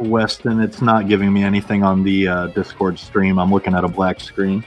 Weston, it's not giving me anything on the Discord stream. I'm looking at a black screen.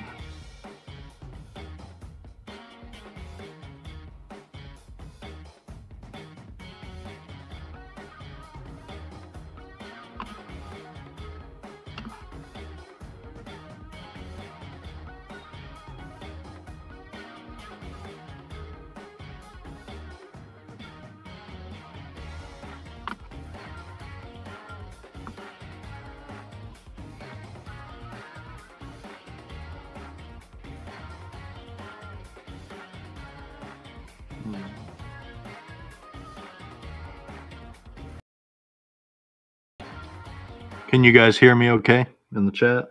Can you guys hear me okay in the chat?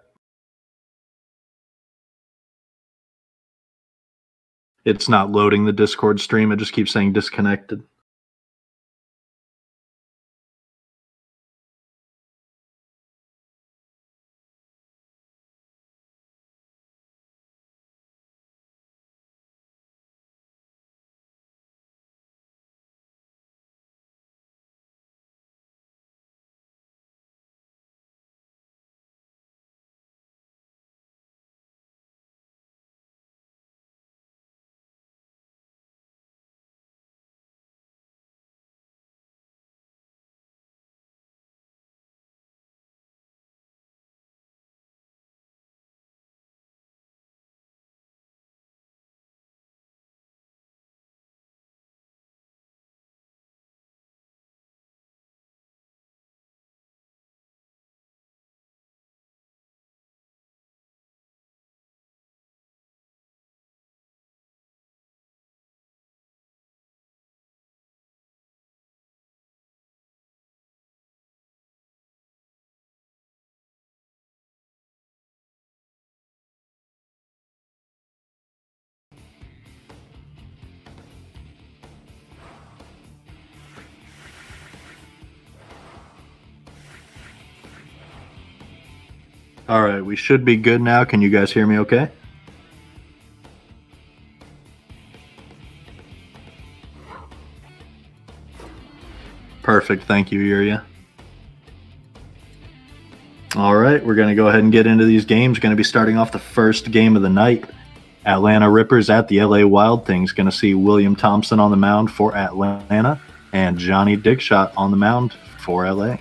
It's not loading the Discord stream. It just keeps saying disconnected. All right, we should be good now. Can you guys hear me okay? Perfect. Thank you, Yuria. All right, we're going to go ahead and get into these games. Going to be starting off the first game of the night. Atlanta Rippers at the LA Wild Things. Going to see William Thompson on the mound for Atlanta and Johnny Dickshot on the mound for LA.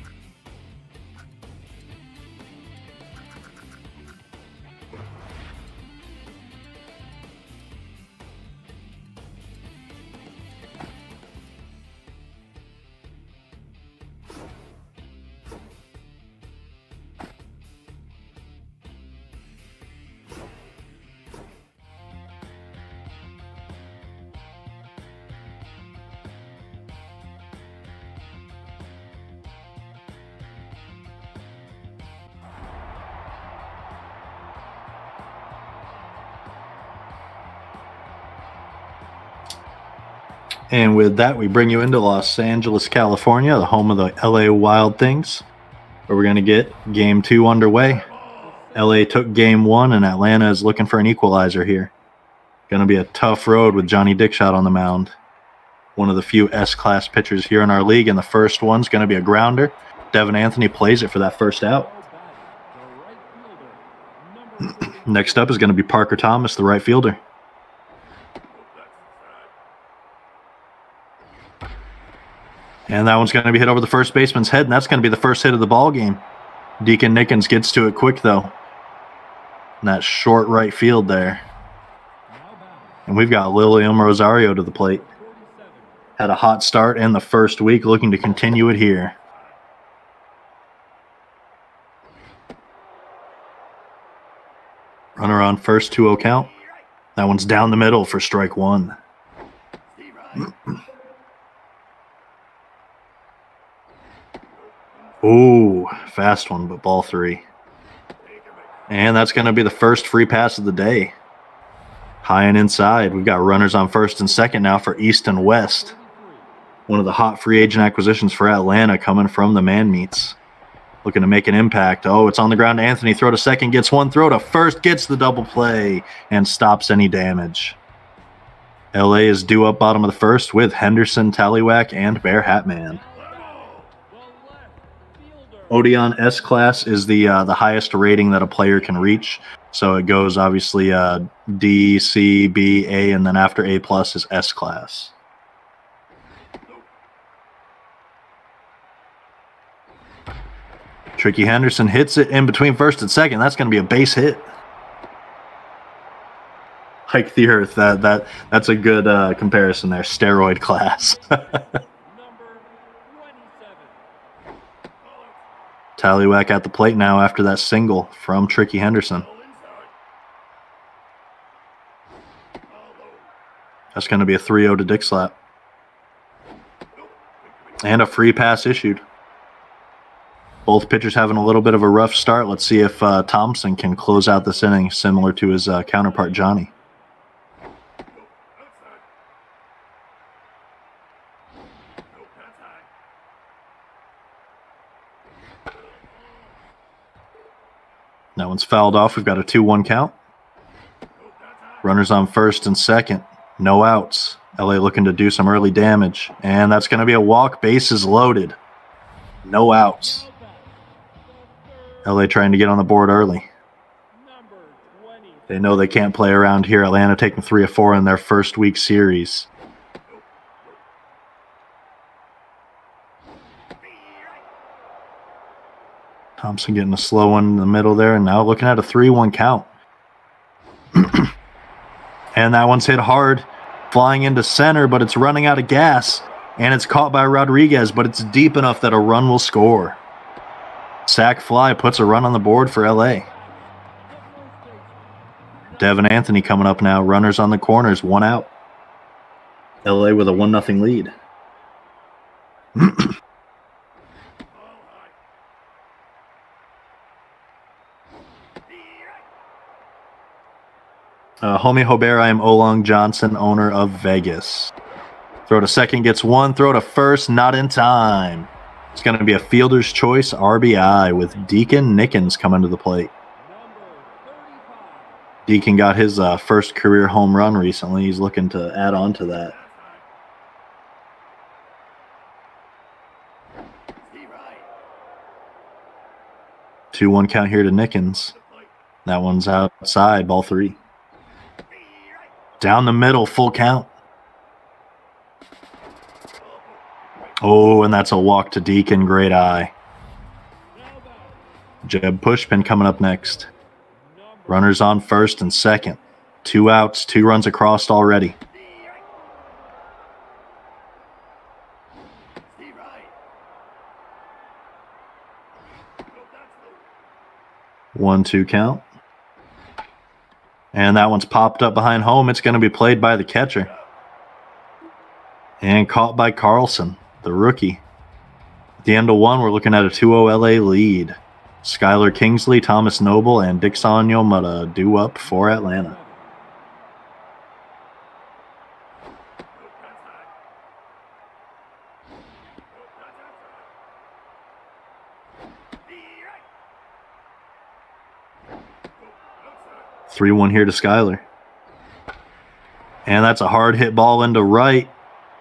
And with that, we bring you into Los Angeles, California, the home of the LA Wild Things, where we're going to get Game 2 underway. LA took Game 1, and Atlanta is looking for an equalizer here. Going to be a tough road with Johnny Dickshot on the mound. One of the few S-class pitchers here in our league, and the first one's going to be a grounder. Devin Anthony plays it for that first out. Next up is going to be Parker Thomas, the right fielder. And that one's going to be hit over the first baseman's head, and that's going to be the first hit of the ball game. Deacon Nickens gets to it quick, though. And that short right field there. And we've got Lilium Rosario to the plate. Had a hot start in the first week, looking to continue it here. Runner on first, 2-0 count. That one's down the middle for strike one. Ooh, fast one, but ball three. And that's going to be the first free pass of the day. High and inside. We've got runners on first and second now for East and West. One of the hot free agent acquisitions for Atlanta coming from the man meets. Looking to make an impact. Oh, it's on the ground. Anthony throw to second, gets one. Throw to first, gets the double play, and stops any damage. LA is due up bottom of the first with Henderson, Tallywhack, and Bear Hatman. Odeon S class is the highest rating that a player can reach. So it goes obviously D, C, B, A, and then after A plus is S class. Tricky Henderson hits it in between first and second. That's going to be a base hit. Hike the Earth. That's a good comparison there. Steroid class. Tallywhack at the plate now after that single from Tricky Henderson. That's going to be a 3-0 to Dick Slap. And a free pass issued. Both pitchers having a little bit of a rough start. Let's see if Thompson can close out this inning similar to his counterpart, Johnny. That one's fouled off. We've got a 2-1 count. Runners on first and second. No outs. LA looking to do some early damage. And that's going to be a walk. Bases loaded. No outs. LA trying to get on the board early. They know they can't play around here. Atlanta taking 3 of 4 in their first week series. Thompson getting a slow one in the middle there, and now looking at a 3-1 count. And that one's hit hard, flying into center, but it's running out of gas. And it's caught by Rodriguez, but it's deep enough that a run will score. Sac fly puts a run on the board for LA. Devin Anthony coming up now. Runners on the corners, 1 out. LA with a 1-0 lead. Homie Hobert, I am Olong Johnson, owner of Vegas. Throw to second, gets 1. Throw to first, not in time. It's going to be a fielder's choice RBI with Deacon Nickens coming to the plate. Deacon got his first career home run recently. He's looking to add on to that. Two 2-1 count here to Nickens. That one's outside, ball 3. Down the middle, full count. Oh, and that's a walk to Deacon. Great eye. Jeb Pushpin coming up next. Runners on first and second. 2 outs, 2 runs across already. One, 2 count. And that one's popped up behind home. It's going to be played by the catcher. And caught by Carlson, the rookie. At the end of 1, we're looking at a 2-0 LA lead. Skylar Kingsley, Thomas Noble, and Dixon Yomata due up for Atlanta. 3-1 here to Skylar. And that's a hard hit ball into right.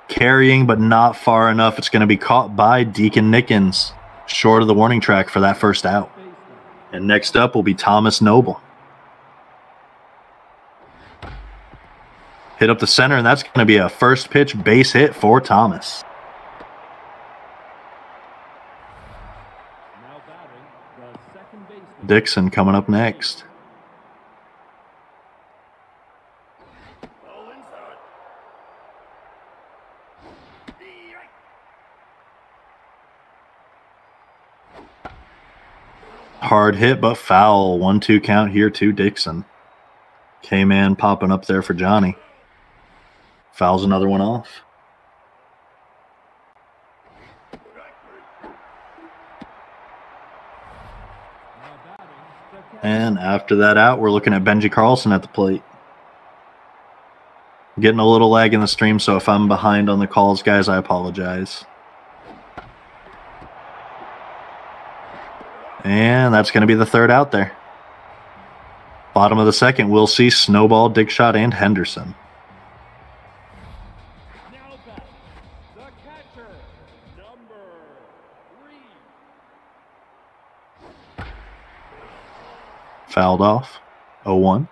Carrying, but not far enough. It's going to be caught by Deacon Nickens. Short of the warning track for that first out. And next up will be Thomas Noble. Hit up the center, and that's going to be a first pitch base hit for Thomas. Dixon coming up next. Hard hit, but foul. 1-2 count here to Dixon. K-Man popping up there for Johnny. Fouls another one off. And after that out, we're looking at Benji Carlson at the plate. Getting a little lag in the stream, so if I'm behind on the calls, guys, I apologize. And that's going to be the third out there. Bottom of the second, we'll see Snowball, Dickshot, and Henderson. Now back, the catcher, number 3. Fouled off. 0-1.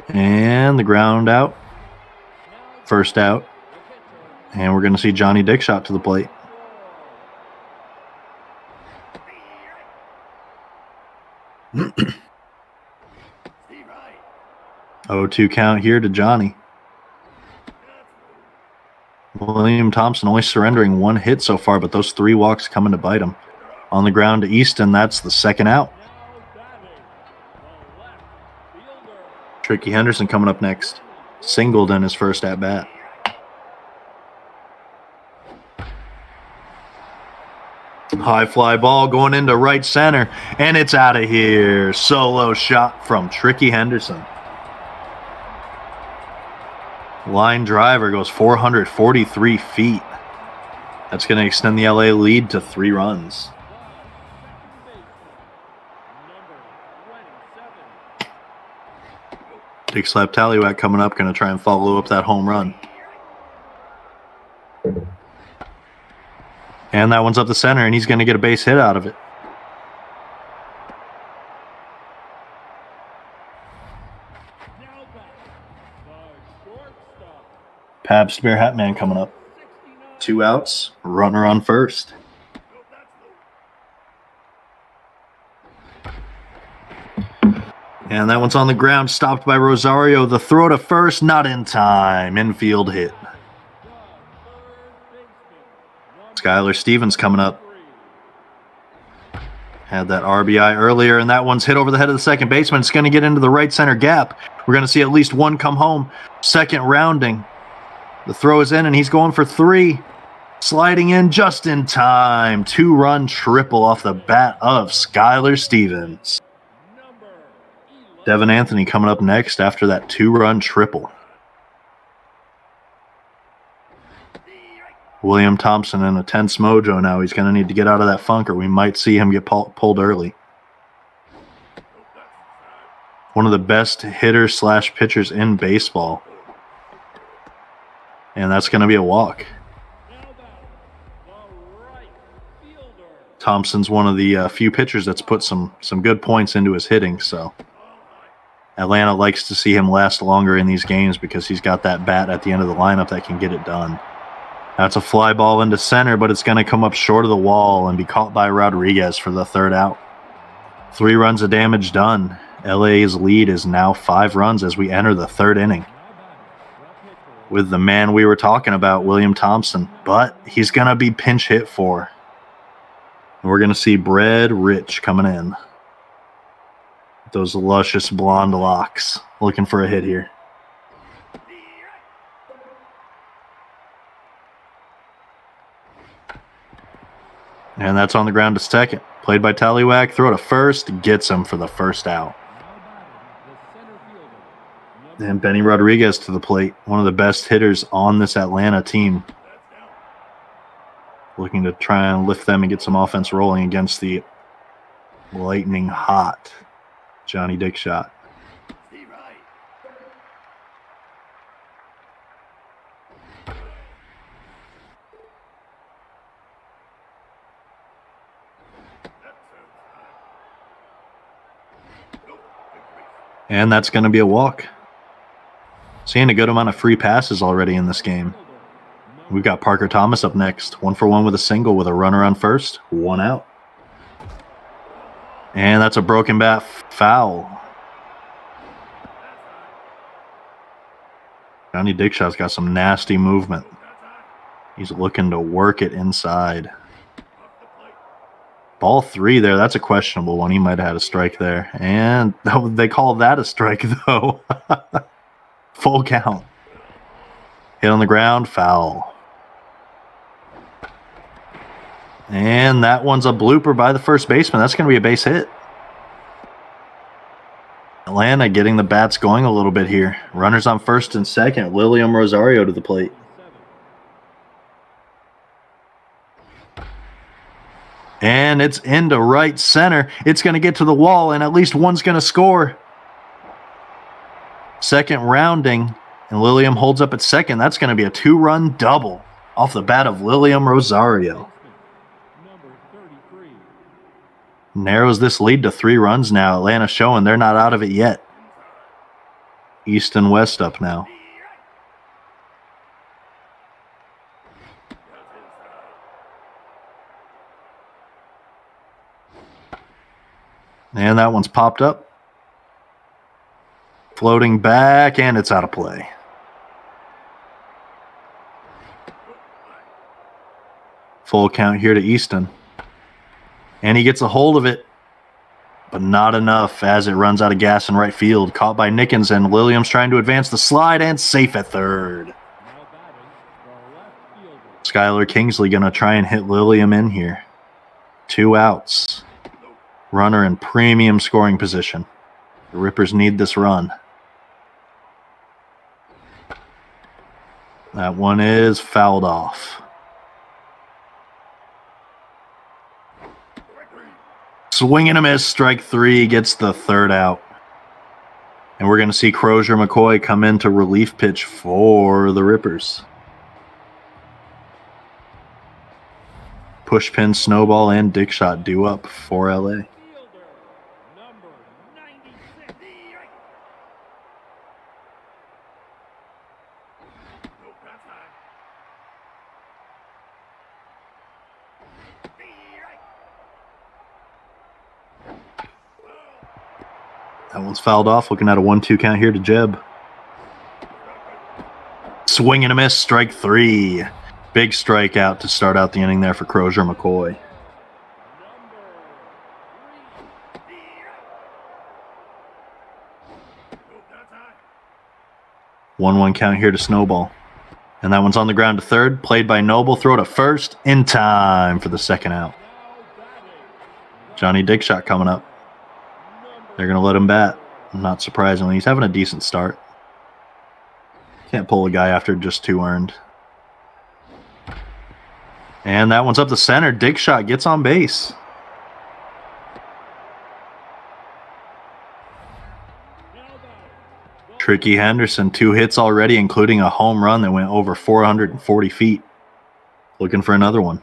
And the ground out. First out. And we're going to see Johnny Dickshot to the plate. 0-2 count here to Johnny. William Thompson only surrendering 1 hit so far, but those 3 walks coming to bite him. On the ground to Easton, that's the second out. Tricky Henderson coming up next. Singled in his first at-bat. High fly ball going into right center, and it's out of here. Solo shot from Tricky Henderson. Line driver goes 443 feet. That's going to extend the LA lead to 3 runs. Big slap Tallywhack coming up, going to try and follow up that home run. And that one's up the center, and he's going to get a base hit out of it. Pabst Bear Hat Man coming up. 2 outs, runner on first. And that one's on the ground, stopped by Rosario. The throw to first, not in time. Infield hit. Skylar Stevens coming up. Had that RBI earlier, and that one's hit over the head of the second baseman. It's going to get into the right center gap. We're going to see at least one come home. Second rounding. The throw is in, and he's going for 3. Sliding in just in time. 2-run triple off the bat of Skylar Stevens. Devin Anthony coming up next after that 2-run triple. William Thompson in a tense mojo now. He's going to need to get out of that funk, or we might see him get pulled early. One of the best hitters / pitchers in baseball. And that's going to be a walk. Thompson's one of the few pitchers that's put some good points into his hitting, so Atlanta likes to see him last longer in these games because he's got that bat at the end of the lineup that can get it done. That's a fly ball into center, but it's going to come up short of the wall and be caught by Rodriguez for the 3rd out. 3 runs of damage done. LA's lead is now 5 runs as we enter the 3rd inning. With the man we were talking about, William Thompson, but he's going to be pinch hit for. And we're going to see Brad Rich coming in. Those luscious blonde locks, looking for a hit here. And that's on the ground to second. Played by Tallywhack, throw to first, gets him for the 1st out. And Benny Rodriguez to the plate, one of the best hitters on this Atlanta team. Looking to try and lift them and get some offense rolling against the lightning hot Johnny Dickshot. And that's going to be a walk. Seeing a good amount of free passes already in this game. We've got Parker Thomas up next. 1 for 1 with a single with a runner on first. 1 out. And that's a broken bat foul. Johnny Dickshot's got some nasty movement. He's looking to work it inside. Ball 3 there. That's a questionable one. He might have had a strike there. And they call that a strike, though. Full count. Hit on the ground. Foul. And that one's a blooper by the first baseman. That's going to be a base hit. Atlanta getting the bats going a little bit here. Runners on first and second. William Rosario to the plate. And it's into right center. It's going to get to the wall, and at least one's going to score. Second rounding. And Lilium holds up at second. That's going to be a 2-run double off the bat of Lilium Rosario. Narrows this lead to 3 runs now. Atlanta showing they're not out of it yet. East and West up now. And that one's popped up. Floating back, and it's out of play. Full count here to Easton. And he gets a hold of it, but not enough as it runs out of gas in right field. Caught by Nickens, and Lilium's trying to advance the slide, and safe at third. Skylar Kingsley going to try and hit Lilium in here. 2 outs. Runner in premium scoring position. The Rippers need this run. That one is fouled off. Swing and a miss, strike 3, gets the 3rd out. And we're going to see Crozier McCoy come in to relief pitch for the Rippers. Push pin, snowball, and dick shot due up for LA. That one's fouled off. Looking at a 1-2 count here to Jeb. Swing and a miss, strike 3. Big strikeout to start out the inning there for Crozier McCoy. One count here to Snowball. And that one's on the ground to third. Played by Noble. Throw to first in time for the 2nd out. Johnny Dickshot coming up. They're going to let him bat. Not surprisingly. He's having a decent start. Can't pull a guy after just 2 earned. And that one's up the center. Dickshot gets on base. Tricky Henderson, 2 hits already, including a home run that went over 440 feet. Looking for another one.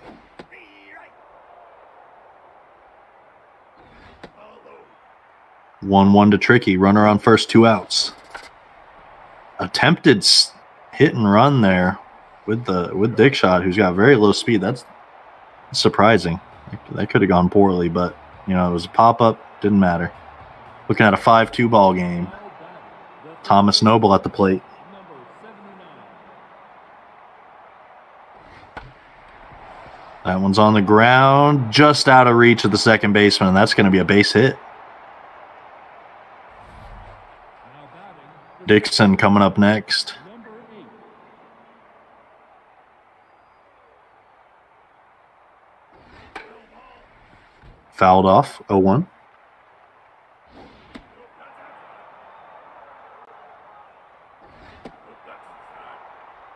1-1 to Tricky. Runner on first, 2 outs. Attempted hit and run there with Dickshot, who's got very low speed. That's surprising. That could have gone poorly, but you know, it was a pop-up. Didn't matter. Looking at a 5-2 ball game. Thomas Noble at the plate. That one's on the ground, just out of reach of the second baseman, and that's going to be a base hit. Dixon coming up next. Fouled off, 0-1.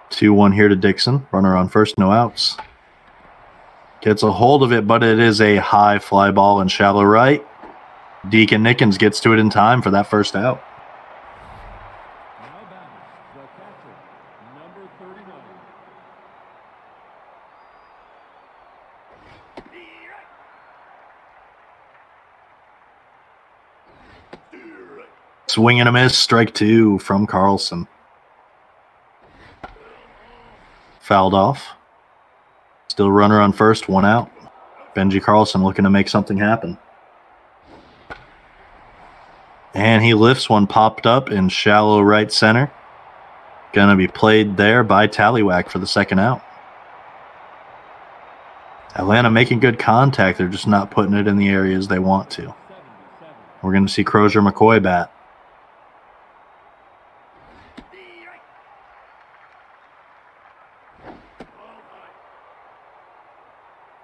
Two one here to Dixon. Runner on first, no outs. Gets a hold of it, but it is a high fly ball in shallow right. Deacon Nickens gets to it in time for that first out. Swing and a miss, strike 2 from Carlson. Fouled off. Still runner on first, 1 out. Benji Carlson looking to make something happen. And he lifts one, popped up in shallow right center. Going to be played there by Tallywhack for the 2nd out. Atlanta making good contact. They're just not putting it in the areas they want to. We're going to see Crozier McCoy bat.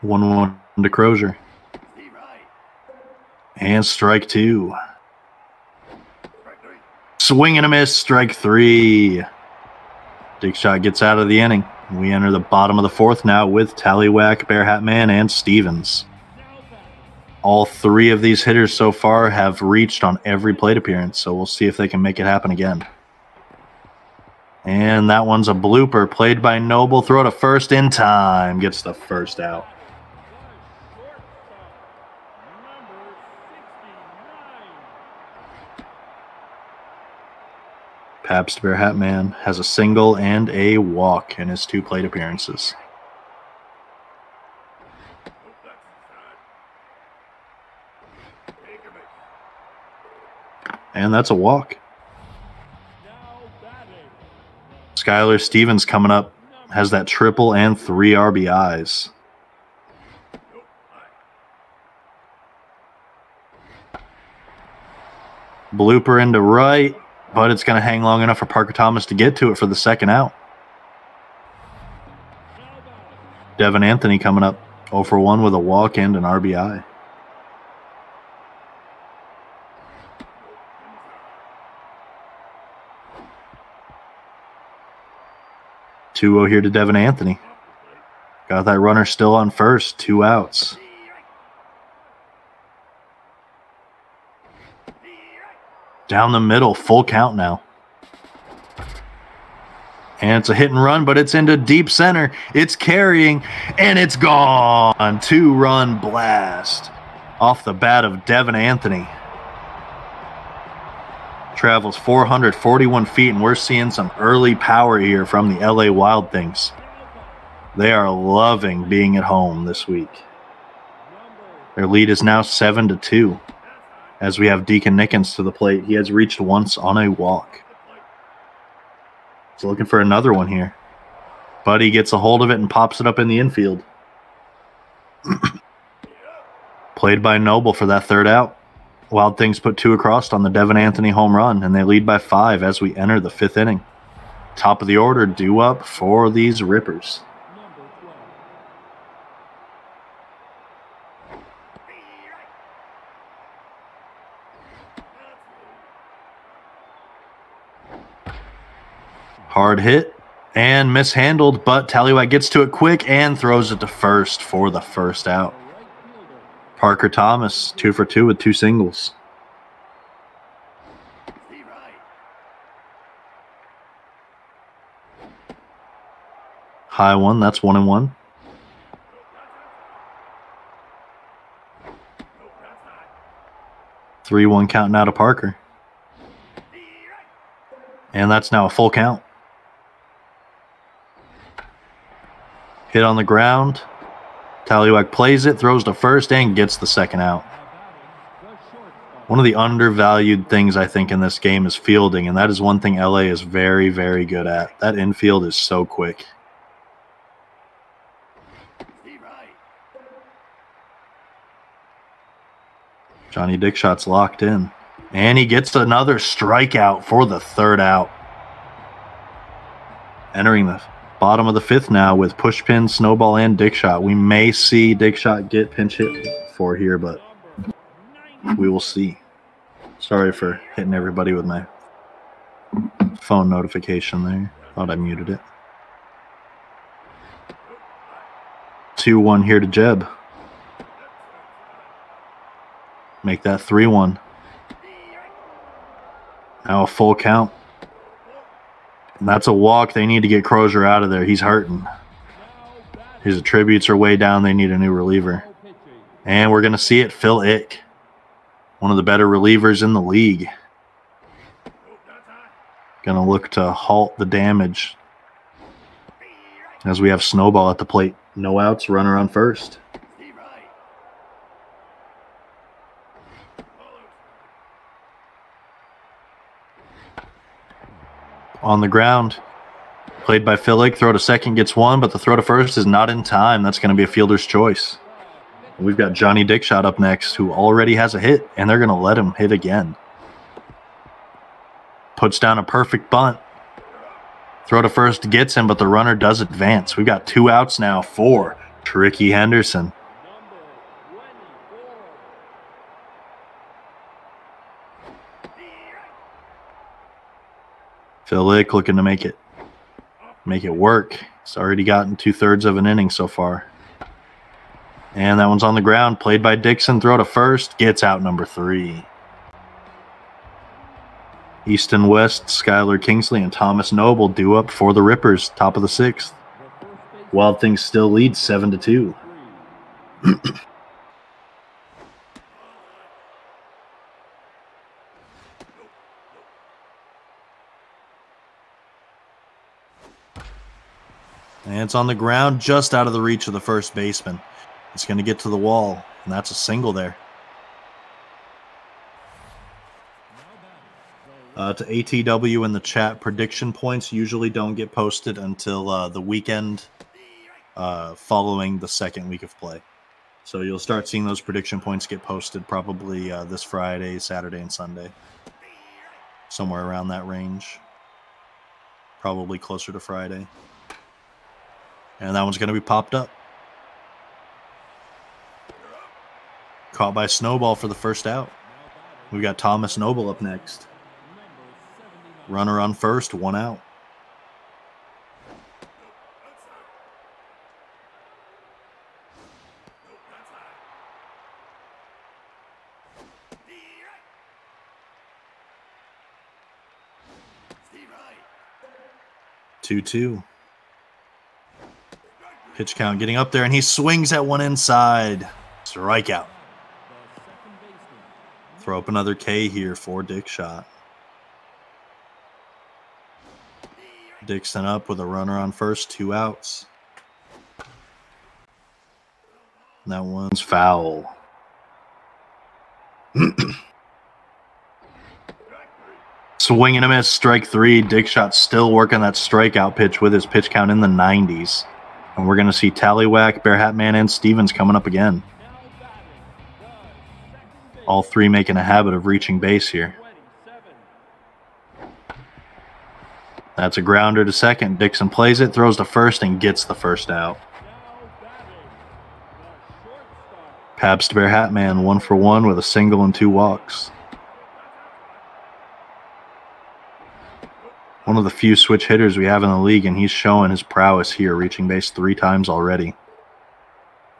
1-1 to Crozier. And strike 2. Swing and a miss, strike 3. Dickshot gets out of the inning. We enter the bottom of the 4th now with Tallywhack, Bear Hat Man, and Stevens. All 3 of these hitters so far have reached on every plate appearance, so we'll see if they can make it happen again. And that one's a blooper played by Noble. Throw to first in time. Gets the first out. Pabst Bear Hat Man has a single and a walk in his 2 plate appearances. And that's a walk. Skylar Stevens coming up has that triple and 3 RBIs. Blooper into right, but it's going to hang long enough for Parker Thomas to get to it for the second out. Devin Anthony coming up 0 for 1 with a walk and an RBI. 2-0 here to Devin Anthony. Got that runner still on first, 2 outs. Down the middle, full count now. And it's a hit and run, but it's into deep center. It's carrying, and it's gone. 2-run blast off the bat of Devin Anthony. Travels 441 feet, and we're seeing some early power here from the LA Wild Things. They are loving being at home this week. Their lead is now 7-2 as we have Deacon Nickens to the plate. He has reached once on a walk. He's looking for another one here. Buddy gets a hold of it and pops it up in the infield. Played by Noble for that third out. Wild Things put 2 across on the Devin Anthony home run, and they lead by 5 as we enter the 5th inning. Top of the order due up for these Rippers. Hard hit and mishandled, but Tallywhack gets to it quick and throws it to first for the first out. Parker Thomas, 2 for 2 with 2 singles. High one, that's 1-1. Three 3-1 count now to Parker. And that's now a full count. Hit on the ground. Tallywhack plays it, throws to first, and gets the second out. One of the undervalued things I think in this game is fielding, and that is one thing LA is very, very good at. That infield is so quick. Johnny Dickshot's locked in. And he gets another strikeout for the third out. Entering the bottom of the 5th now with Pushpin, Snowball, and Dickshot. We may see Dickshot get pinch hit for here, but we will see. Sorry for hitting everybody with my phone notification there. Thought I muted it. 2-1 here to Jeb. Make that 3-1. Now a full count. And that's a walk. They need to get Crozier out of there. He's hurting. His attributes are way down. They need a new reliever. And we're going to see it. Phil Ick. One of the better relievers in the league. Going to look to halt the damage. As we have Snowball at the plate. No outs. Runner on first. On the ground. Played by Phil Ick. Throw to second gets one, but the throw to first is not in time. That's going to be a fielder's choice. We've got Johnny Dickshot up next, who already has a hit, and they're going to let him hit again. Puts down a perfect bunt. Throw to first gets him, but the runner does advance. We've got 2 outs now for Tricky Henderson. Phil Ick looking to make it work. It's already gotten 2/3 of an inning so far. And that one's on the ground. Played by Dixon. Throw to first. Gets out number 3. East and West, Skylar Kingsley and Thomas Noble due up for the Rippers, top of the 6th. Wild Things still lead 7-2. And it's on the ground, just out of the reach of the first baseman. It's going to get to the wall, and that's a single there. To ATW in the chat, prediction points usually don't get posted until the weekend following the second week of play. So you'll start seeing those prediction points get posted probably this Friday, Saturday, and Sunday. Somewhere around that range. Probably closer to Friday. And that one's going to be popped up. Caught by Snowball for the first out. We got Thomas Noble up next. Runner on first, 1 out. Two. Pitch count getting up there, and he swings at one inside. Strikeout. Throw up another K here for Dick Shot. Dixon up with a runner on first, 2 outs. And that one's foul. Swing and a miss, strike 3. Dick Shot still working that strikeout pitch with his pitch count in the 90s. And we're going to see Tallywhack, Bear Hat Man, and Stevens coming up again. All 3 making a habit of reaching base here. That's a grounder to second. Dixon plays it, throws to first, and gets the first out. Pabst Bear Hat Man 1 for 1 with a single and 2 walks. One of the few switch hitters we have in the league, and he's showing his prowess here, reaching base 3 times already.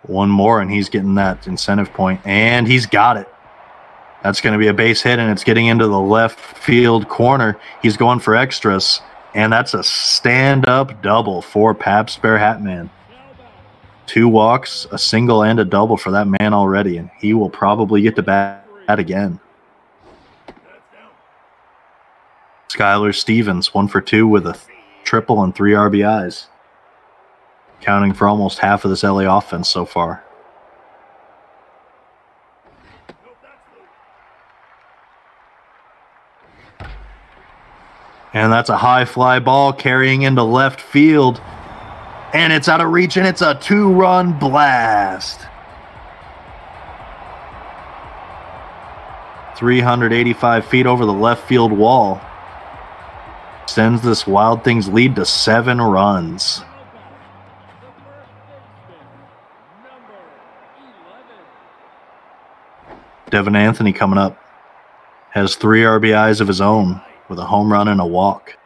1 more, and he's getting that incentive point, and he's got it. That's going to be a base hit, and it's getting into the left field corner. He's going for extras, and that's a stand-up double for Pabst Bear Hat Man. 2 walks, a single, and a double for that man already, and he will probably get to bat again. Skylar Stevens, 1 for 2 with a triple and 3 RBIs. Counting for almost half of this LA offense so far. And that's a high fly ball carrying into left field. And it's out of reach, and it's a 2-run blast. 385 feet over the left field wall. Sends this Wild Things lead to 7 runs. Devin Anthony coming up. Has 3 RBIs of his own with a home run and a walk.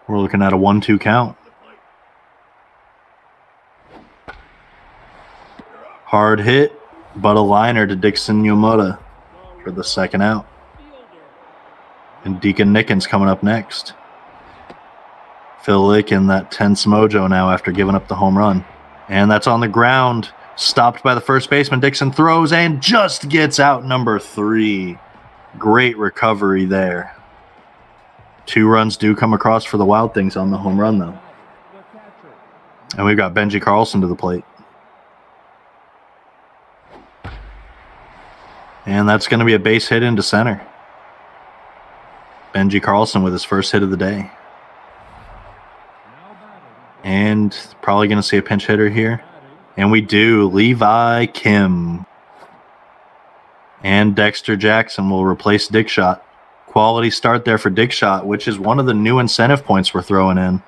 We're looking at a 1-2 count. Hard hit, but a liner to Dixon Yamada for the second out. And Deacon Nickens coming up next. Phil Lick in that tense mojo now after giving up the home run. And that's on the ground. Stopped by the first baseman. Dixon throws and just gets out number 3. Great recovery there. 2 runs do come across for the Wild Things on the home run, though. And we've got Benji Carlson to the plate. And that's going to be a base hit into center. Benji Carlson with his first hit of the day. And probably going to see a pinch hitter here. And we do. Levi Kim. And Dexter Jackson will replace Dick Shot. Quality start there for Dick Shot, which is one of the new incentive points we're throwing in.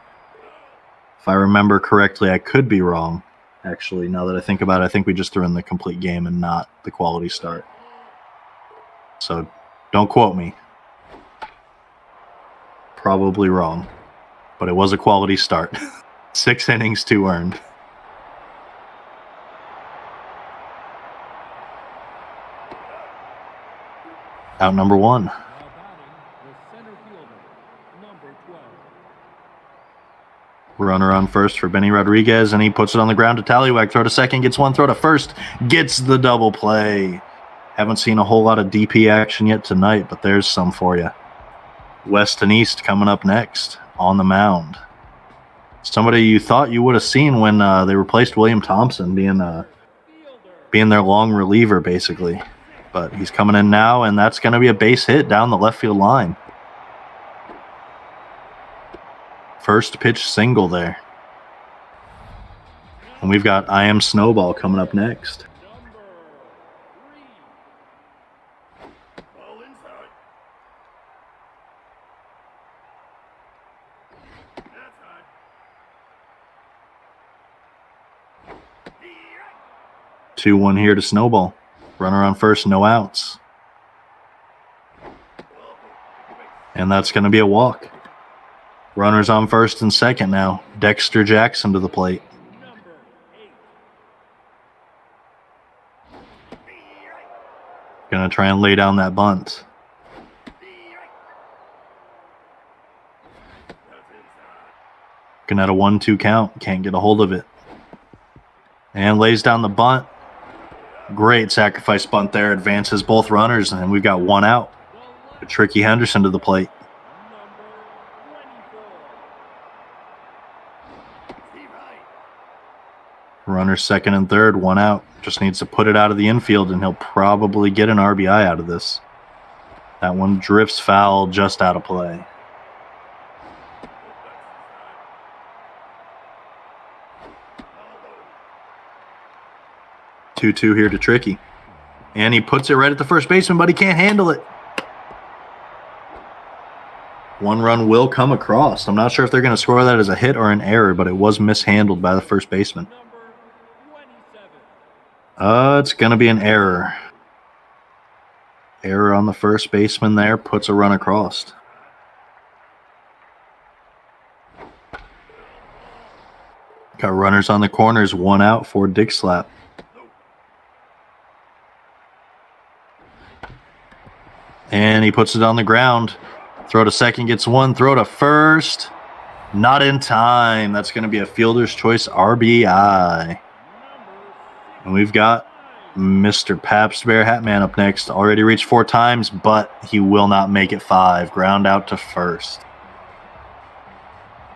If I remember correctly, I could be wrong. Actually, now that I think about it, I think we just threw in the complete game and not the quality start. So don't quote me. Probably wrong. But it was a quality start. 6 innings, 2 earned. Out number 1. Now batting, the center fielder, number 12. Runner on first for Benny Rodriguez, and he puts it on the ground to Tallywhack. Throw to second, gets one, throw to first, gets the double play. Haven't seen a whole lot of DP action yet tonight, but there's some for you. West and East coming up next on the mound. Somebody you thought you would have seen when they replaced William Thompson being their long reliever, basically. But he's coming in now, and that's going to be a base hit down the left field line. First pitch single there. And we've got I Am Snowball coming up next. Ball inside. That's high. 2-1 here to Snowball. Runner on first, no outs. And that's going to be a walk. Runners on first and second now. Dexter Jackson to the plate. Going to try and lay down that bunt. Looking at a 1-2 count. Can't get a hold of it. And lays down the bunt. Great sacrifice bunt there. Advances both runners, and we've got one out. Tricky Henderson to the plate. Runners second and third, one out. Just needs to put it out of the infield, and he'll probably get an RBI out of this. That one drifts foul, just out of play. Two-two here to Tricky. And he puts it right at the first baseman, but he can't handle it. One run will come across. I'm not sure if they're going to score that as a hit or an error, but it was mishandled by the first baseman. It's going to be an error. Error on the first baseman there, puts a run across. Got runners on the corners, one out for Dick Slap. And he puts it on the ground. Throw to second, gets one. Throw to first. Not in time. That's going to be a fielder's choice RBI. And we've got Mr. Pabst Bear Hatman up next. Already reached 4 times, but he will not make it 5. Ground out to first.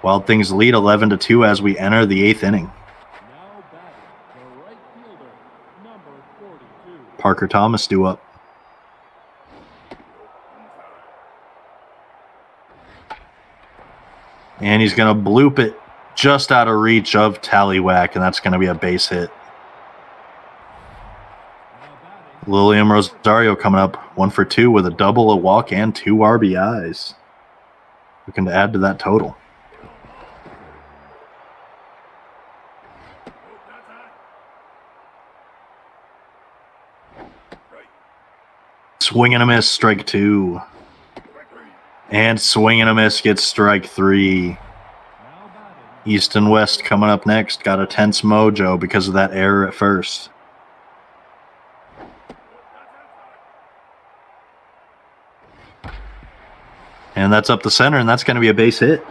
Wild Things lead 11-2 as we enter the 8th inning. Now batting, the right fielder, number 42. Parker Thomas due up. And he's going to bloop it just out of reach of Tallywhack, and that's going to be a base hit. Lilium Rosario coming up 1 for 2 with a double, a walk, and 2 RBIs. Looking to add to that total. Swing and a miss, strike 2. And swing and a miss gets strike 3. East and West coming up next. Got a tense mojo because of that error at first. And that's up the center, and that's going to be a base hit.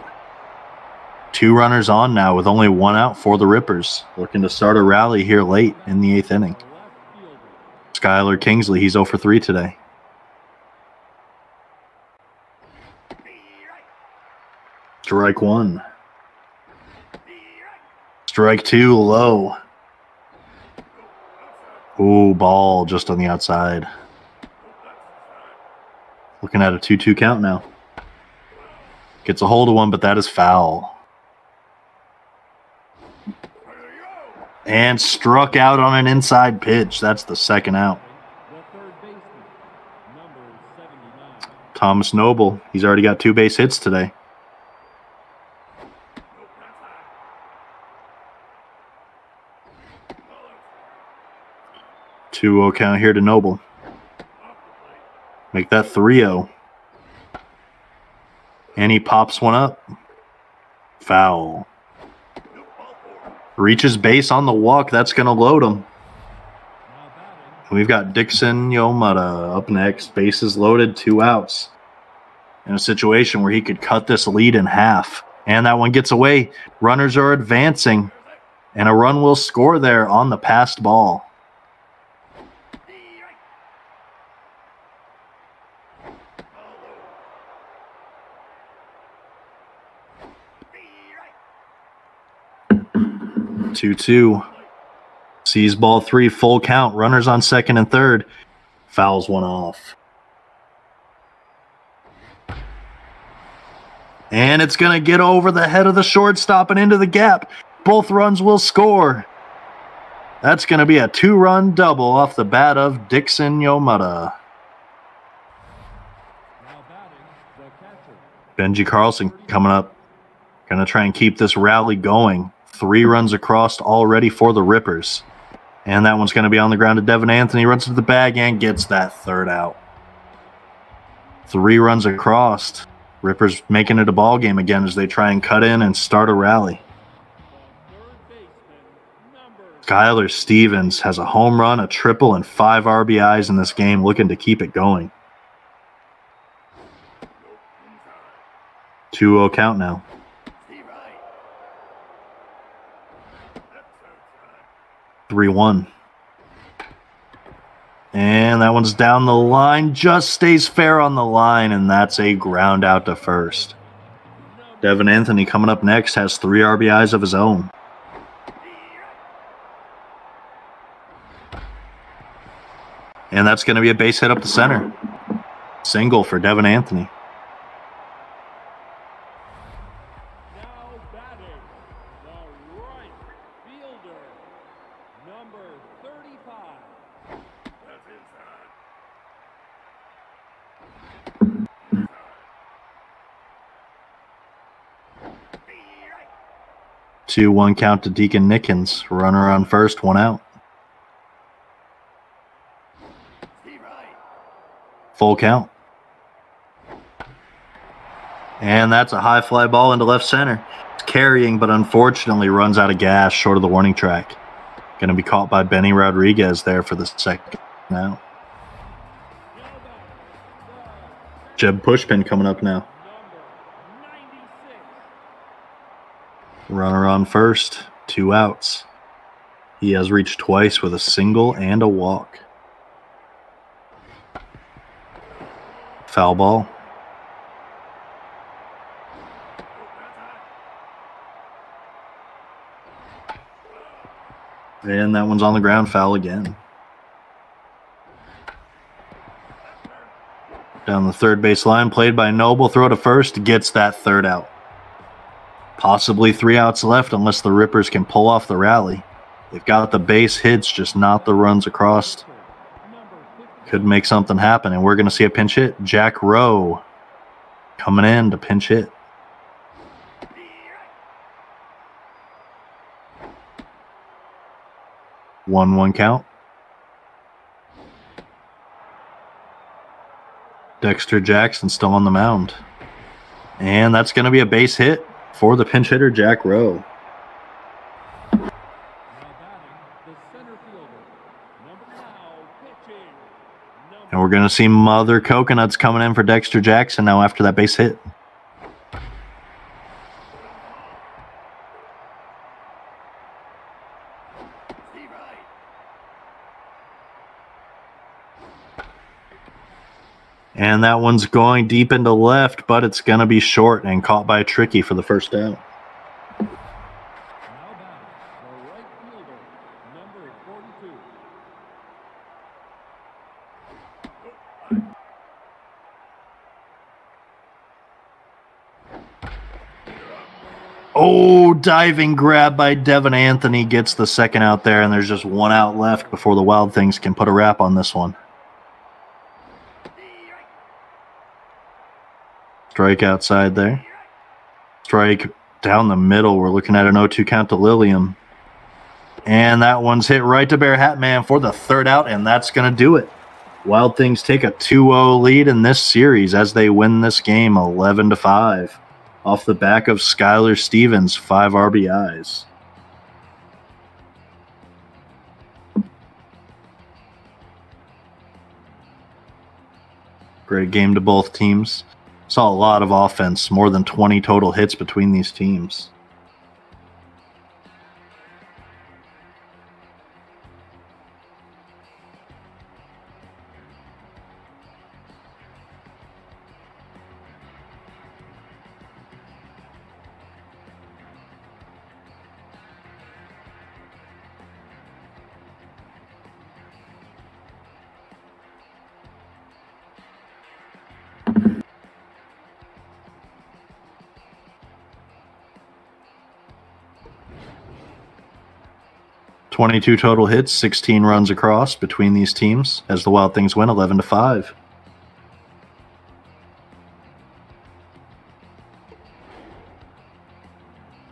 2 runners on now with only 1 out for the Rippers. Looking to start a rally here late in the 8th inning. Skylar Kingsley, he's 0 for 3 today. Strike 1. Strike 2, low. Ooh, ball just on the outside. Looking at a 2-2 count now. Gets a hold of one, but that is foul. And struck out on an inside pitch. That's the second out. Thomas Noble, he's already got 2 base hits today. 2-0 count here to Noble. Make that 3-0. And he pops one up. Foul. Reaches base on the walk. That's going to load him. We've got Dixon Yomata up next. Bases loaded, 2 outs. In a situation where he could cut this lead in half. And that one gets away. Runners are advancing. And a run will score there on the passed ball. Two. Sees ball 3, full count. Runners on second and third. Fouls one off. And it's going to get over the head of the shortstop and into the gap. Both runs will score. That's going to be a 2-run double off the bat of Dixon Yomata. Benji Carlson coming up. Going to try and keep this rally going. 3 runs across already for the Rippers. And that one's going to be on the ground to Devin Anthony. Runs to the bag and gets that 3rd out. 3 runs across. Rippers making it a ball game again as they try and cut in and start a rally. Skylar Stevens has a home run, a triple, and 5 RBIs in this game, looking to keep it going. 2-0 count now. 3-1. And that one's down the line, just stays fair on the line, and that's a ground out to first. Devin Anthony coming up next has 3 RBIs of his own. And that's going to be a base hit up the center. Single for Devin Anthony. Now batting, the right fielder, number 35. That's inside. 2-1 count to Deacon Nickens. Runner on first, 1 out. Full count. And that's a high fly ball into left center. It's carrying, but unfortunately runs out of gas short of the warning track. Going to be caught by Benny Rodriguez there for the second now. Jeb Pushpin coming up now. Runner on first, 2 outs. He has reached twice with a single and a walk. Foul ball. And that one's on the ground, foul again. Down the third base line, played by Noble, throw to first, gets that 3rd out. Possibly 3 outs left unless the Rippers can pull off the rally. They've got the base hits, just not the runs across. Could make something happen, and we're going to see a pinch hit. Jack Rowe coming in to pinch hit. One count. Dexter Jackson still on the mound. And that's going to be a base hit for the pinch hitter, Jack Rowe. And we're going to see Mother Coconuts coming in for Dexter Jackson now after that base hit. And that one's going deep into left, but it's going to be short and caught by Tricky for the 1st out. Oh, diving grab by Devin Anthony gets the 2nd out there, and there's just 1 out left before the Wild Things can put a wrap on this one. Strike outside there. Strike down the middle. We're looking at an 0-2 count to Lilliam. And that one's hit right to Bear Hat Man for the 3rd out, and that's going to do it. Wild Things take a 2-0 lead in this series as they win this game 11-5. Off the back of Skylar Stevens, 5 RBIs. Great game to both teams. Saw a lot of offense, more than 20 total hits between these teams. .22 total hits, 16 runs across between these teams as the Wild Things win 11-5.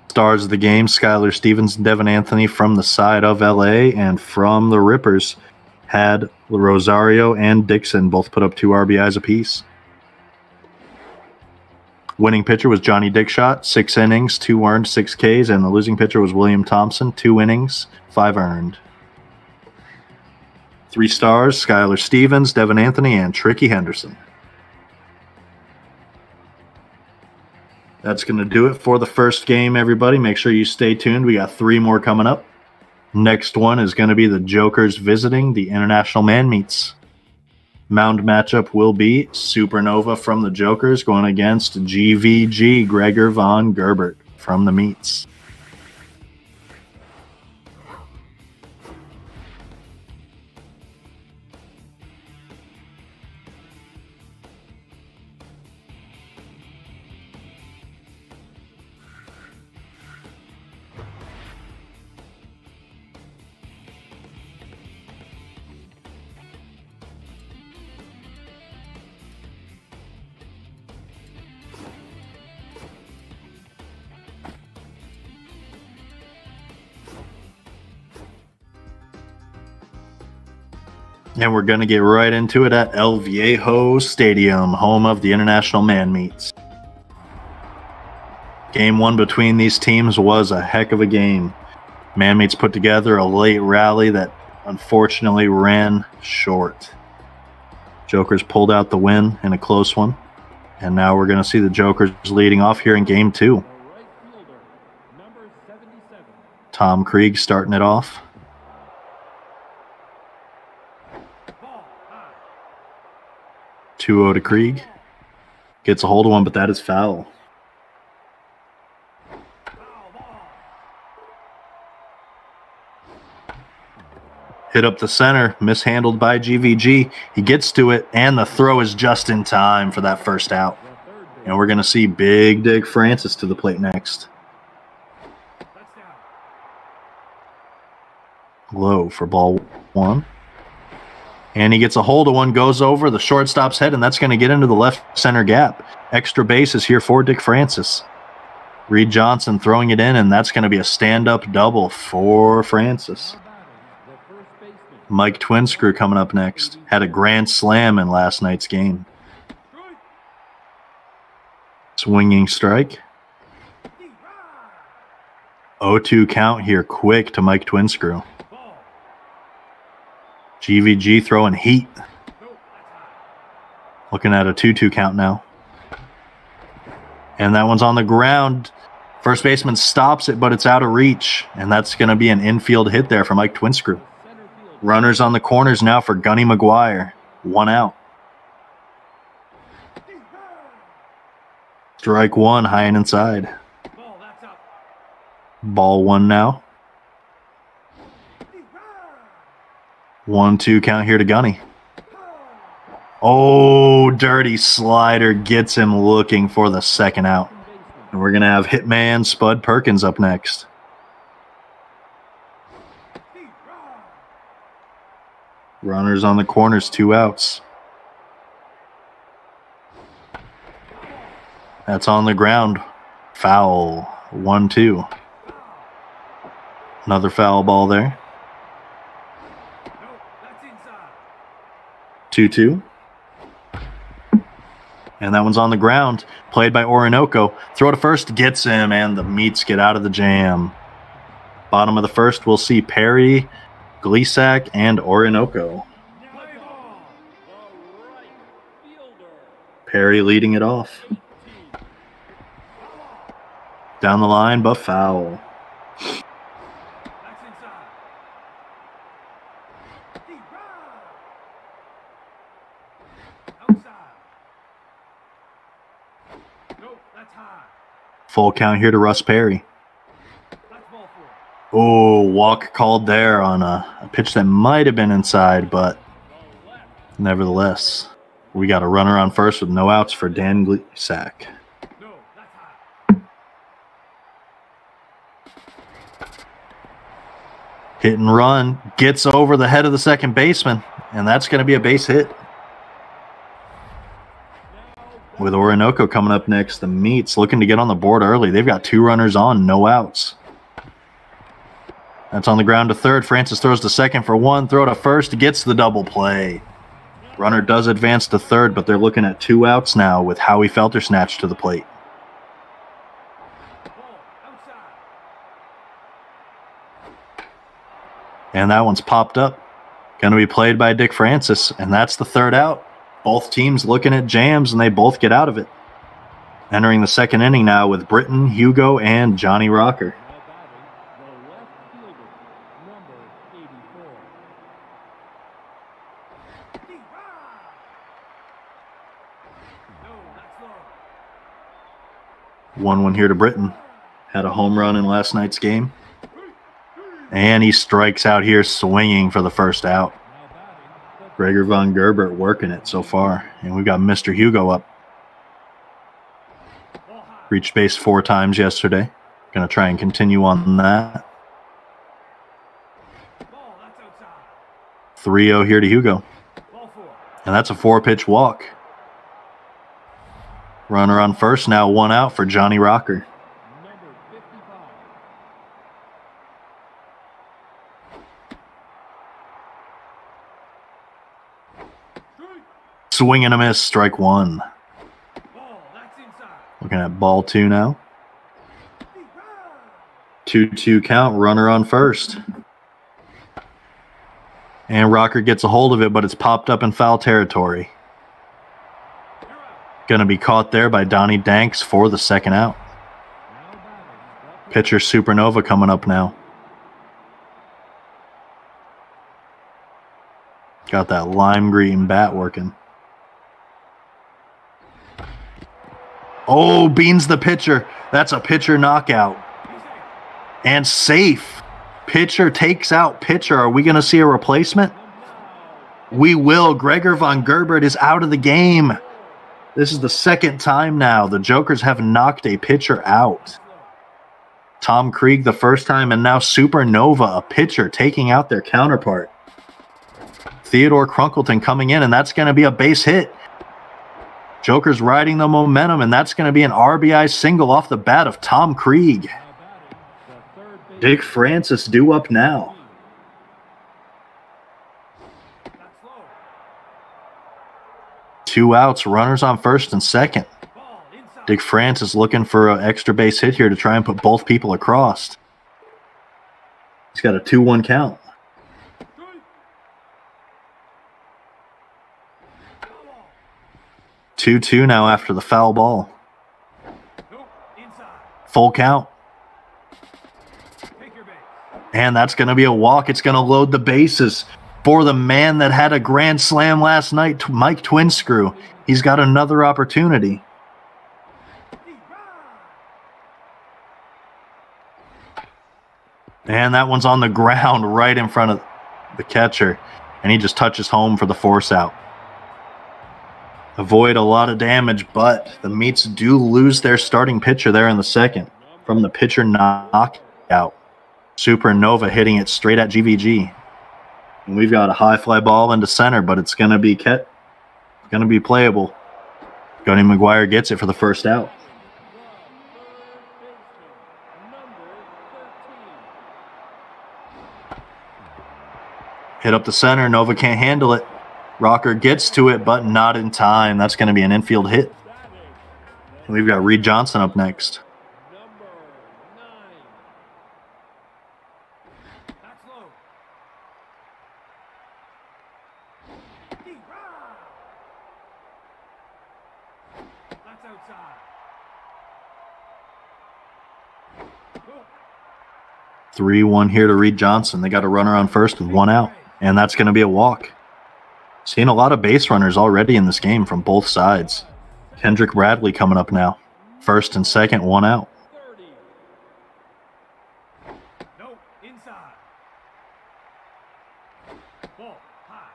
Stars of the game, Skylar Stevens and Devin Anthony from the side of LA, and from the Rippers had Rosario and Dixon both put up 2 RBIs apiece. Winning pitcher was Johnny Dickshot, 6 innings, 2 earned, 6 Ks, and the losing pitcher was William Thompson, 2 innings, 5 earned. 3 stars, Skylar Stevens, Devin Anthony, and Tricky Henderson. That's going to do it for the first game, everybody. Make sure you stay tuned. We got 3 more coming up. Next one is going to be the Jokers visiting the International Man Meets. Mound matchup will be Supernova from the Jokers going against GVG, Gregor von Gerbert from the Meets. And we're going to get right into it at El Viejo Stadium, home of the International Man Meets. Game 1 between these teams was a heck of a game. Man Meets put together a late rally that unfortunately ran short. Jokers pulled out the win in a close one. And now we're going to see the Jokers leading off here in Game 2. Tom Krieg starting it off. 2-0 to Krieg. Gets a hold of one, but that is foul. Hit up the center, mishandled by GVG. He gets to it, and the throw is just in time for that first out. And we're going to see Big Dick Francis to the plate next. Low for ball 1. And he gets a hold of one, goes over the shortstop's head, and that's going to get into the left center gap. Extra bases here for Dick Francis. Reed Johnson throwing it in, and that's going to be a stand-up double for Francis. Mike Twinscrew coming up next. Had a grand slam in last night's game. Swinging strike. 0-2 count here, quick to Mike Twinscrew. GVG throwing heat. Looking at a 2-2 count now. And that one's on the ground. First baseman stops it, but it's out of reach. And that's going to be an infield hit there for Mike Twinscrew. Runners on the corners now for Gunny McGuire. 1 out. Strike 1, high and inside. Ball 1 now. 1-2 count here to Gunny. Oh, dirty slider gets him looking for the second out. And we're going to have hitman Spud Perkins up next. Runners on the corners, 2 outs. That's on the ground. Foul. 1-2. Another foul ball there. 2-2. And that one's on the ground. Played by Orinoco. Throw to first, gets him, and the Meats get out of the jam. Bottom of the first, we'll see Perry, Gleasack, and Orinoco. Perry leading it off. Down the line, but foul. Full count here to Russ Perry. Oh, walk called there on a pitch that might have been inside, but nevertheless, we got a runner on first with no outs for Dan Gleasack. Hit and run, gets over the head of the second baseman, and that's going to be a base hit. With Orinoco coming up next, the Meats looking to get on the board early. They've got 2 runners on, no outs. That's on the ground to third. Francis throws to second for 1. Throw to first, gets the double play. Runner does advance to third, but they're looking at 2 outs now with Howie Feltersnatch to the plate. And that one's popped up. Going to be played by Dick Francis, and that's the 3rd out. Both teams looking at jams, and they both get out of it. Entering the 2nd inning now with Britton, Hugo, and Johnny Rocker. One here to Britton. Had a home run in last night's game. And he strikes out here swinging for the 1st out. Gregor von Gerbert working it so far. And we've got Mr. Hugo up. Reached base 4 times yesterday. Going to try and continue on that. 3-0 here to Hugo. And that's a 4-pitch walk. Runner on first, now 1 out for Johnny Rocker. Swing and a miss, strike 1. Looking at ball 2 now. 2-2 count, runner on first. And Rocker gets a hold of it, but it's popped up in foul territory. Going to be caught there by Donnie Danks for the 2nd out. Pitcher Supernova coming up now. Got that lime green bat working. Oh, beans the pitcher. That's a pitcher knockout. And safe. Pitcher takes out pitcher. Are we going to see a replacement? We will. Gregor von Gerbert is out of the game. This is the 2nd time now. The Jokers have knocked a pitcher out. Tom Krieg the 1st time, and now Supernova, a pitcher, taking out their counterpart. Theodore Crunkleton coming in, and that's going to be a base hit. Jokers riding the momentum, and that's going to be an RBI single off the bat of Tom Krieg. Dick Francis due up now. Two outs, runners on first and second. Dick Francis looking for an extra base hit here to try and put both people across. He's got a 2-1 count. Two now after the foul ball. Full count. And that's going to be a walk. It's going to load the bases for the man that had a grand slam last night, Mike Twinscrew. He's got another opportunity. And that one's on the ground right in front of the catcher. And he just touches home for the force out. Avoid a lot of damage, but the Meats do lose their starting pitcher there in the second from the pitcher knockout. Supernova hitting it straight at GVG. And we've got a high fly ball into center, but it's going to be playable. Gunny McGuire gets it for the first out. Hit up the center. Nova can't handle it. Rocker gets to it, but not in time. That's going to be an infield hit. And we've got Reed Johnson up next. That's outside. 3-1 here to Reed Johnson. They got a runner on first with 1 out, and that's going to be a walk. Seeing a lot of base runners already in this game from both sides. Kendrick Bradley coming up now. First and second, 1 out. 30. No, inside. Ball high.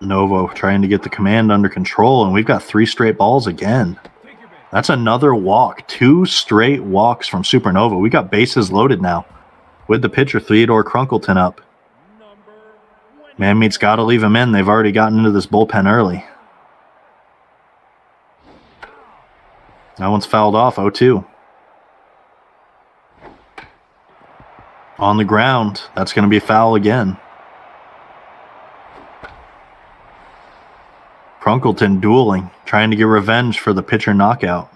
Novo trying to get the command under control, and we've got 3 straight balls again. Take your base. That's another walk. 2 straight walks from Supernova. We got bases loaded now with the pitcher, Theodore Crunkleton, up. Number 20. Manmeat's got to leave him in. They've already gotten into this bullpen early. That one's fouled off, 0-2. On the ground, that's going to be a foul again. Crunkleton dueling, trying to get revenge for the pitcher knockout.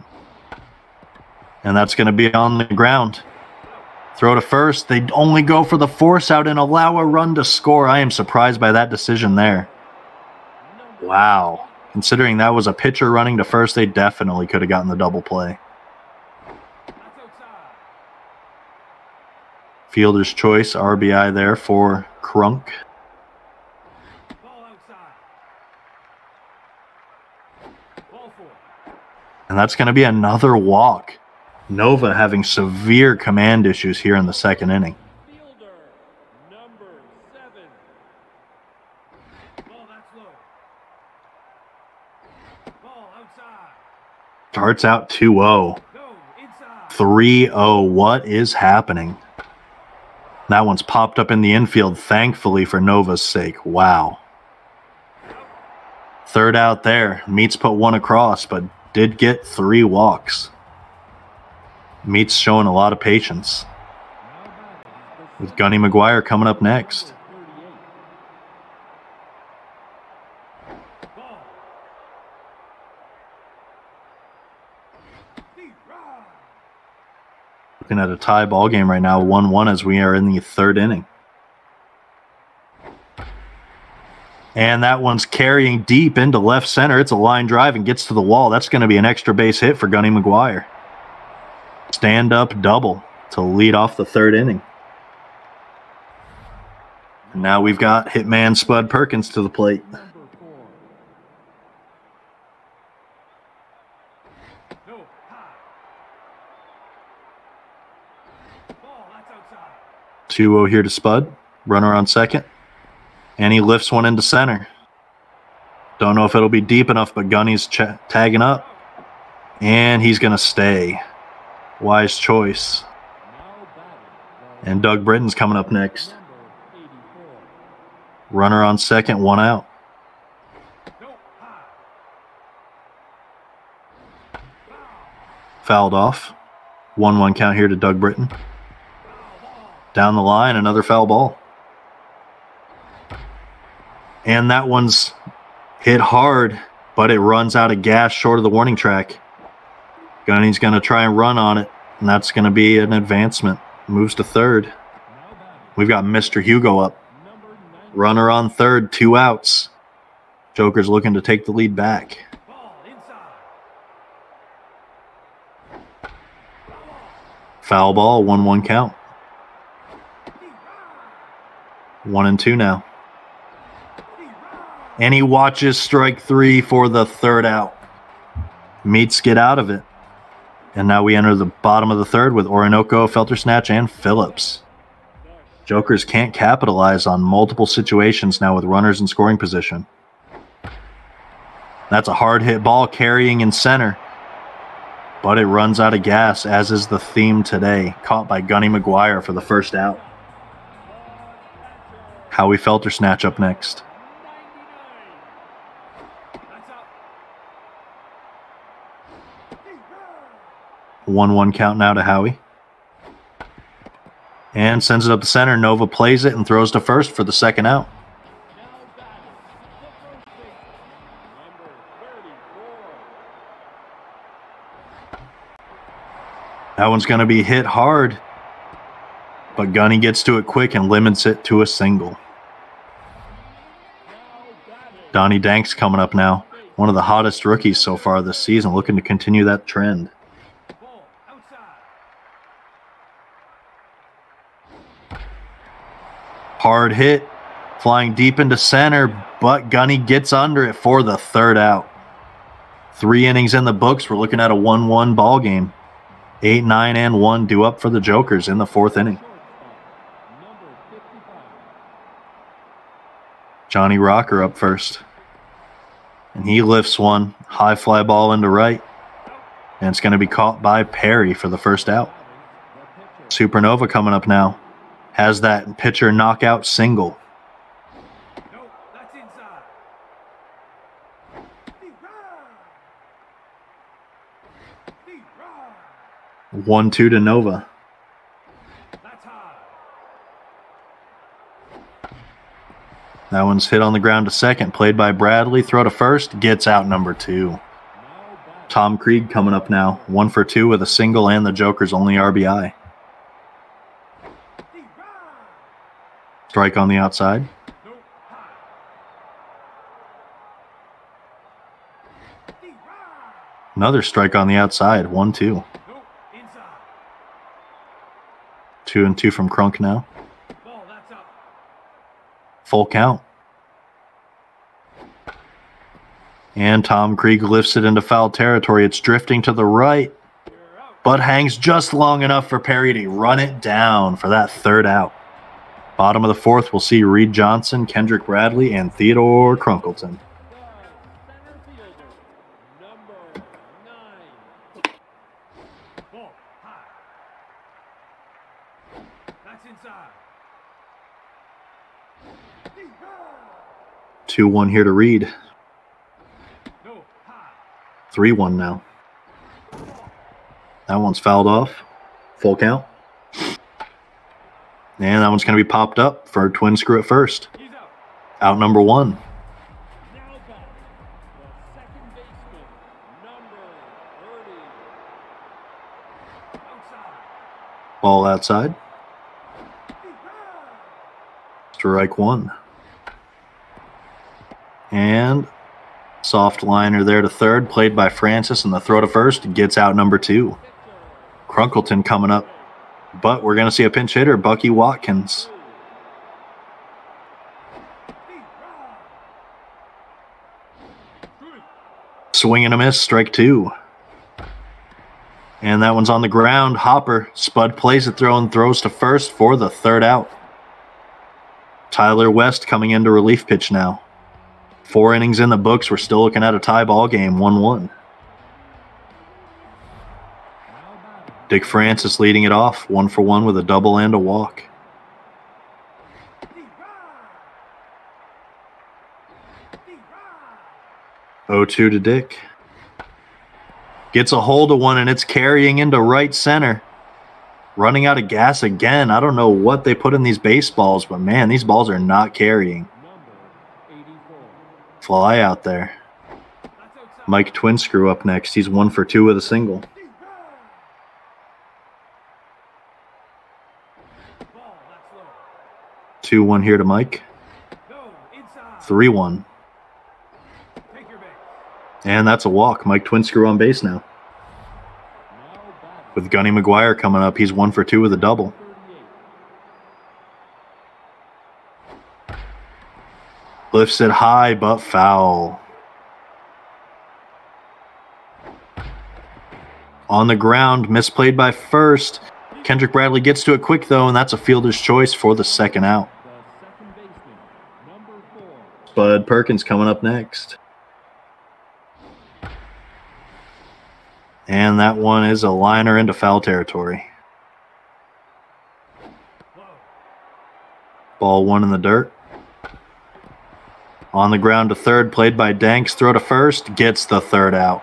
And that's going to be on the ground. Throw to first. They only go for the force out and allow a run to score. I am surprised by that decision there. Wow. Considering that was a pitcher running to first, they definitely could have gotten the double play. That's outside. Fielder's choice, RBI there for Crunk. Ball outside. Ball 4. And that's going to be another walk. Nova having severe command issues here in the second inning. Fielder, number 7. Ball that's low. Ball outside. Starts out 2-0. Go inside. 3-0. What is happening? That one's popped up in the infield, thankfully for Nova's sake. Wow. Third out there. Meats put 1 across, but did get 3 walks. Meats showing a lot of patience. With Gunny McGuire coming up next. Ball. Looking at a tie ball game right now, 1-1 as we are in the third inning. And that one's carrying deep into left center. It's a line drive and gets to the wall. That's going to be an extra base hit for Gunny McGuire. Stand-up double to lead off the third inning. And now we've got hitman Spud Perkins to the plate. Number 4. No, high. Ball that's outside. 2-0 here to Spud. Runner on second. And he lifts one into center. Don't know if it'll be deep enough, but Gunny's tagging up. And he's going to stay. Wise choice. Now batting. And Doug Britton's coming up next. Number 84. Runner on second, 1 out. No, high. Fouled off. 1-1 count here to Doug Britton. Down the line, another foul ball. And that one's hit hard, but it runs out of gas short of the warning track. Gunny's going to try and run on it, and that's going to be an advancement. Moves to third. Now batting. We've got Mr. Hugo up. Number 9. Runner on third, 2 outs. Joker's looking to take the lead back. Ball inside. Foul ball, 1-1 count. 1-2 now. And he watches strike 3 for the third out. Meats get out of it. And now we enter the bottom of the third with Orinoco, Feltersnatch, and Phillips. Jokers can't capitalize on multiple situations now with runners in scoring position. That's a hard hit ball carrying in center. But it runs out of gas, as is the theme today. Caught by Gunny McGuire for the first out. Howie Feltersnatch up next. 1-1 count now to Howie. And sends it up the center. Nova plays it and throws to first for the second out. That one's going to be hit hard. But Gunny gets to it quick and limits it to a single. Donnie Danks coming up now. One of the hottest rookies so far this season, looking to continue that trend. Ball outside. Hard hit, flying deep into center, but Gunny gets under it for the third out. 3 innings in the books. We're looking at a 1-1 ball game. 8, 9, and 1 due up for the Jokers in the 4th inning. Number 55. Johnny Rocker up first. And he lifts one. High fly ball into right. And it's going to be caught by Perry for the first out. Supernova coming up now. Has that pitcher knockout single. No, that's inside. 1-2 to Nova. That's high. That one's hit on the ground to second. Played by Bradley. Throw to first. Gets out number 2. Tom Krieg coming up now. 1 for 2 with a single and the Joker's only RBI. Strike on the outside. Another strike on the outside. 1-2. 2-2 from Crunk now. Ball, that's up. Full count. And Tom Krieg lifts it into foul territory. It's drifting to the right, but hangs just long enough for Perry to run it down for that third out. Bottom of the 4th, we'll see Reed Johnson, Kendrick Bradley, and Theodore Crunkleton. Center fielder, number 9. Ball high. That's inside. 2-1 here to Reed. No, high. 3-1 now. That one's fouled off. Full count. And that one's going to be popped up for Twin Screw at first. He's out. Out number 1. Now back, the second baseman, number 30. Outside. Ball outside. Strike 1. And soft liner there to third, played by Francis, and the throw to first gets out number 2. Crunkleton coming up, but we're going to see a pinch hitter, Bucky Watkins. Swing and a miss, strike 2. And that one's on the ground. Hopper, Spud plays it, throw and throws to first for the third out. Tyler West coming into relief pitch now. 4 innings in the books. We're still looking at a tie ball game, 1-1. Dick Francis leading it off, 1 for 1 with a double and a walk. 0-2 to Dick. Gets a hold of one, and it's carrying into right center. Running out of gas again. I don't know what they put in these baseballs, but man, these balls are not carrying. Fly out there. Mike Twin Screw up next. He's 1 for 2 with a single. 2-1 here to Mike. 3-1. And that's a walk. Mike Twin Screw on base now. With Gunny McGuire coming up, he's 1 for 2 with a double. Lifts it high, but foul. On the ground, misplayed by first. Kendrick Bradley gets to it quick, though, and that's a fielder's choice for the second out. Bud Perkins coming up next. And that one is a liner into foul territory. Ball 1 in the dirt. On the ground to third, played by Danks. Throw to first, gets the third out.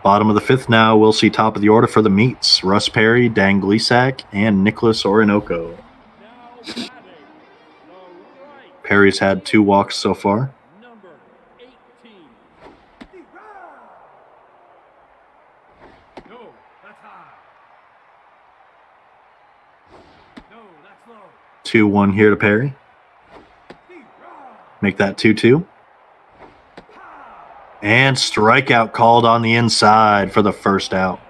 Bottom of the 5th now, we'll see top of the order for the meets. Russ Perry, Dan Glesack, and Nicholas Orinoco. Perry's had 2 walks so far. Number 18. No, that's high. No, that's low. 2-1 here to Perry. Make that 2-2. And strikeout called on the inside for the first out.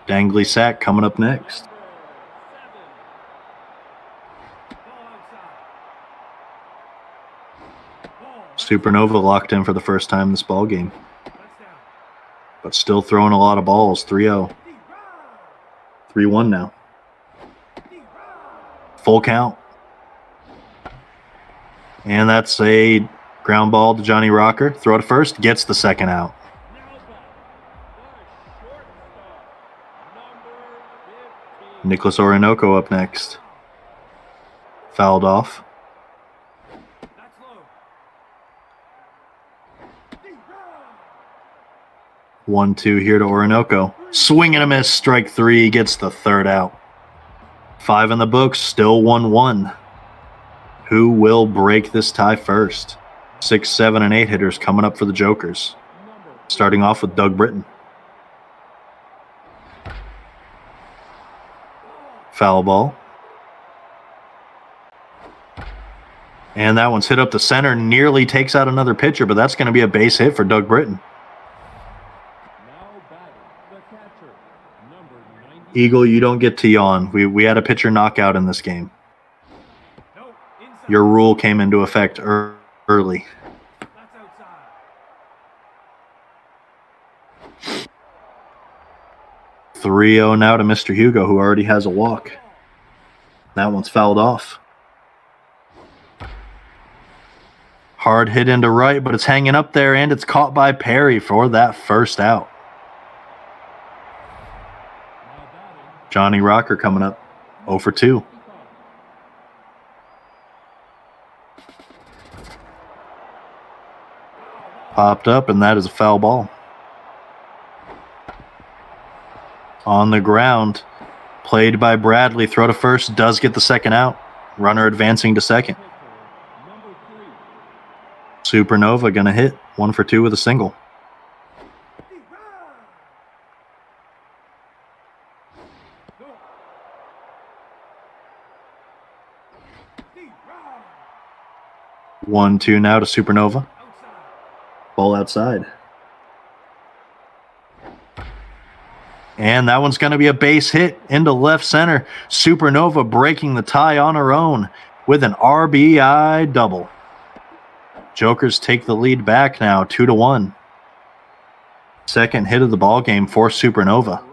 Dangly sack coming up next. Supernova locked in for the first time this ball game, but still throwing a lot of balls. 3-0. 3-1 now. Full count. And that's a ground ball to Johnny Rocker. Throw to first. Gets the second out. Nicholas Orinoco up next. Fouled off. 1-2 here to Orinoco. Swing and a miss. Strike 3. Gets the third out. 5 in the books. Still 1-1. Who will break this tie first? 6, 7, and 8 hitters coming up for the Jokers. Starting off with Doug Britton. Foul ball. And that one's hit up the center. Nearly takes out another pitcher, but that's going to be a base hit for Doug Britton. Eagle, you don't get to yawn. We had a pitcher knockout in this game. Your rule came into effect early. 3-0 now to Mr. Hugo, who already has a walk. That one's fouled off. Hard hit into right, but it's hanging up there, and it's caught by Perry for that first out. Johnny Rocker coming up, 0 for 2. Popped up, and that is a foul ball. On the ground, played by Bradley. Throw to first, does get the second out. Runner advancing to second. Supernova going to hit 1 for 2 with a single. 1-2 now to Supernova. Ball outside. And that one's going to be a base hit into left center. Supernova breaking the tie on her own with an RBI double. Jokers take the lead back now, 2-1. Second hit of the ball game for Supernova.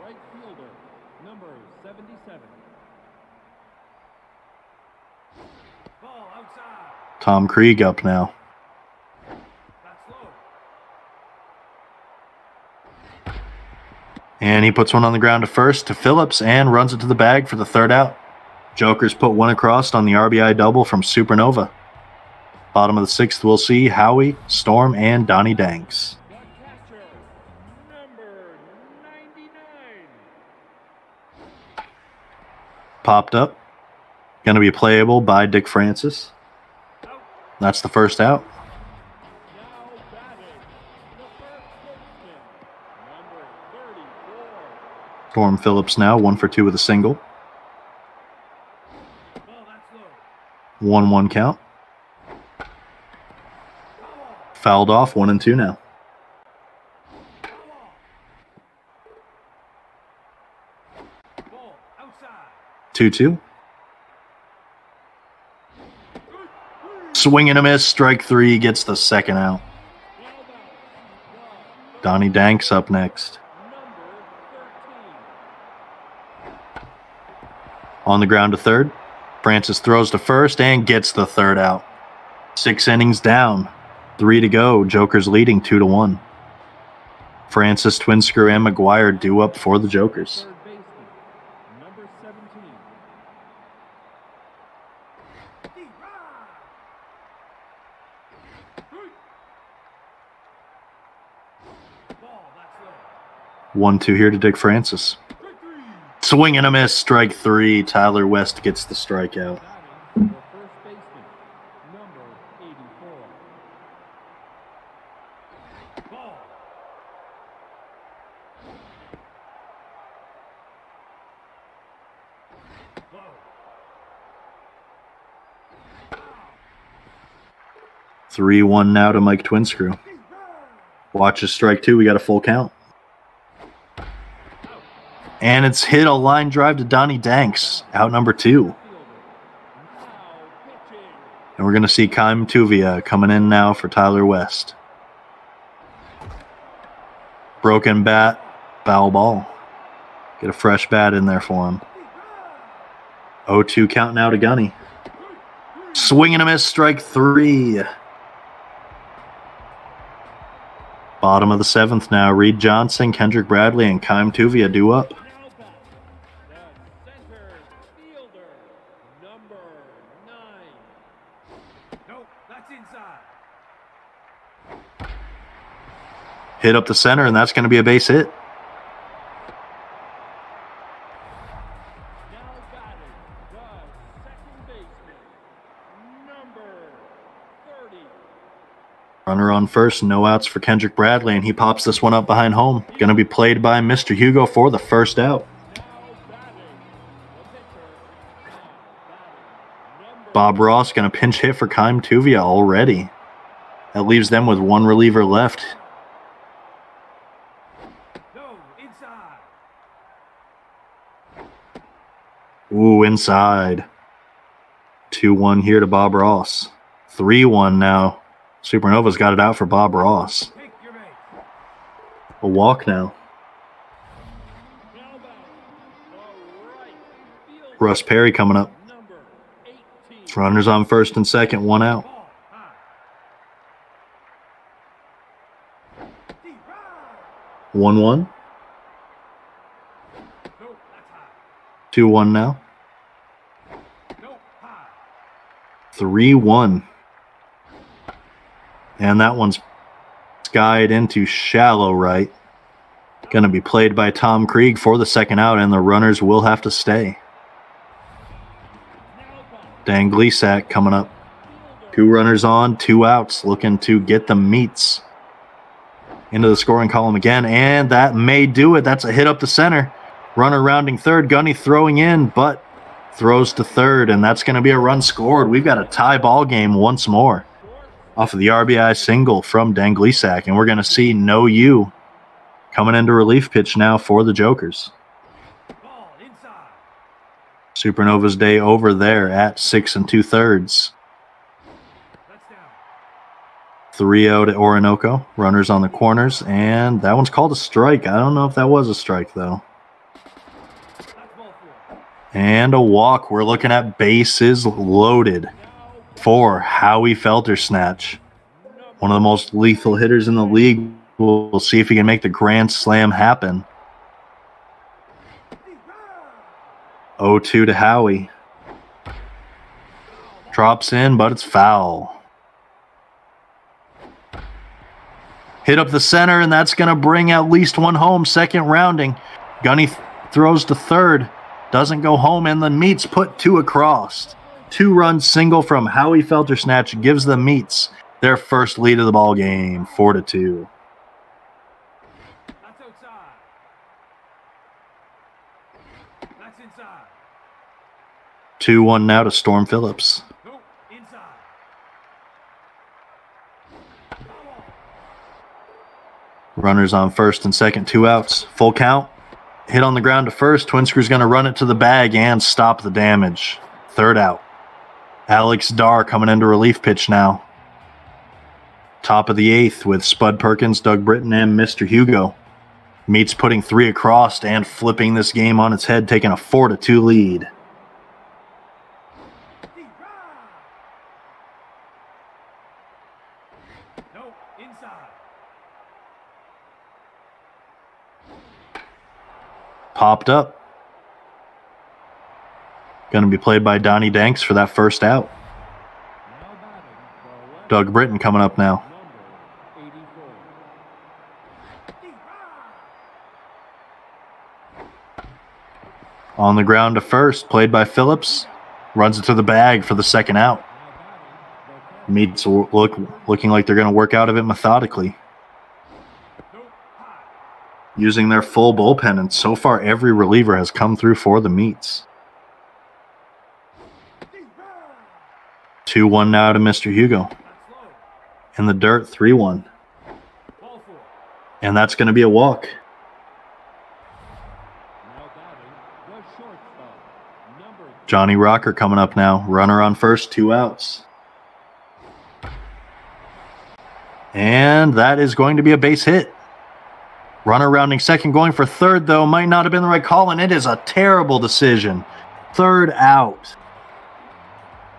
Tom Krieg up now. And he puts one on the ground to first to Phillips and runs it to the bag for the third out. Jokers put one across on the RBI double from Supernova. Bottom of the sixth, we'll see Howie, Storm, and Donnie Danks. Popped up. Going to be playable by Dick Francis. That's the first out. Storm Phillips now, 1 for 2 with a single. 1-1 count. Fouled off, 1-2 now. 2-2. Swing and a miss, strike 3, gets the second out. Donnie Danks up next. On the ground to third. Francis throws to first and gets the third out. 6 innings down. 3 to go. Jokers leading 2-1. Francis, Twin Screw, and McGuire due up for the Jokers. Number 17. 1-2 here to Dick Francis. Swing and a miss, strike 3. Tyler West gets the strikeout. First baseman, number 84. 3-1 now to Mike Twinscrew. Watch his strike two. We got a full count. And it's hit a line drive to Donnie Danks, out number 2. And we're going to see Kaim Tuvia coming in now for Tyler West. Broken bat, foul ball. Get a fresh bat in there for him. 0-2 count now to Gunny. Swing and a miss, strike 3. Bottom of the 7th now. Reed Johnson, Kendrick Bradley, and Kaim Tuvia due up. Hit up the center, and that's going to be a base hit. Runner on first, no outs for Kendrick Bradley, and he pops this one up behind home. Going to be played by Mr. Hugo for the first out. Bob Ross going to pinch hit for Kaim Tuvia already. That leaves them with one reliever left. Ooh, inside. 2-1 here to Bob Ross. 3-1 now. Supernova's got it out for Bob Ross. A walk now. Russ Perry coming up. Runners on first and second, 1 out. 1-1. 2-1 now. 3-1. And that one's skied into shallow right. Going to be played by Tom Krieg for the second out, and the runners will have to stay. Dan Gleasack coming up. 2 runners on, 2 outs, looking to get the meats into the scoring column again, and that may do it. That's a hit up the center. Runner rounding third, Gunny throwing in, but throws to third, and that's going to be a run scored. We've got a tie ball game once more off of the RBI single from Dan Gleasack, and we're going to see No You coming into relief pitch now for the Jokers. Supernova's day over there at 6 2/3. 3-0 to Orinoco. Runners on the corners, and that one's called a strike. I don't know if that was a strike, though. And a walk. We're looking at bases loaded for Howie Feltersnatch. One of the most lethal hitters in the league. We'll see if he can make the grand slam happen. 0-2 to Howie. Drops in, but it's foul. Hit up the center, and that's going to bring at least one home. Second rounding. Gunny throws to third. Doesn't go home, and the Meats put 2 across. 2-run single from Howie Feltersnatch gives the Meats their first lead of the ball game, 4-2. 2-1 now to Storm Phillips. Runners on first and second, 2 outs. Full count. Hit on the ground to first. Twin Screw's going to run it to the bag and stop the damage. 3rd out. Alex Darr coming into relief pitch now. Top of the 8th with Spud Perkins, Doug Britton, and Mr. Hugo. Meats putting 3 across and flipping this game on its head, taking a 4-2 lead. Popped up. Going to be played by Donnie Danks for that first out. Doug Britton coming up now. On the ground to first, played by Phillips. Runs it to the bag for the second out. Meats looking like they're going to work out of it methodically. Using their full bullpen, and so far every reliever has come through for the Meats. 2-1 now to Mr. Hugo. In the dirt, 3-1. And that's going to be a walk. Now batting, the shortstop, number Johnny Rocker coming up now. Runner on first, 2 outs. And that is going to be a base hit. Runner rounding second, going for third, though. Might not have been the right call, and it is a terrible decision. 3rd out.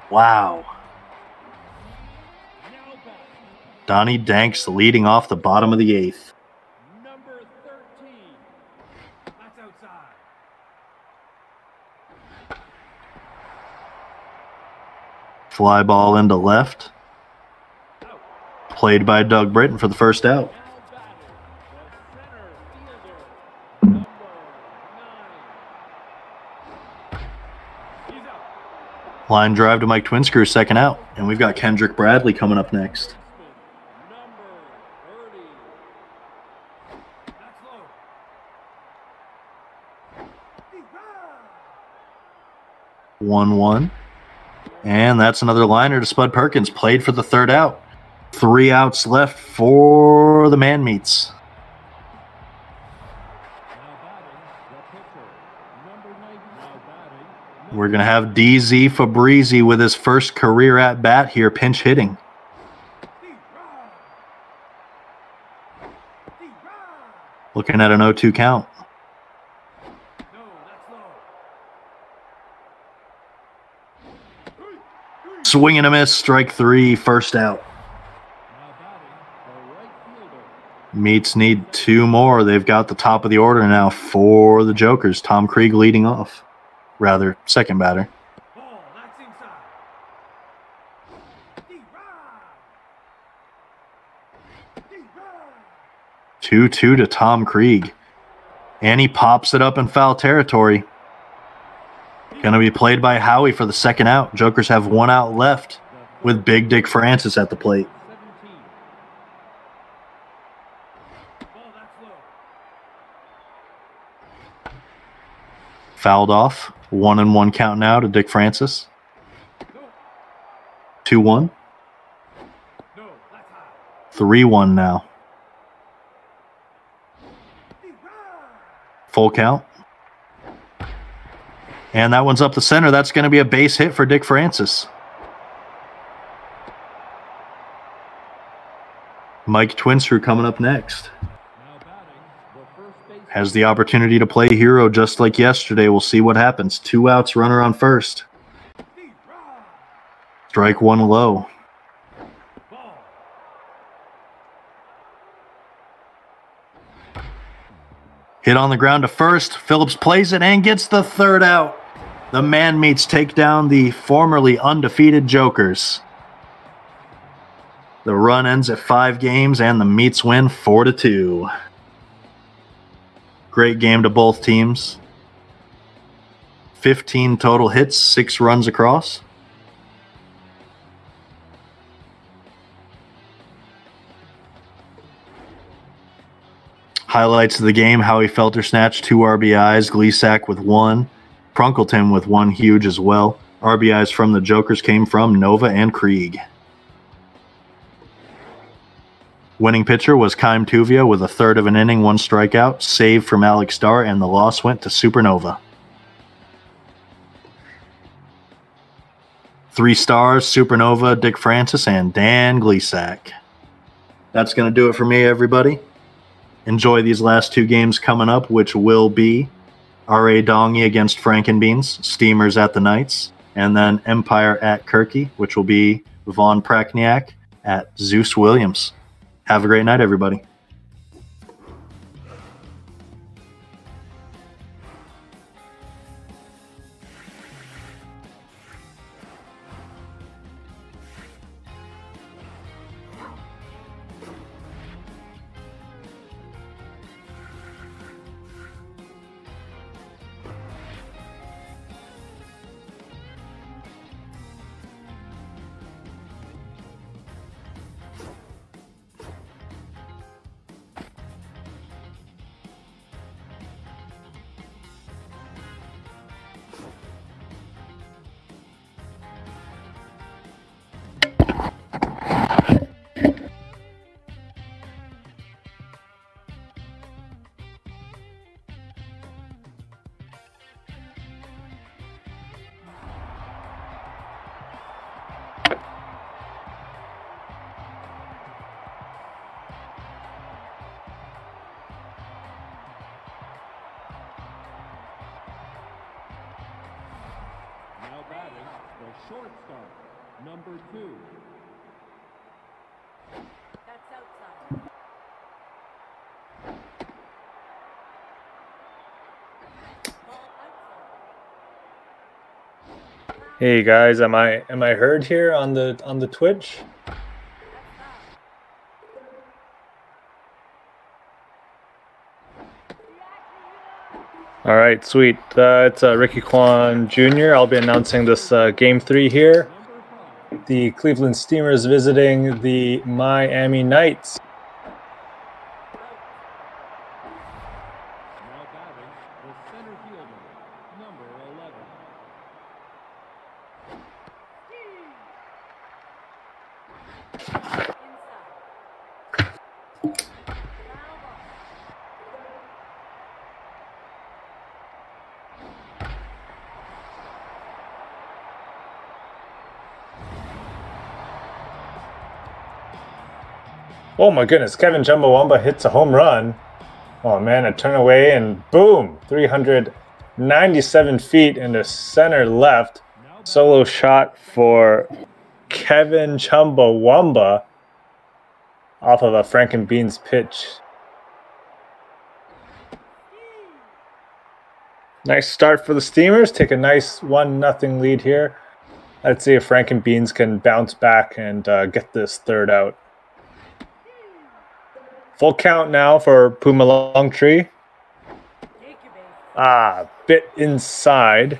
Wow. now batting, Donnie Danks leading off the bottom of the 8th. number 13. That's outside. Fly ball into left. Out. Played by Doug Britton for the first out. Now batting, the center fielder, number 9. He's out. Line drive to Mike Twinscrew, second out. And we've got Kendrick Bradley coming up next. Number 30. That's low. 1-1. And that's another liner to Spud Perkins. Played for the 3rd out. 3 outs left for the Man Meats. Now batting, the pitcher, number 90. Now batting, We're going to have DZ Fabrizi with his first career at bat here, pinch hitting. Looking at an 0-2 count. no, that's low. Swing and a miss, strike 3, first out. Now batting, the right fielder, Meats need 2 more. They've got the top of the order now for the Jokers. Tom Krieg leading off. Rather, second batter. ball, that's inside. 2-2 to Tom Krieg. And he pops it up in foul territory. Going to be played by Howie for the second out. Jokers have 1 out left with Big Dick Francis at the plate. 17. Ball, that's low. Fouled off. 1-1 count now to Dick Francis. No, 2-1. no, that's high. 3-1 now. Full count. And that one's up the center. That's going to be a base hit for Dick Francis. Mike Twinscrew coming up next. Now batting, the first base. Has the opportunity to play hero just like yesterday. We'll see what happens. 2 outs, runner on first. Strike 1 low. Ball. Hit on the ground to first. Phillips plays it and gets the 3rd out. The Man Meats take down the formerly undefeated Jokers. The run ends at 5 games and the Meats win 4-2. Great game to both teams. 15 total hits, 6 runs across. Highlights of the game: Howie Felter snatched 2 RBIs, Gleasack with 1, Prunkleton with 1 huge as well. RBIs from the Jokers came from Nova and Krieg. Winning pitcher was Kime Tuvia with a 1/3 of an inning, 1 strikeout, save from Alex Starr, and the loss went to Supernova. 3 stars, Supernova, Dick Francis, and Dan Gleasack. That's going to do it for me, everybody. Enjoy these last 2 games coming up, which will be R.A. Dongy against Frankenbeans, Steamers at the Knights, and then Empire at Kirky, which will be Von Prakniak at Zeus Williams. Have a great night, everybody. Shortstop, number 2. That's outside. Ball outside. Hey guys, am I heard here on the Twitch? All right, sweet. It's Ricky Kwan Jr. I'll be announcing this Game 3 here. The Cleveland Steamers visiting the Miami Knights. Now batting, the center fielder, number 11. Inside. Foul ball. Oh my goodness, Kevin Chumbawamba hits a home run. Oh man, a turn away and boom, 397 feet into center left. Solo shot for Kevin Chumbawamba off of a Frankenbeans pitch. Nice start for the Steamers. Take a nice 1-0 lead here. Let's see if Frankenbeans can bounce back and get this third out. Full count now for Puma Longtree. Take your base. Bit inside.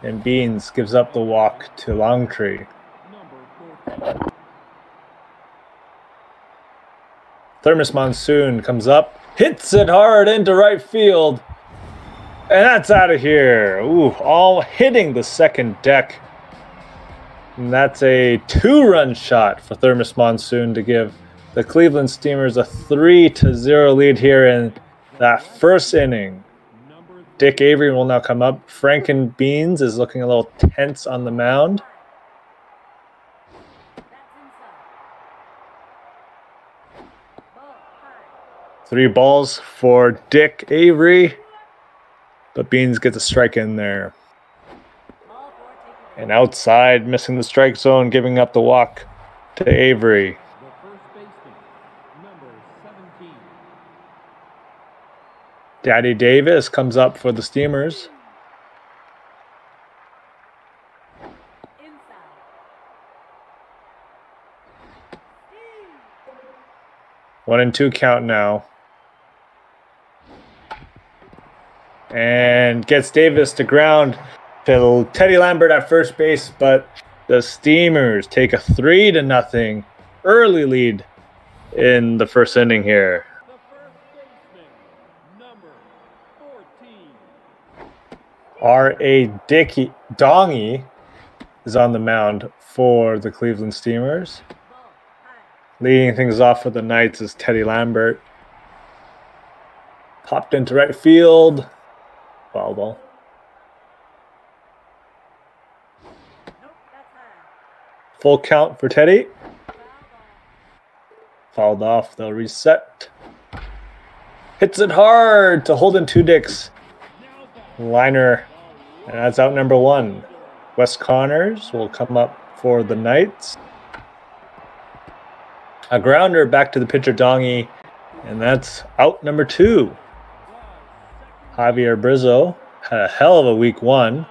And Beans gives up the walk to Longtree. Number 14. Thermos Monsoon comes up, hits it hard into right field. And that's out of here. Ooh, all hitting the second deck. And that's a 2-run shot for Thermos Monsoon to give the Cleveland Steamers a 3-0 lead here in that first inning. Number Dick Avery will now come up. Frankenbeans is looking a little tense on the mound. That's inside. Ball high. 3 balls for Dick Avery. But Beans gets a strike in there. Ball 4, take your base. And outside, missing the strike zone, giving up the walk to Avery. the first baseman, number 17. Daddy Davis comes up for the Steamers. Inside. 1-2 count now. And gets Davis to ground to Teddy Lambert at first base, but the Steamers take a 3-0 early lead in the first inning here. The first baseman, number 14. R.A. Dongy is on the mound for the Cleveland Steamers. Ball high. Leading things off for the Knights is Teddy Lambert. Popped into right field. Foul ball. Nope, that's high. Full count for Teddy. Foul ball. Fouled off. They'll reset. Hits it hard to Holden Tudyk's liner. And that's out number 1. Wes Connors will come up for the Knights. A grounder back to the pitcher Dongy. And that's out number 2. Javier Brizzo had a hell of a week 1.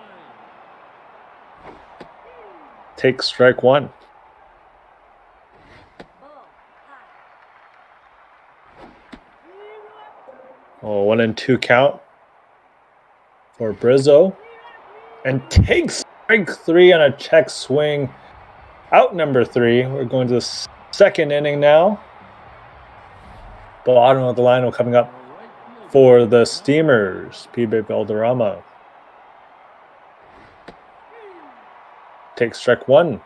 Takes strike 1. Ball high. Oh, 1-2 count for Brizzo. And takes strike 3 on a check swing. Out number 3. We're going to the second inning now. Bottom of the line coming up for the Steamers. PB Valderrama. Takes strike 1. Inside.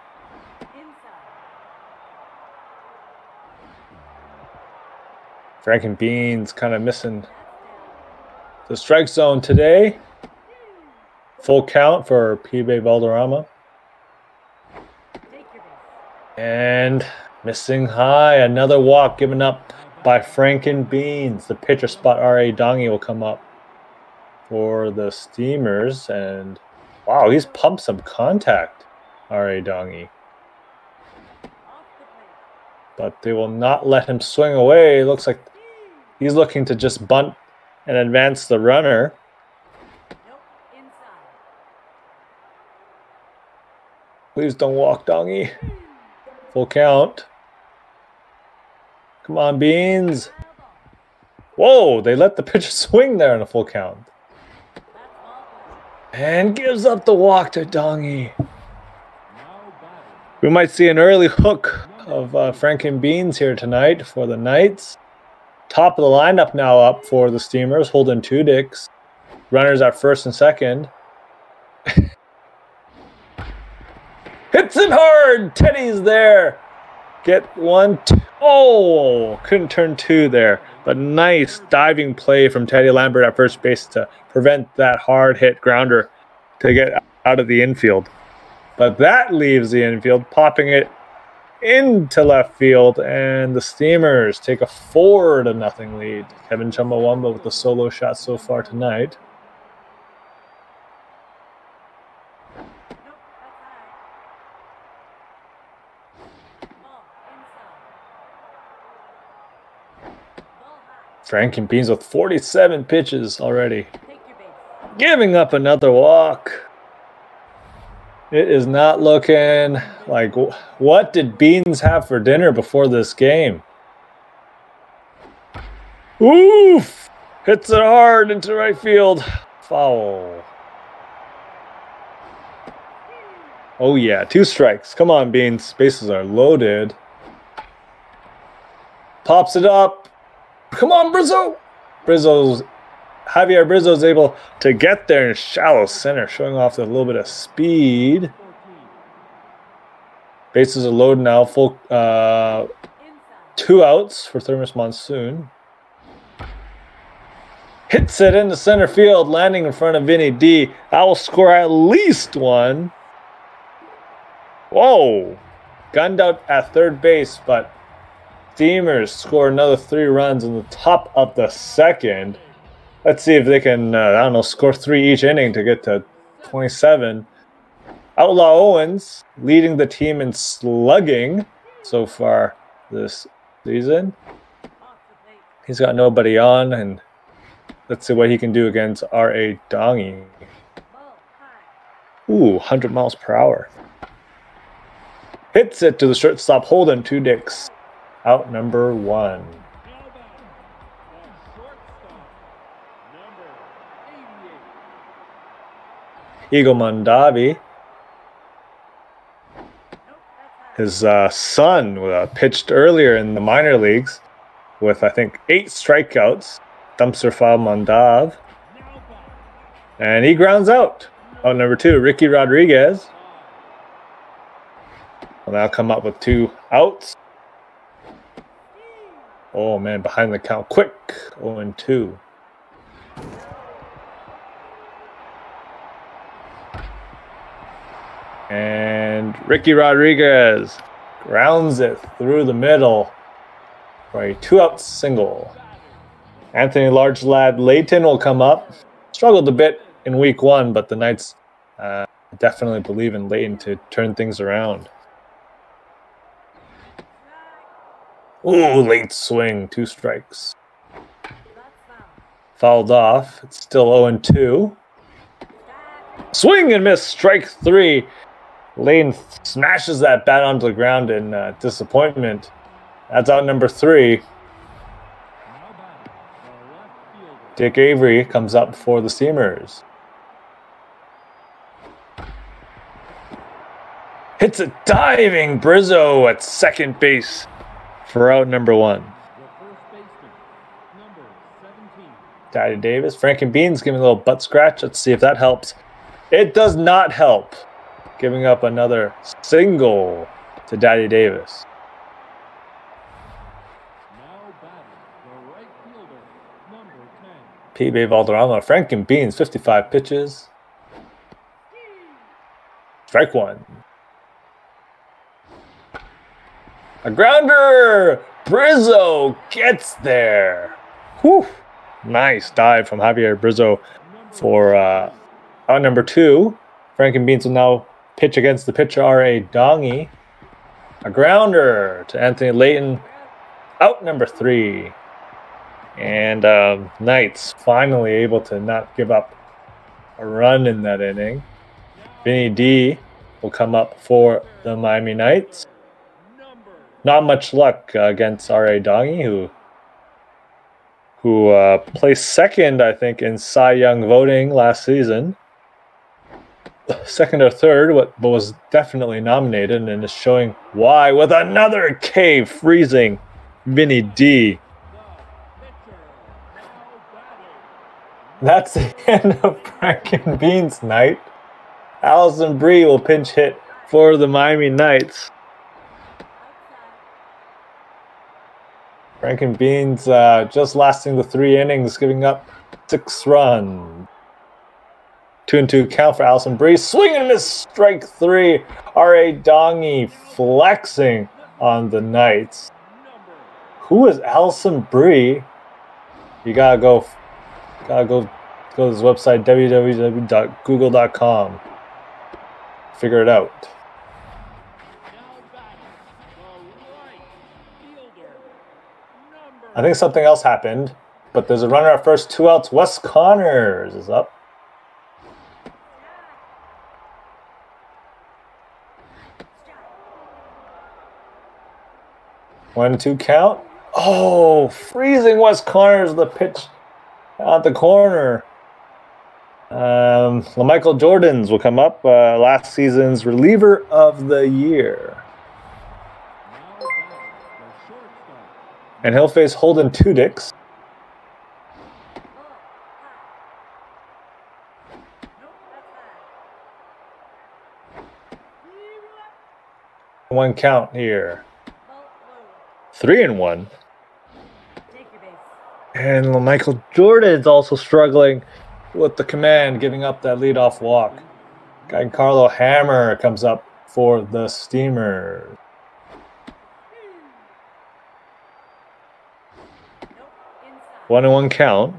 Frankenbeans kind of missing the strike zone today. Full count for PB Valderrama. Take your base. And missing high. Another walk given up by Frankenbeans. The pitcher spot R.A. Dongy will come up for the Steamers. And wow, he's pumped some contact R.A. Dongy. Off the plate. But they will not let him swing away. It looks like he's looking to just bunt and advance the runner. Nope. Inside. Please don't walk, Dongy. Full count. Come on, Beans. Wild ball. Whoa, they let the pitcher swing there in a full count. That's ball play. And gives up the walk to Dongy. Now batting. We might see an early hook of Franken Beans here tonight for the Knights. Top of the lineup now up for the Steamers, holding 2 dicks. Runners at first and second. Hits it hard. Teddy's there. Get 1, 2. Oh, couldn't turn 2 there. But nice diving play from Teddy Lambert at first base to prevent that hard hit grounder to get out of the infield. But that leaves the infield, popping it into left field, and the Steamers take a 4-0 lead. Kevin Chumbawamba with the solo shot so far tonight. Nope. That's high. Ball. Inside. Ball high. Franken Beans with 47 pitches already. Take your base. Giving up another walk. It is not looking like what did Beans have for dinner before this game? Oof! Hits it hard into right field. Foul. Oh yeah, 2 strikes. Come on, Beans. Bases are loaded. Pops it up. Come on, Javier Brizzo's able to get there in shallow center, showing off a little bit of speed. Bases are loaded now. Full Inside. 2 outs for Thermos Monsoon. Hits it into center field, landing in front of Vinny D. That will score at least 1. Whoa! Gunned out at third base, but Steamers score another 3 runs in the top of the second. Let's see if they can, score 3 each inning to get to 27. Outlaw Owens leading the team in slugging so far this season. Off the plate. He's got nobody on, and let's see what he can do against R.A. Dongy. Ball high. Ooh, 100 miles per hour. Hits it to the shortstop, holding 2 dicks. Out number 1. Now batting. The shortstop. Number 88. Eagle Mondavi. Nope. That's high. His son pitched earlier in the minor leagues with, I think, 8 strikeouts. Dumpster file Mondav. Now batting. And he grounds out. Out number 2, Ricky Rodriguez will now come up with 2 outs. Oh, man, behind the count. Quick. 0-2. And Ricky Rodriguez grounds it through the middle for a 2-out single. Anthony Large Lad Layton will come up. Struggled a bit in week 1, but the Knights definitely believe in Layton to turn things around. Ooh, late swing, 2 strikes. That's foul. Fouled off. It's still 0-2. Swing and miss, strike 3. Layton smashes that bat onto the ground in disappointment. That's out number 3. Now batting. The left fielder. Dick Avery comes up for the Steamers. Hits a diving Brizzo at second base for out number 1. The first baseman. Number 17. Daddy Davis. Franken Beans giving a little butt scratch. Let's see if that helps. It does not help. Giving up another single to Daddy Davis. Now batting. The right fielder. Number 10. P.B. Valderrama. Franken Beans, 55 pitches. Strike 1. A grounder! Brizzo gets there. Whew. Nice dive from Javier Brizzo for out number 2. Franken Beans will now Pitch against the pitcher, R.A. Dongy. A grounder to Anthony Layton. Out number 3. And Knights finally able to not give up a run in that inning. Vinny D will come up for the Miami Knights. Not much luck against R.A. Dongy, who placed second, I think, in Cy Young voting last season. Second or third, but was definitely nominated and is showing why with another K freezing Vinny D. That's the end of Frank and Bean's night. Allison Brie will pinch hit for the Miami Knights. Frank and Beans just lasting the 3 innings, giving up 6 runs. 2-2 count for Allison Brie. Swing and miss, strike 3. R.A. Dongy flexing on the Knights. Who is Allison Brie? You gotta go to this website, www.google.com. Figure it out. I think something else happened, but there's a runner at first, 2 outs. Wes Connors is up. One, 2 count. Oh, freezing Wes Connors, the pitch out the corner. LaMichael Jordans will come up, last season's reliever of the year. And he'll face Holden Tudix. One count here. 3-1. And LaMichael Jordan's also struggling with the command, giving up that leadoff walk. Giancarlo Hammer comes up for the Steamers. 1-1 count.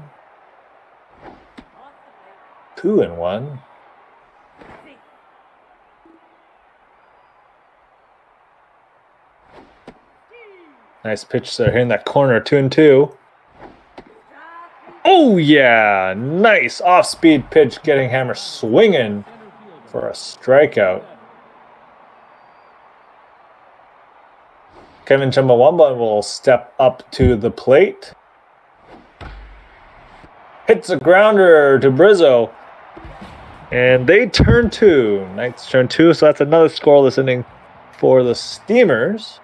2-1. Nice pitch there, hitting that corner. 2-2. Oh yeah, nice off-speed pitch, getting Hammer swinging for a strikeout. Kevin Chumbawamba will step up to the plate. Hits a grounder to Brizzo. And they turn 2. Knights turn 2, so that's another scoreless inning for the Steamers.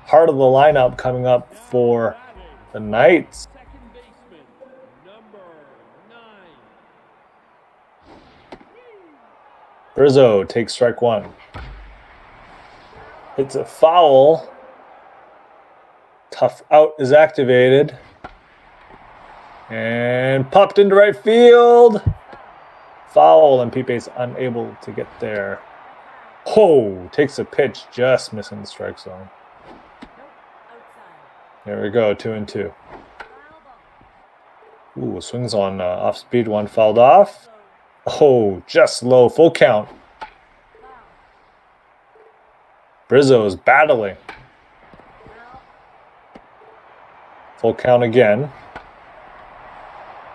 Heart of the lineup coming up for the Knights. Brizzo takes strike 1. It's a foul. Tough out is activated. And popped into right field. Foul, and Pipe's unable to get there. Oh, takes a pitch, just missing the strike zone. There we go, 2-2. Ooh, swings on off-speed, 1 fouled off. Oh, just low, full count. Brizzo is battling. Full count again.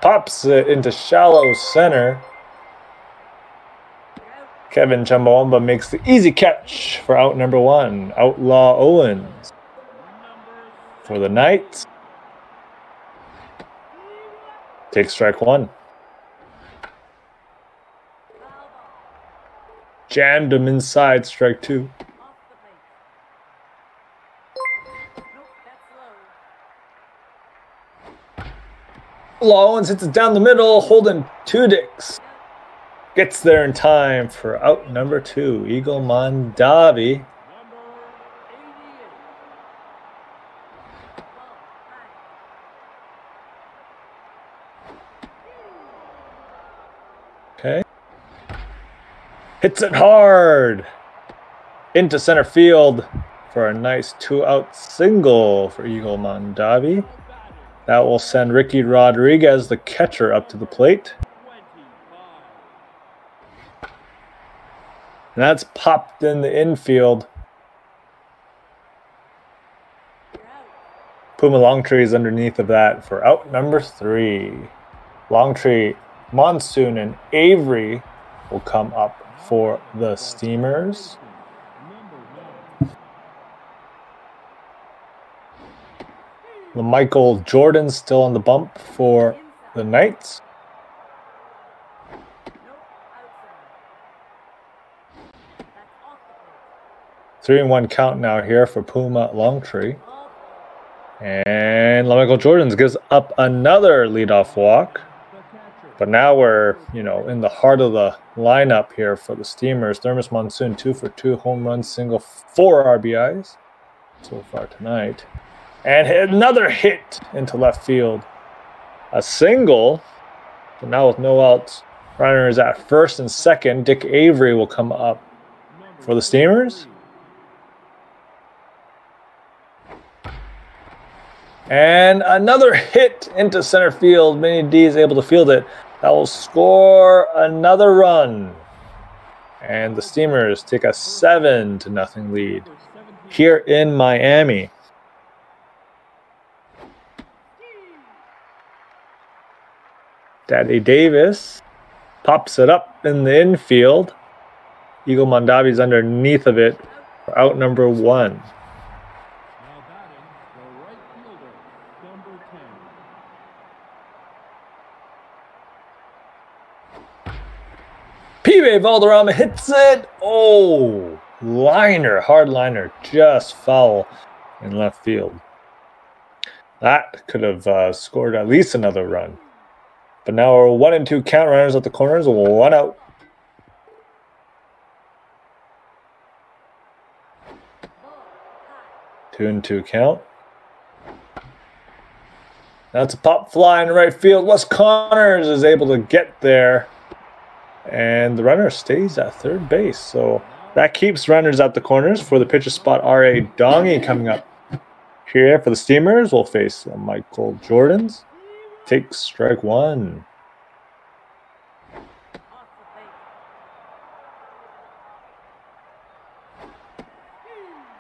Pops it into shallow center. Kevin Chumbawamba makes the easy catch for out number 1. Outlaw Owens for the Knights. Takes strike 1. Jammed him inside, strike 2. Owens hits it down the middle. Holden Tudix gets there in time for out number 2. Eagle Mondavi. Okay. Hits it hard into center field for a nice 2-out single for Eagle Mondavi. That will send Ricky Rodriguez, the catcher, up to the plate. And that's popped in the infield. Puma Longtree is underneath of that for out number 3. Longtree, Monsoon, and Avery will come up for the Steamers. Michael Jordan still on the bump for the Knights. 3-1 count now here for Puma Longtree. And Michael Jordan gives up another leadoff walk. But now we're, in the heart of the lineup here for the Steamers. Thermos Monsoon, 2 for 2, home run, single, 4 RBIs so far tonight. And another hit into left field. A single. So now with no outs, runners at first and second. Dick Avery will come up for the Steamers. And another hit into center field. Vinny D is able to field it. That will score another run. And the Steamers take a 7-0 lead here in Miami. Daddy Davis pops it up in the infield. Eagle Mondavi's underneath of it for out number 1. Now batting, the right fielder, number 10. Pibe Valderrama hits it. Oh, liner, hard liner, just foul in left field. That could have scored at least another run. But now we're 1-2 count, runners at the corners, 1 out. Two and 2 count. That's a pop fly in right field. Wes Connors is able to get there. And the runner stays at third base. So that keeps runners at the corners for the pitcher spot. R.A. Dongy coming up here for the Steamers. We'll face Michael Jordans. Takes strike 1.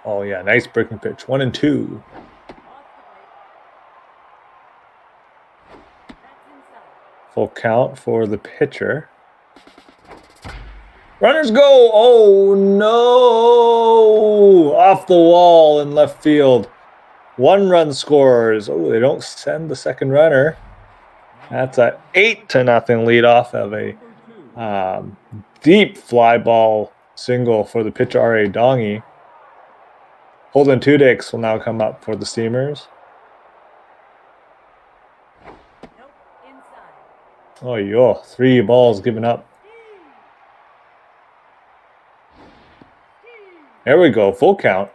Oh, yeah, nice breaking pitch. 1-2. Full count for the pitcher. Runners go. Oh, no. Off the wall in left field. 1 run scores. Oh, they don't send the second runner. That's a 8-0 lead off of a deep fly ball single for the pitcher R.A. Dongy. Holden Tudix will now come up for the Steamers. Oh, yo, 3 balls given up. There we go, full count.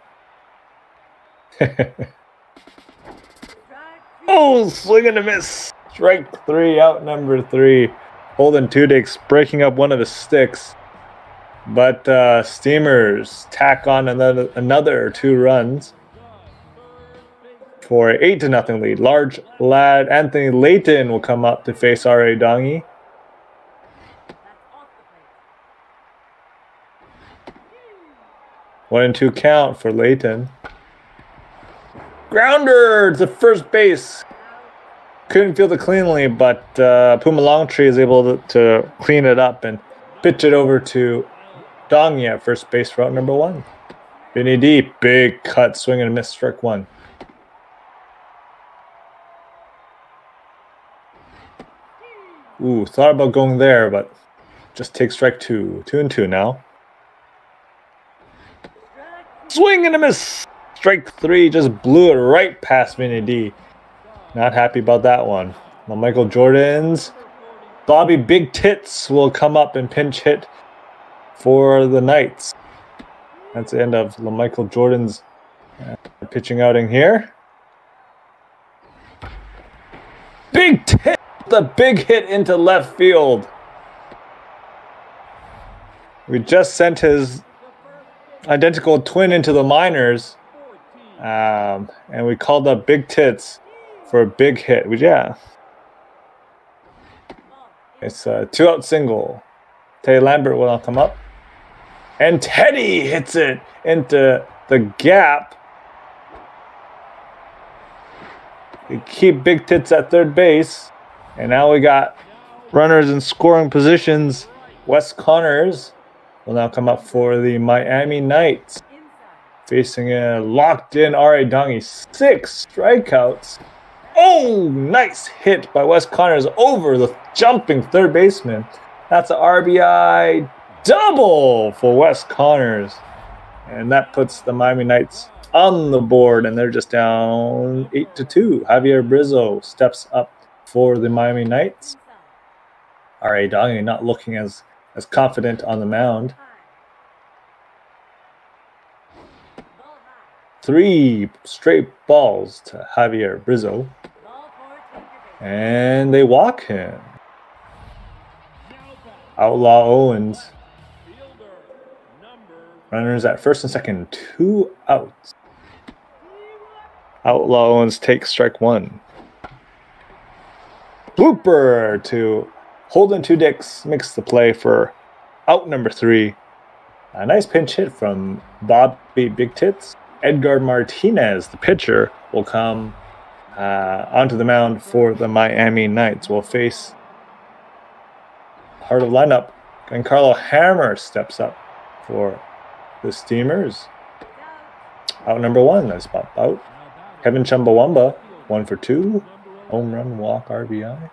Oh, swing and a miss. Strike 3, out number 3. Holden Tudix breaking up one of the sticks. But Steamers tack on another 2 runs for an 8-0 lead. Large lad Anthony Layton will come up to face R.A. Dongy. One and 2 count for Layton. Grounder to first base. Couldn't field it cleanly, but Puma Longtree is able to clean it up and pitch it over to Dongy at first base for out number 1. Vinny D, big cut, swing and a miss, strike 1. Ooh, thought about going there, but just take strike 2. 2-2 now. Swing and a miss. Strike 3, just blew it right past Vinny D. Not happy about that one. Now Michael Jordan's Bobby Big Tits will come up and pinch hit for the Knights. That's the end of LaMichael Jordan's pitching outing here. Big Tit, the big hit into left field. We just sent his identical twin into the minors, and we called up Big Tits for a big hit. Yeah. It's a 2-out single. Tay Lambert will now come up. And Teddy hits it into the gap. We keep Big Tits at third base. And now we got runners in scoring positions. Wes Connors will now come up for the Miami Knights. Facing a locked-in R.A. Dongy. 6 strikeouts. Oh, nice hit by Wes Connors over the jumping third baseman. That's an RBI double for Wes Connors. And that puts the Miami Knights on the board, and they're just down 8-2. Javier Brizzo steps up for the Miami Knights. R.A. Dongy not looking as confident on the mound. 3 straight balls to Javier Brizzo. And they walk him. Outlaw Owens. Runners at first and second. 2 outs. Outlaw Owens takes strike 1. Blooper to Holden Two Dicks makes the play for out number 3. A nice pinch hit from Bobby Big Tits. Edgar Martinez, the pitcher, will come onto the mound for the Miami Knights. Will face heart of lineup. And Carlo Hammer steps up for the Steamers. Out number 1, nice pop out. Kevin Chumbawamba, 1 for 2. Home run, walk, RBI.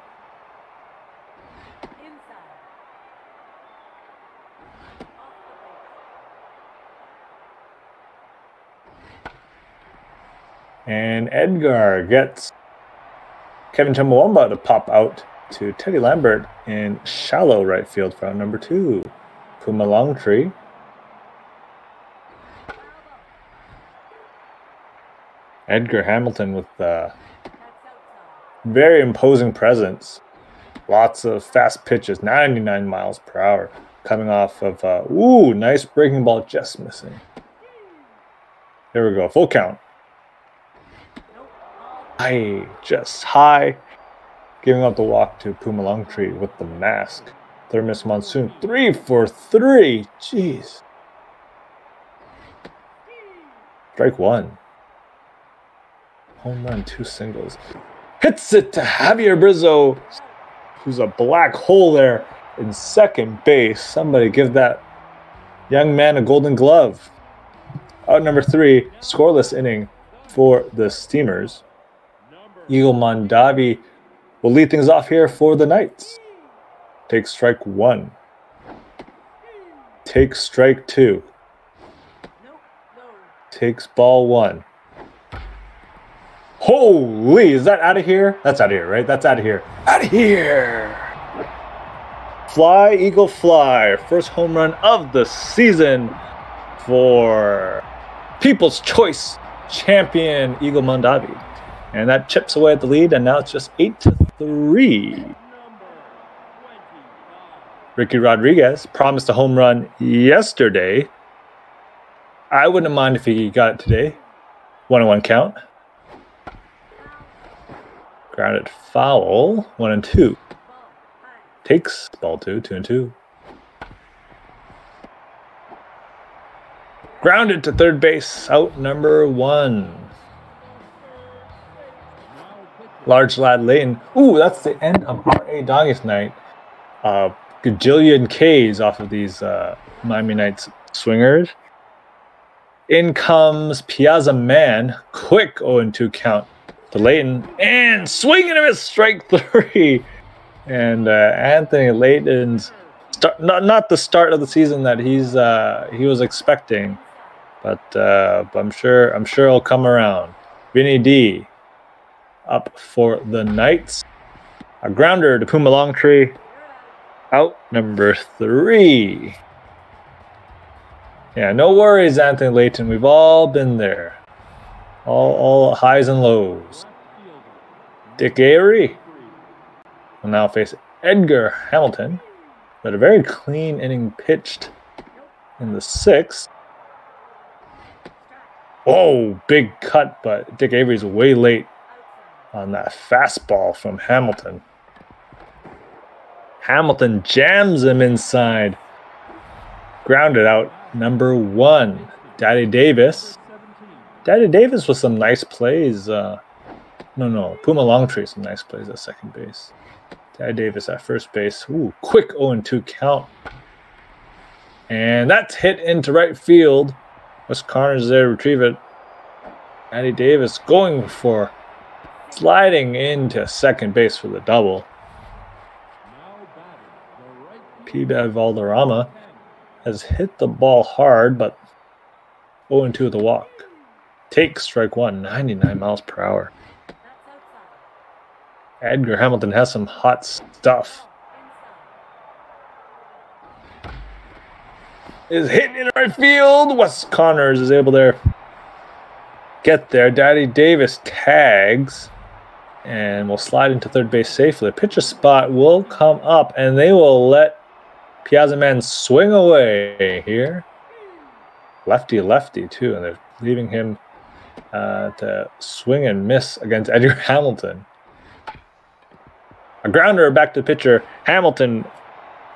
And Edgar gets Kevin Chumbawamba to pop out to Teddy Lambert in shallow right field for out number 2. Puma Longtree. Edgar Hamilton with very imposing presence. Lots of fast pitches, 99 miles per hour. Coming off of, nice breaking ball, just missing. There we go, full count. Just high. Giving up the walk to Puma Longtree with the mask. Thermos Monsoon, 3 for 3. Jeez. Strike 1. Home run, 2 singles. Hits it to Javier Brizzo, who's a black hole there in second base. Somebody give that young man a golden glove. Out number 3, scoreless inning for the Steamers. Eagle Mondavi will lead things off here for the Knights. Takes strike 1. Takes strike 2. Takes ball 1. Holy, is that out of here? That's out of here, right? That's out of here. Out of here! Fly, Eagle, fly. First home run of the season for People's Choice champion Eagle Mondavi. And that chips away at the lead, and now it's just 8-3. Ricky Rodriguez promised a home run yesterday. I wouldn't mind if he got it today. 1-1 count. Grounded foul. 1-2. Takes ball 2. 2-2. Grounded to third base. Out number 1. Large lad Layton. Ooh, that's the end of R.A. Dongy's night. Gajillion Ks off of these Miami Knights swingers. In comes Piazza Man. Quick 0-2 count to Layton. And swinging him at strike 3. And Anthony Layton's not the start of the season that he was expecting, but I'm sure he'll come around. Vinny D up for the Knights. A grounder to Puma Longtree. Out number 3. Yeah, no worries, Anthony Layton. We've all been there. All highs and lows. Dick Avery will now face Edgar Hamilton. But a very clean inning pitched in the 6th. Whoa, big cut, but Dick Avery's way late on that fastball from Hamilton. Hamilton jams him inside. Grounded out number 1, Daddy Davis. Daddy Davis with some nice plays. No, Puma Longtree, some nice plays at second base. Daddy Davis at first base. Ooh, quick 0-2 count. And that's hit into right field. Wes Connors there to retrieve it. Daddy Davis going for sliding into second base for the double. P-Bad Valderrama has hit the ball hard, but 0-2 with the walk. Takes strike 1, 99 miles per hour. Edgar Hamilton has some hot stuff. Is hit in right field. Wes Connors is able to get there. Daddy Davis tags and will slide into third base safely. Pitcher spot will come up, and they will let Piazza Man swing away here. Lefty too, and they're leaving him to swing and miss against Edgar Hamilton. A grounder back to the pitcher. Hamilton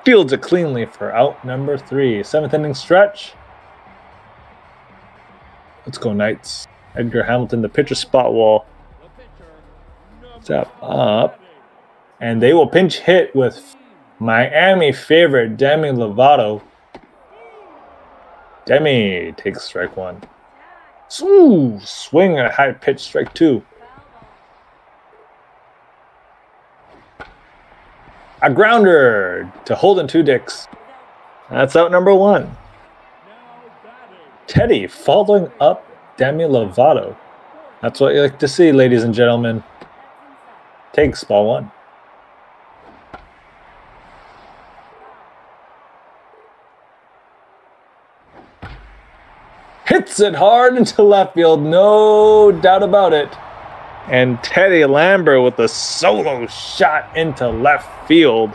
fields it cleanly for out number 3. 7th inning stretch. Let's go Knights. Edgar Hamilton, the pitcher spot will step up. And they will pinch hit with Miami favorite Demi Lovato. Demi takes strike 1. Ooh, swing and a high pitch, strike 2. A grounder to Holden Two Dicks. That's out number 1. Teddy following up Demi Lovato. That's what you like to see, ladies and gentlemen. Takes ball 1. Hits it hard into left field, no doubt about it. And Teddy Lambert with a solo shot into left field.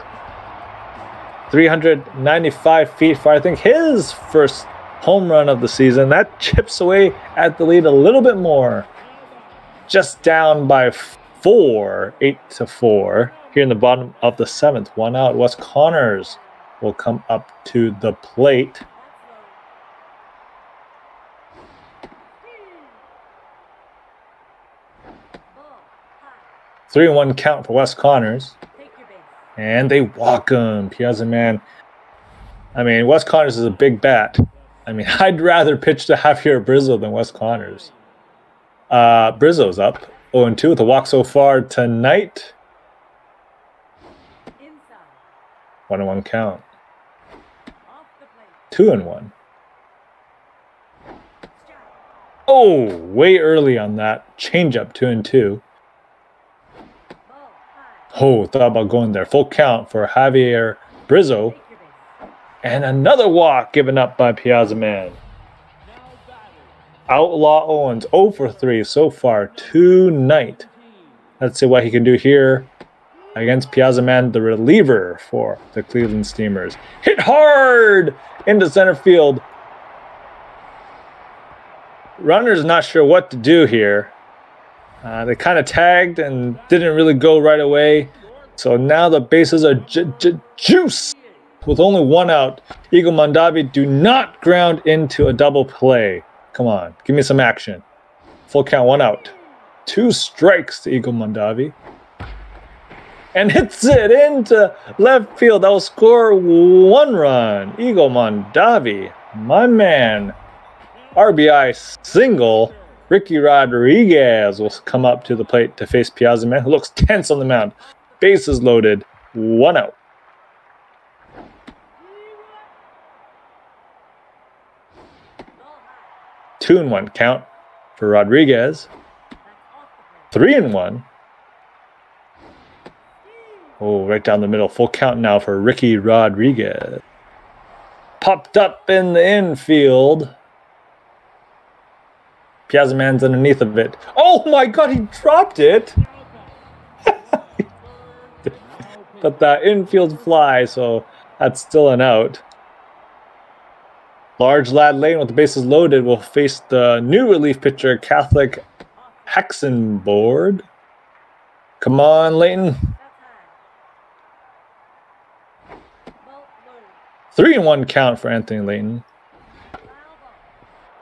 395 feet for, I think, his first home run of the season. That chips away at the lead a little bit more. Just down by 4, 8-4. Here in the bottom of the 7th, 1 out. Wes Connors will come up to the plate. Ball, high. 3-1 count for Wes Connors. Take your base. And they walk him. Piazza Man. I mean, Wes Connors is a big bat. I mean, I'd rather pitch to Javier Brizzo than Wes Connors. Brizzo's up 0-2 with a walk so far tonight. Inside. 1-1 count. Off the plate. 2-1. Strike. Oh, way early on that. Changeup 2-2. Ball, high. Oh, thought about going there. Full count for Javier Brizzo. Take your base. And another walk given up by Piazza Man. Outlaw Owens 0-for-3 so far tonight. Let's see what he can do here against Piazza Man, the reliever for the Cleveland Steamers. Hit hard into center field. Runner's not sure what to do here. They kind of tagged and didn't really go right away. So now the bases are juice. With only 1 out, Eagle Mondavi do not ground into a double play. Come on, give me some action. Full count, 1 out. 2 strikes to Eagle Mondavi. And hits it into left field. That will score 1 run. Eagle Mondavi, my man. RBI single. Ricky Rodriguez will come up to the plate to face Piazza Man, who looks tense on the mound. Bases loaded, 1 out. Ball, high. 2-1 count for Rodriguez. That's off the plate. 3-1. Oh, right down the middle. Full count now for Ricky Rodriguez. Popped up in the infield. Piazza Man's underneath of it. Oh my God, he dropped it. But the infield fly, so that's still an out. Large lad Lane with the bases loaded will face the new relief pitcher, Catholic Hexenboard. Come on, Leighton. That's high. Ball, low. 3-1 count for Anthony Leighton.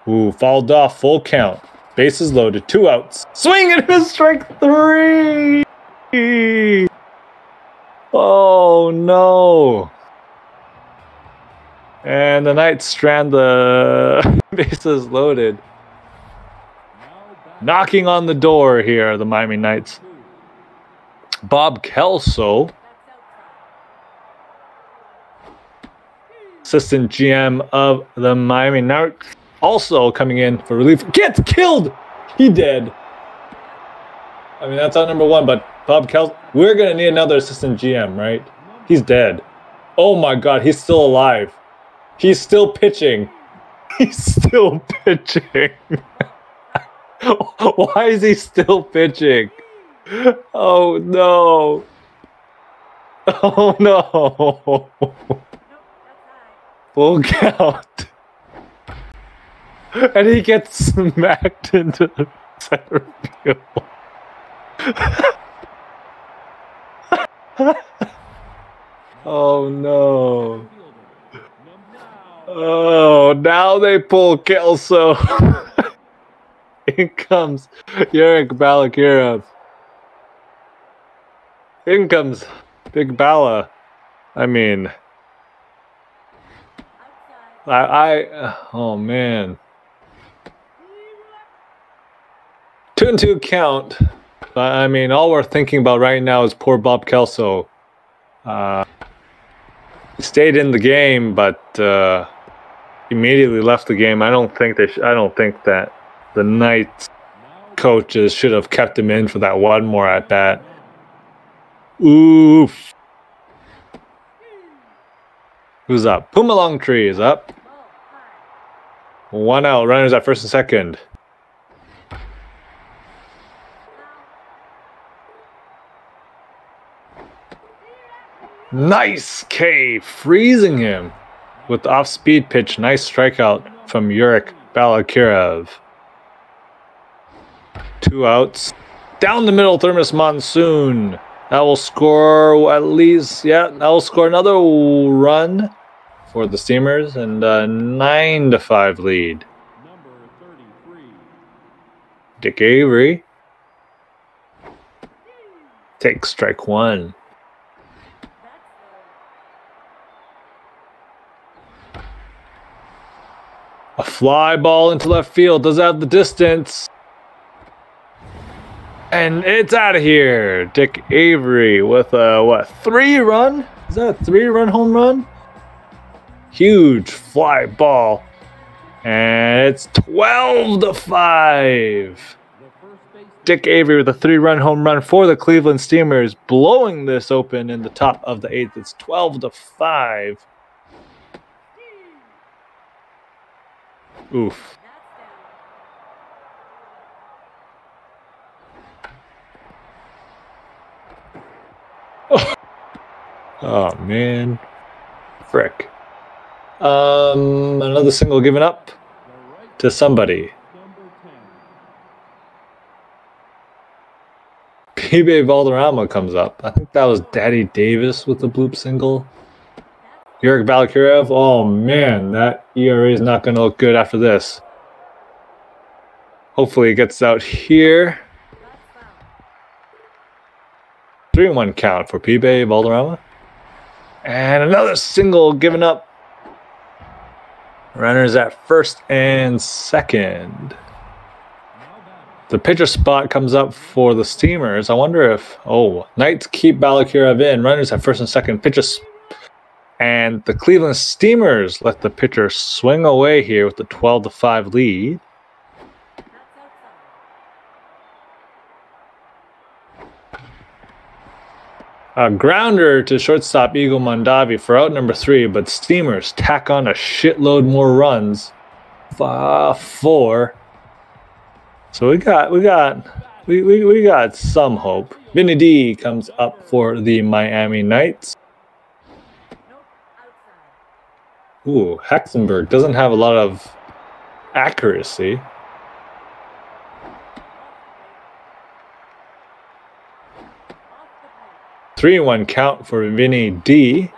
Ooh, fouled off, full count. Bases loaded, 2 outs. Swing and miss, strike 3! Oh no! And the Knights strand the bases loaded. Knocking on the door here are the Miami Knights. Bob Kelso, assistant GM of the Miami Knights, also coming in for relief. Gets killed! He dead. I mean, that's out number 1, but Bob Kelso, we're going to need another assistant GM, right? He's dead. Oh my God, he's still alive. He's still pitching. He's still pitching. Why is he still pitching? Oh no. Oh no. Full count. And he gets smacked into the center field. Oh no. Oh, now they pull Kelso. In comes Yurick Balakirov. In comes Big Bala. I mean, oh man. 2-2 count. I mean, all we're thinking about right now is poor Bob Kelso. He stayed in the game, but immediately left the game. I don't think that the Knights coaches should have kept him in for that one more at bat. Oof. Who's up? Puma Longtree is up. 1 out. Runners at first and second. Nice K, freezing him with the off-speed pitch. Nice strikeout from Yurick Balakirov. 2 outs. Down the middle, Thermos Monsoon. That will score at least, yeah, that will score another run for the Steamers and a 9-5 lead. Number 33. Dick Avery takes strike 1. A fly ball into left field. Does have the distance. And it's out of here. Dick Avery with a, 3-run? Is that a 3-run home run? Huge fly ball. And it's 12-5. Dick Avery with a 3-run home run for the Cleveland Steamers, blowing this open in the top of the 8th. It's 12-5. Oof. Oh man. Frick. Another single given up to somebody. PB Valderrama comes up. I think that was Daddy Davis with the bloop single. Yurick Balakirov, oh man, that ERA is not going to look good after this. Hopefully it gets out here. 3-1 count for PB Valderrama. And another single given up. Runners at first and second. The pitcher spot comes up for the Steamers. I wonder if, Knights keep Balakirov in. Runners at first and second. And the Cleveland Steamers let the pitcher swing away here with the 12-5 lead. A grounder to shortstop Eagle Mondavi for out number 3, but Steamers tack on a shitload more runs. 4. So we got some hope. Vinny D comes up for the Miami Knights. Ooh, Hexenberg doesn't have a lot of accuracy. Three and 1 count for Vinny D.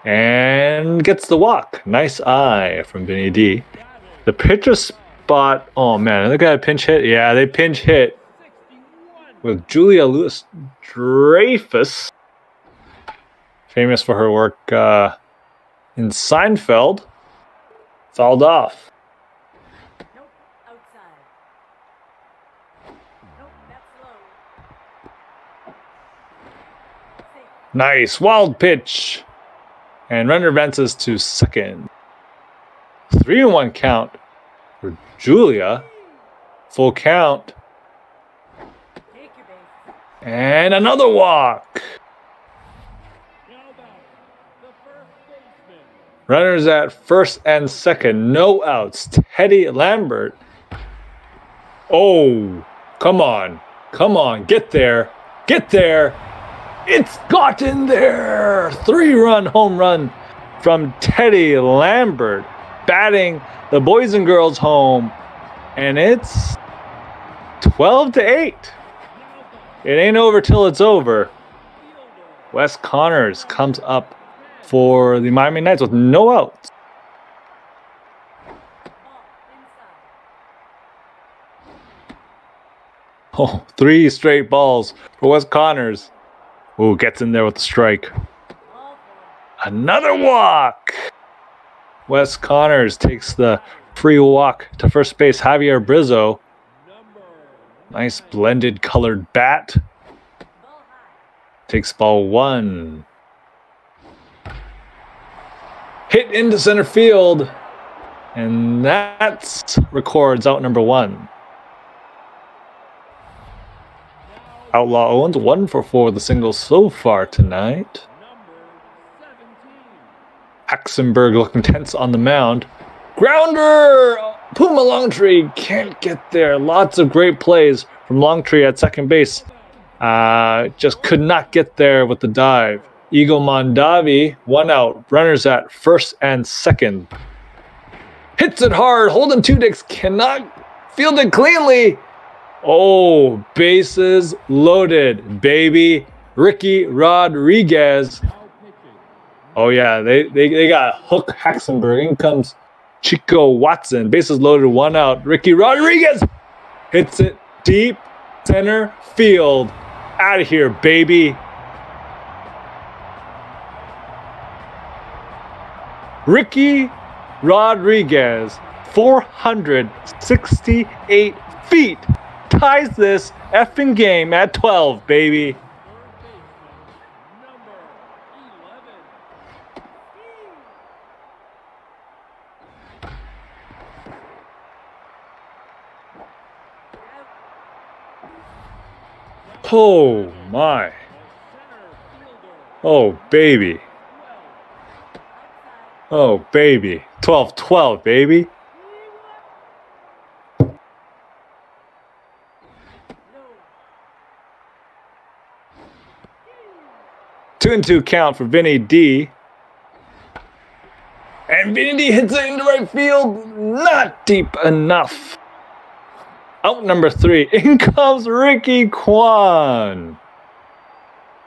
And gets the walk. Nice eye from Vinny D. The pitcher spot. Oh man, look at that pinch hit. Yeah, they pinch hit with Julia Louis Dreyfus, famous for her work in Seinfeld. Fouled off. Nope, outside. Nope, that's low. Safe. Nice wild pitch, and runner advances to second. 3-1 count for Julia. Full count. Take your base. And another walk. Now back, the first baseman. Runners at first and second. No outs. Teddy Lambert. Oh, come on. Come on. Get there. Get there. It's gotten there. 3-run home run from Teddy Lambert, batting the boys and girls home. And it's 12-8. It ain't over till it's over. Wes Connors comes up for the Miami Knights with no outs. Ball inside. Oh, 3 straight balls for Wes Connors. Ooh, gets in there with the strike. Ball 4. Another walk. Wes Connors takes the free walk to first base. Javier Brizzo. Nice blended colored bat. Ball high. Takes ball 1. Hit into center field. And that records out number 1. Outlaw Owens 1 for 4 with the singles so far tonight. Haxenberg looking tense on the mound. Grounder! Puma Longtree can't get there. Lots of great plays from Longtree at second base. Just could not get there with the dive. Eagle Mondavi, 1 out. Runners at first and second. Hits it hard. Holden Tudix cannot field it cleanly. Oh, bases loaded, baby. Ricky Rodriguez. Oh, yeah, they got Hook Haxenberg. In comes Chico Watson. Bases loaded, 1 out. Ricky Rodriguez hits it deep center field. Out of here, baby. Ricky Rodriguez, 468 feet. Ties this effing game at 12, baby. Oh my. Oh baby. Oh baby. 12-12, baby. 2-2 count for Vinny D. And Vinny D hits it into right field. Not deep enough. Out number 3. In comes Ricky Kwan.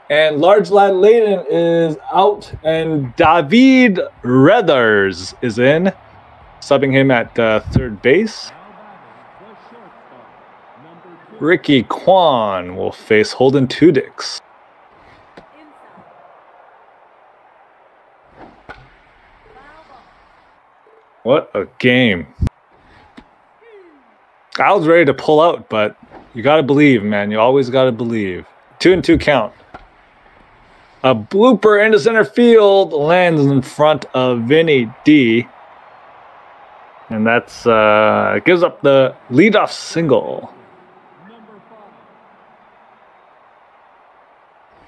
And Large Lad Layden is out. And David Reathers is in. Subbing him at third base. Ricky Kwan will face Holden Tudix. What a game. I was ready to pull out, but you got to believe, man. You always got to believe. 2-2 count. A blooper into center field lands in front of Vinny D. And that's gives up the leadoff single.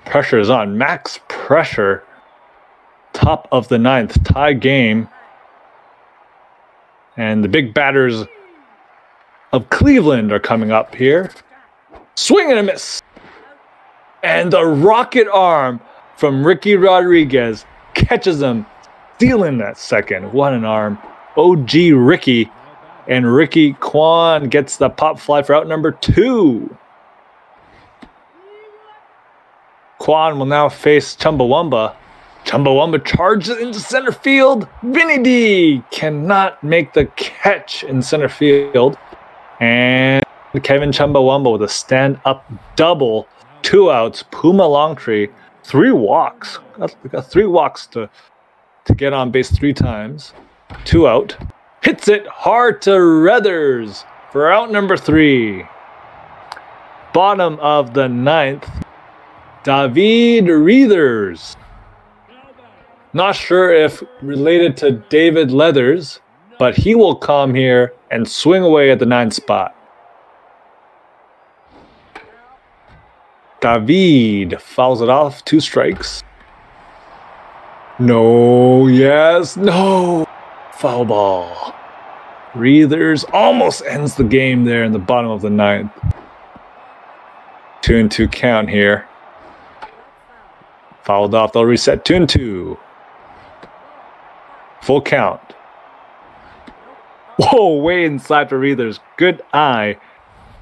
Pressure is on. Max pressure. Top of the 9th. Tie game. And the big batters of Cleveland are coming up here. Swing and a miss. And the rocket arm from Ricky Rodriguez catches him, stealing that second. What an arm. OG Ricky. And Ricky Kwan gets the pop fly for out number 2. Kwan will now face Chumbawamba. Chumbawamba charges into center field. Vinny D cannot make the catch in center field. And Kevin Chumbawamba with a stand-up double. 2 outs. Puma Longtree. 3 walks. Got 3 walks to get on base 3 times. 2 out. Hits it hard to Reathers for out number 3. Bottom of the 9th. David Reathers. Not sure if related to David Leathers, but he will come here and swing away at the 9th spot. David fouls it off. 2 strikes. No, yes, no. Foul ball. Reathers almost ends the game there in the bottom of the 9th. 2-2 count here. Fouled off. They'll reset. 2-2. Full count. Whoa, way inside for Reathers. Good eye.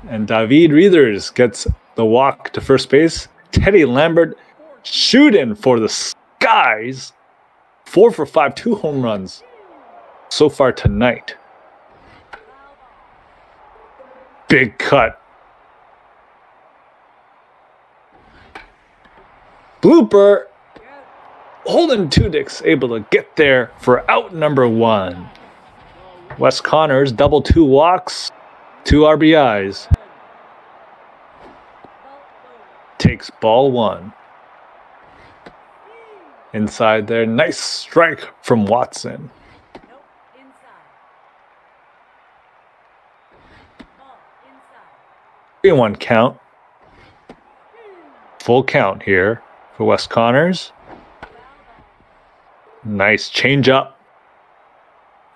And David Reathers gets the walk to first base. Teddy Lambert shooting for the skies. 4 for 5, 2 home runs so far tonight. Big cut. Blooper. Holden Tudyk's able to get there for out number 1. Wes Connors, double 2 walks, 2 RBIs. Takes ball 1. Inside there, nice strike from Watson. Nope, inside. Ball, inside. 3-1 count. Full count here for Wes Connors. Nice changeup.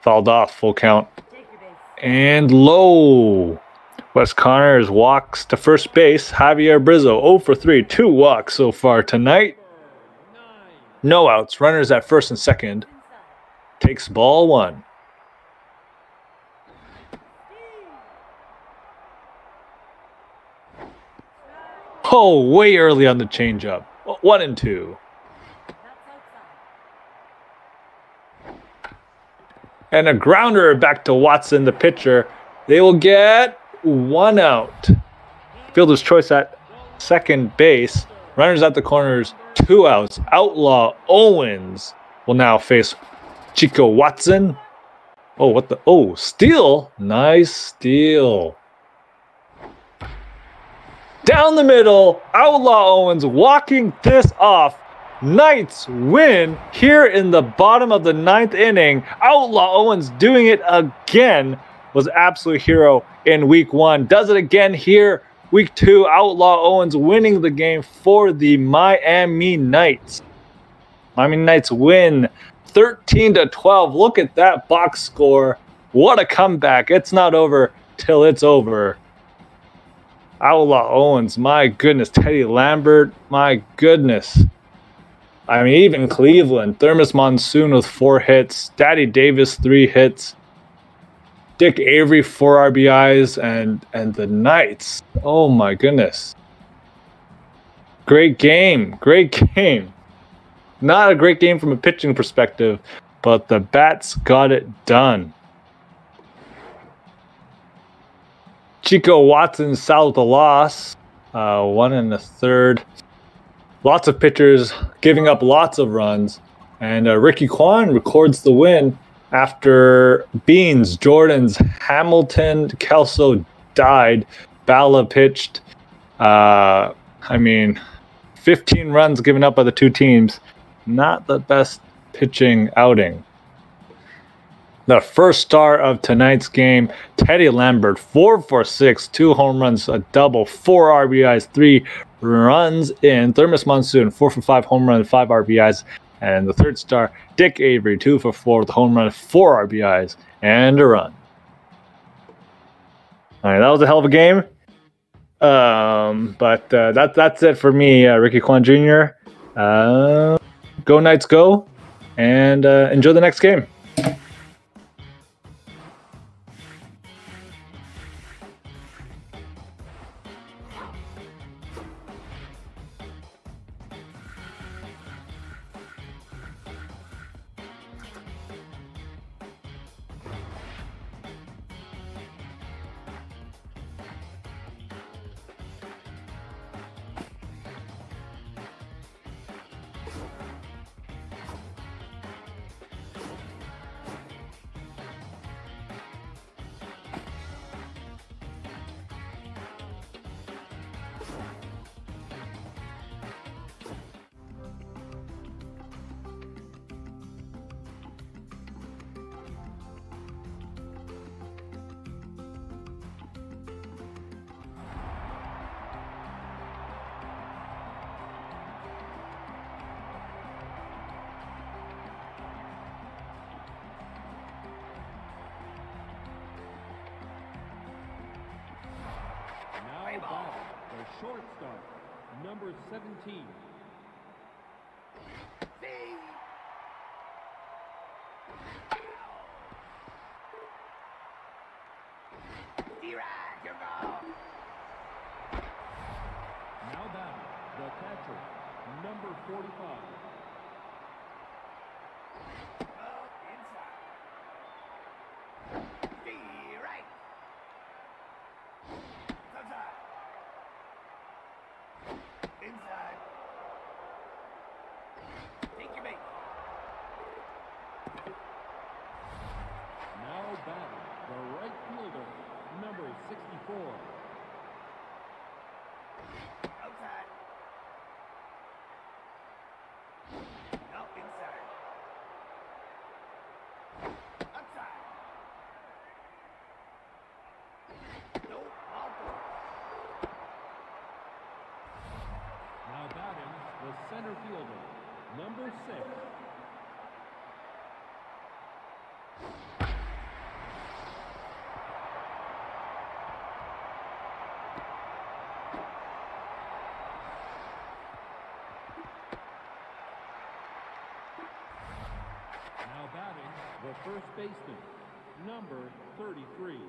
Fouled off, full count. Take your base. And low. Wes Connors walks to first base. Javier Brizzo 0 for 3. 2 walks so far tonight. No outs. Runners at first and second. Takes ball 1. Oh, way early on the changeup. 1-2. And a grounder back to Watson, the pitcher. They will get 1 out. Fielder's choice at second base. Runners at the corners, 2 outs. Outlaw Owens will now face Chico Watson. Oh, what the? Oh, steal. Nice steal. Down the middle, Outlaw Owens walking this off. Knights win here in the bottom of the 9th inning. Outlaw Owens doing it again. Was absolute hero in week 1. Does it again here. Week 2, Outlaw Owens winning the game for the Miami Knights. Miami Knights win 13-12. Look at that box score. What a comeback. It's not over till it's over. Outlaw Owens, my goodness. Teddy Lambert, my goodness. I mean, even Cleveland. Thermos Monsoon with 4 hits. Daddy Davis, 3 hits. Dick Avery, 4 RBIs. And the Knights. Oh, my goodness. Great game. Great game. Not a great game from a pitching perspective, but the Bats got it done. Chico Watson salved the loss. 1 1/3. Lots of pitchers giving up lots of runs. And Ricky Kwan records the win after Beans, Jordan's, Hamilton, Kelso died. Bala pitched. 15 runs given up by the 2 teams. Not the best pitching outing. The first star of tonight's game, Teddy Lambert, 4 for 6, 2 home runs, a double, 4 RBIs, 3 runs in. Thermos Monsoon, 4 for 5 home run, 5 RBIs. And the third star, Dick Avery, 2 for 4 with a home run, 4 RBIs, and a run. All right, that was a hell of a game. But that's it for me, Ricky Kwan Jr. Go Knights, go, and enjoy the next game. shortstop, number 17. Now batting, the catcher, number 45. Now batting, the right fielder, number 64. Now batting, the center fielder, number 6. Now batting, the first baseman, number 33.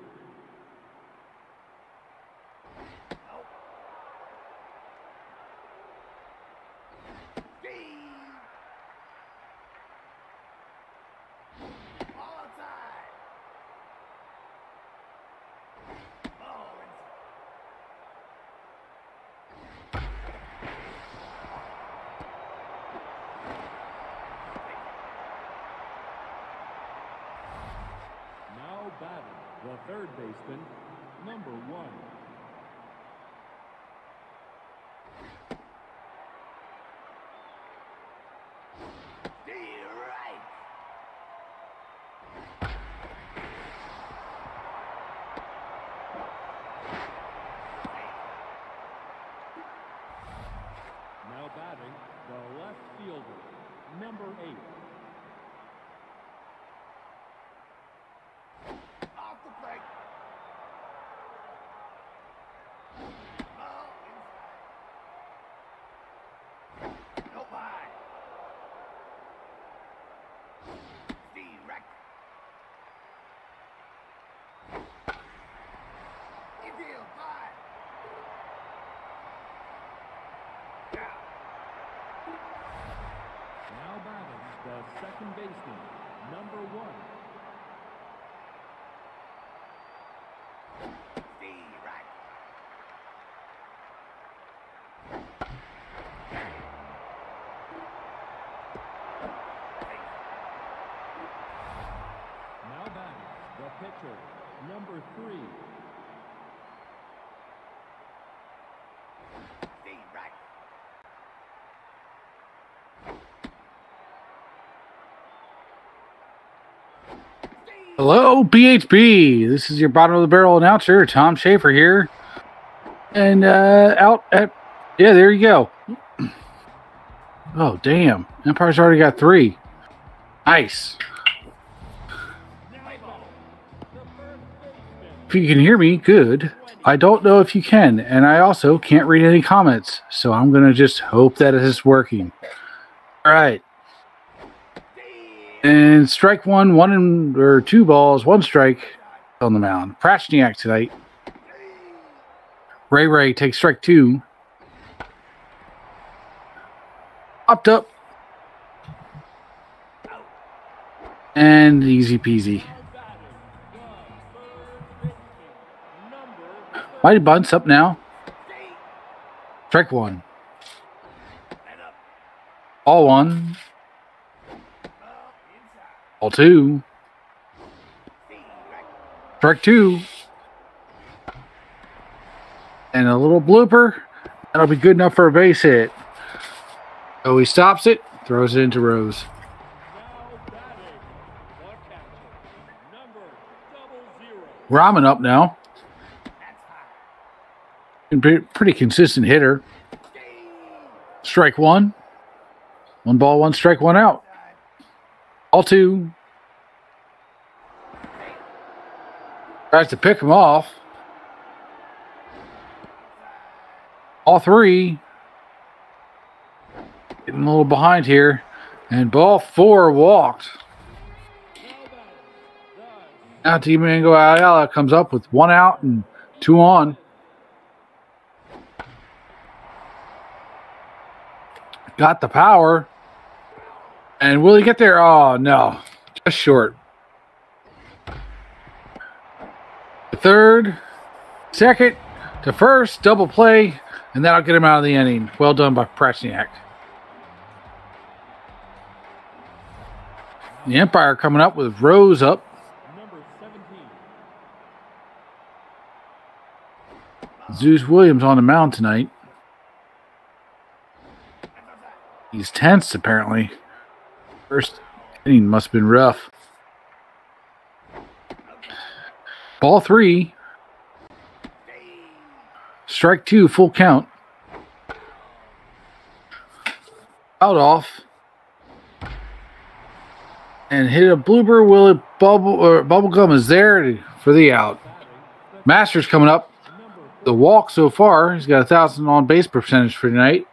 Now batting, the third baseman, number 1. Now batting, the left fielder, number 8. Now batting, the second baseman, number 1. Now batting, the pitcher, number 3. Hello, BHB. This is your bottom of the barrel announcer, Tom Schaefer here. And out at, yeah, there you go. Oh, damn. Empire's already got 3. Nice. If you can hear me, good. I don't know if you can, and I also can't read any comments, so I'm going to just hope that it is working. All right. And strike 1, or 2 balls, 1 strike on the mound. Prashniak tonight. Ray takes strike 2. Popped up. And easy peasy. Mighty Bunts up now. Strike 1. Ball 1. Ball 2. Strike 2. And a little blooper. That'll be good enough for a base hit. So he stops it, throws it into Rose. Ramen up now. Pretty consistent hitter. Strike 1. 1 ball, 1 strike, 1 out. All 2. Tries to pick him off. Ball 3. Getting a little behind here. And ball 4 walked. Now Team Mango Ayala comes up with 1 out and 2 on. Got the power. And will he get there? Oh, no. Just short. The third, second to first, double play, and that'll get him out of the inning. Well done by Prachniak. The Empire coming up with Rose up. Number 17. Zeus Williams on the mound tonight. He's tense, apparently. First inning must have been rough. Ball 3. Strike 2, full count. Out off. And hit a blooper. Will it Bubblegum is there for the out. Masters coming up. The walk so far. He's got 1,000 on base percentage for tonight.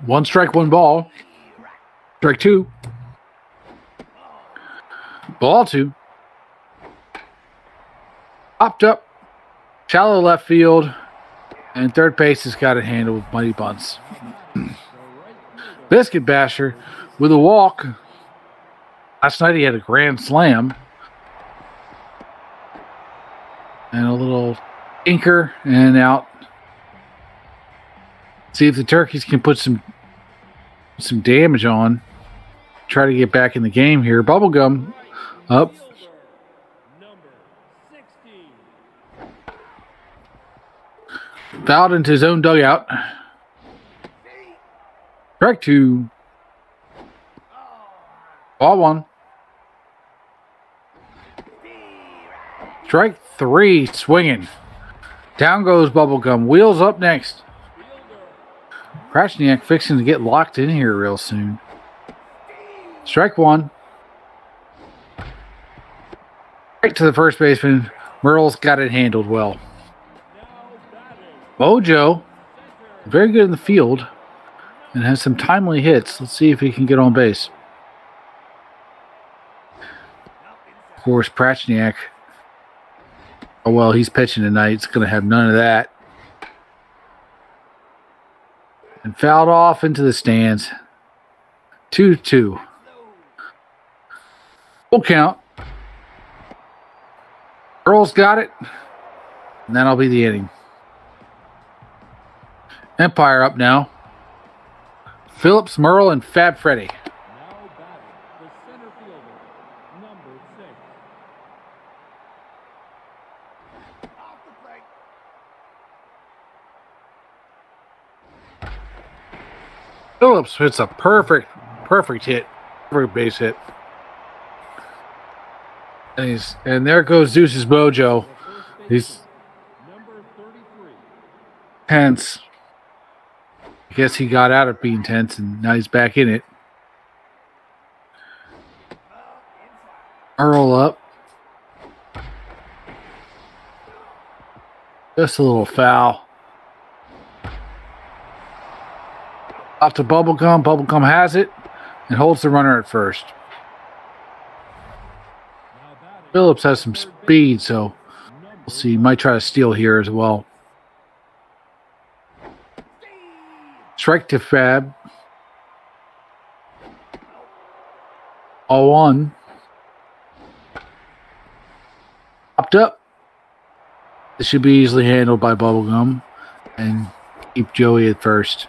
One strike, 1 ball. Strike 2. Ball 2. Popped up. Shallow left field. And third base has got it handled with Mighty Bunts. Biscuit Basher with a walk. Last night he had a grand slam. And a little inker and out. See if the Turkeys can put some damage on. Try to get back in the game here. Bubblegum up. Number 16. Fouled into his own dugout. Strike 2. Ball 1. Strike 3. Swinging. Down goes Bubblegum. Wheels up next. Prachniak fixing to get locked in here real soon. Strike 1. Right to the first baseman. Merle's got it handled well. Mojo, very good in the field and has some timely hits. Let's see if he can get on base. Of course, Prachniak. Oh, well, he's pitching tonight. It's going to have none of that. And fouled off into the stands. 2-2. Full count. Earl's got it. And that'll be the inning. Empire up now. Phillips, Merle, and Fab Freddy. Now batting, the center fielder, number 6. Phillips hits a perfect hit. Perfect base hit. And there goes Zeus's Mojo. He's Number 33. tense. I guess he got out of being tense and now he's back in it. Earl up. Just a little foul. Off to Bubblegum. Bubblegum has it and holds the runner at first. Phillips has some speed, so we'll see. He might try to steal here as well. Strike to Fab. All 1. Popped up. This should be easily handled by Bubblegum and keep Joey at first.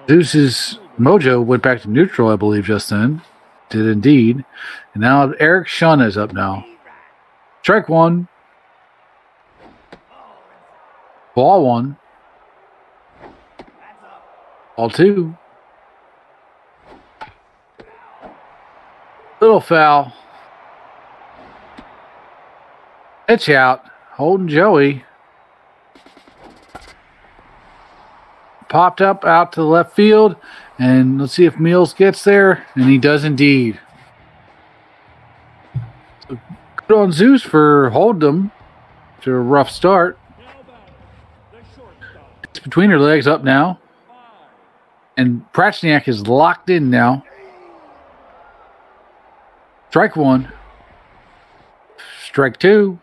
Zeus's Mojo went back to neutral, I believe, just then. Did indeed. And now Eric Shun is up now. Strike 1. Ball 1. Ball 2. Little foul. Pitch out. Holding Joey. popped up out to the left field. And let's see if Mills gets there. And he does indeed. So good on Zeus for holding them to a rough start. It's between her legs up now. And Prachniak is locked in now. Strike one. Strike two.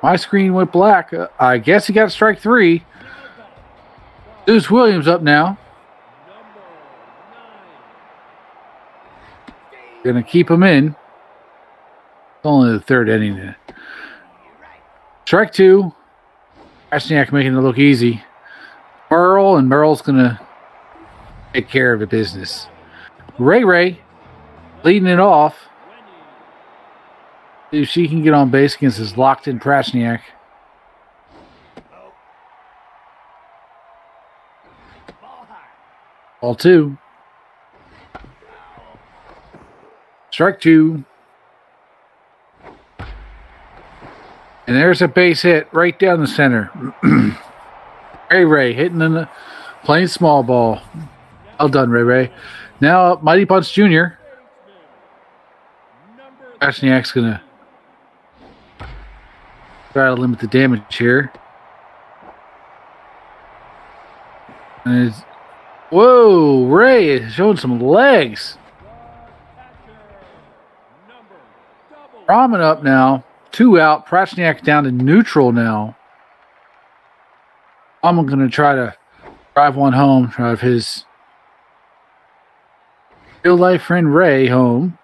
My screen went black. I guess he got strike three. Zeus Williams up now. Gonna keep him in. It's only the third inning. Strike two. Prachniak making it look easy. Merle's gonna take care of the business. Ray leading it off. See if she can get on base against this locked-in Prachniak. Ball two. Strike two. And there's a base hit right down the center. Ray hitting in the playing small ball. Well done, Ray. Now Mighty Punch Jr. Prachniak's gonna try to limit the damage here. And it's, whoa, Ray is showing some legs. Ramen up now. 2 out. Prachniak down to neutral now. I'm going to try to drive one home. Drive his real life friend Ray home.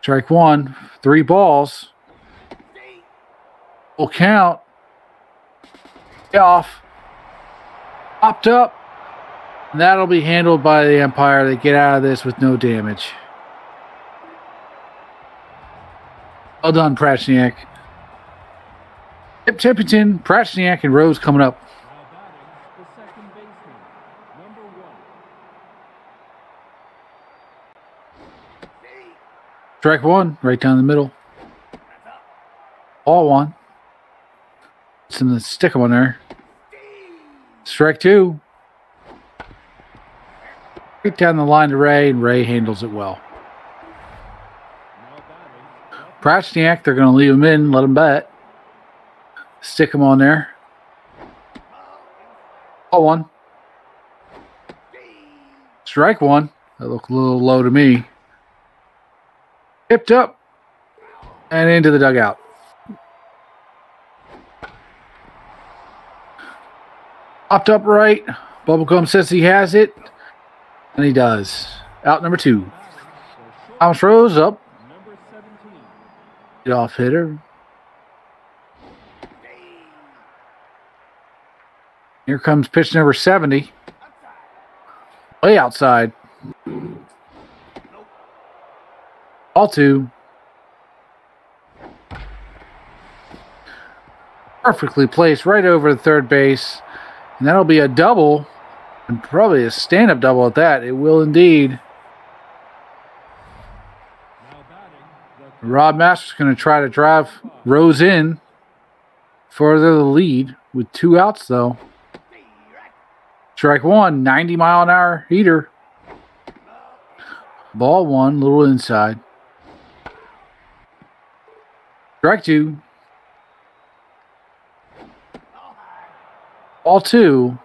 Strike one. 3 balls. Full count. Off. Popped up. And that'll be handled by the umpire. They get out of this with no damage. Well done, Prachniak. Tippington, Prachniak, and Rose coming up. The second baseman, number 1. Strike one, right down the middle. Ball one. Some stick 'em on there. Strike two. Right down the line to Ray, and Ray handles it well. Prachniak, they're going to leave him in, let him bat. Stick him on there. Ball one. Strike one. That looked a little low to me. Tipped up and into the dugout. Popped up right. Bubblegum says he has it. And he does. Out number 2. Thomas Rose up. Number 17. Get off hitter. Here comes pitch number 70. Way outside. Ball 2. Perfectly placed right over the third base. And that'll be a double. And probably a stand-up double at that. It will indeed. Now batting, the Rob Masters going to try to drive Rose in. Further the lead with 2 outs, though. Strike one, 90-mile-an-hour heater. Ball one, little inside. Strike two. Ball two.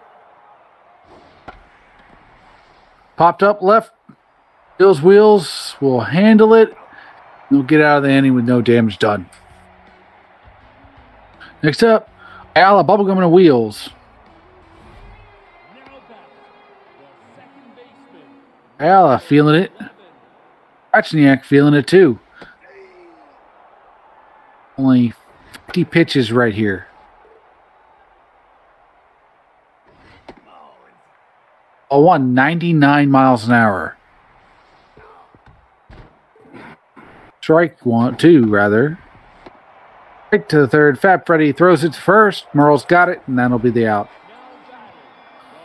Popped up left. Bill's Wheels will handle it. They'll get out of the inning with no damage done. Next up, Ayala, Bubblegum, and Wheels. now batting, the second baseman, Ayala feeling it. Prachniak feeling it too. Only 50 pitches right here. A 199 miles an hour. Strike one, two rather. Right to the third. Fat Freddy throws it to first. Merle's got it, and that'll be the out.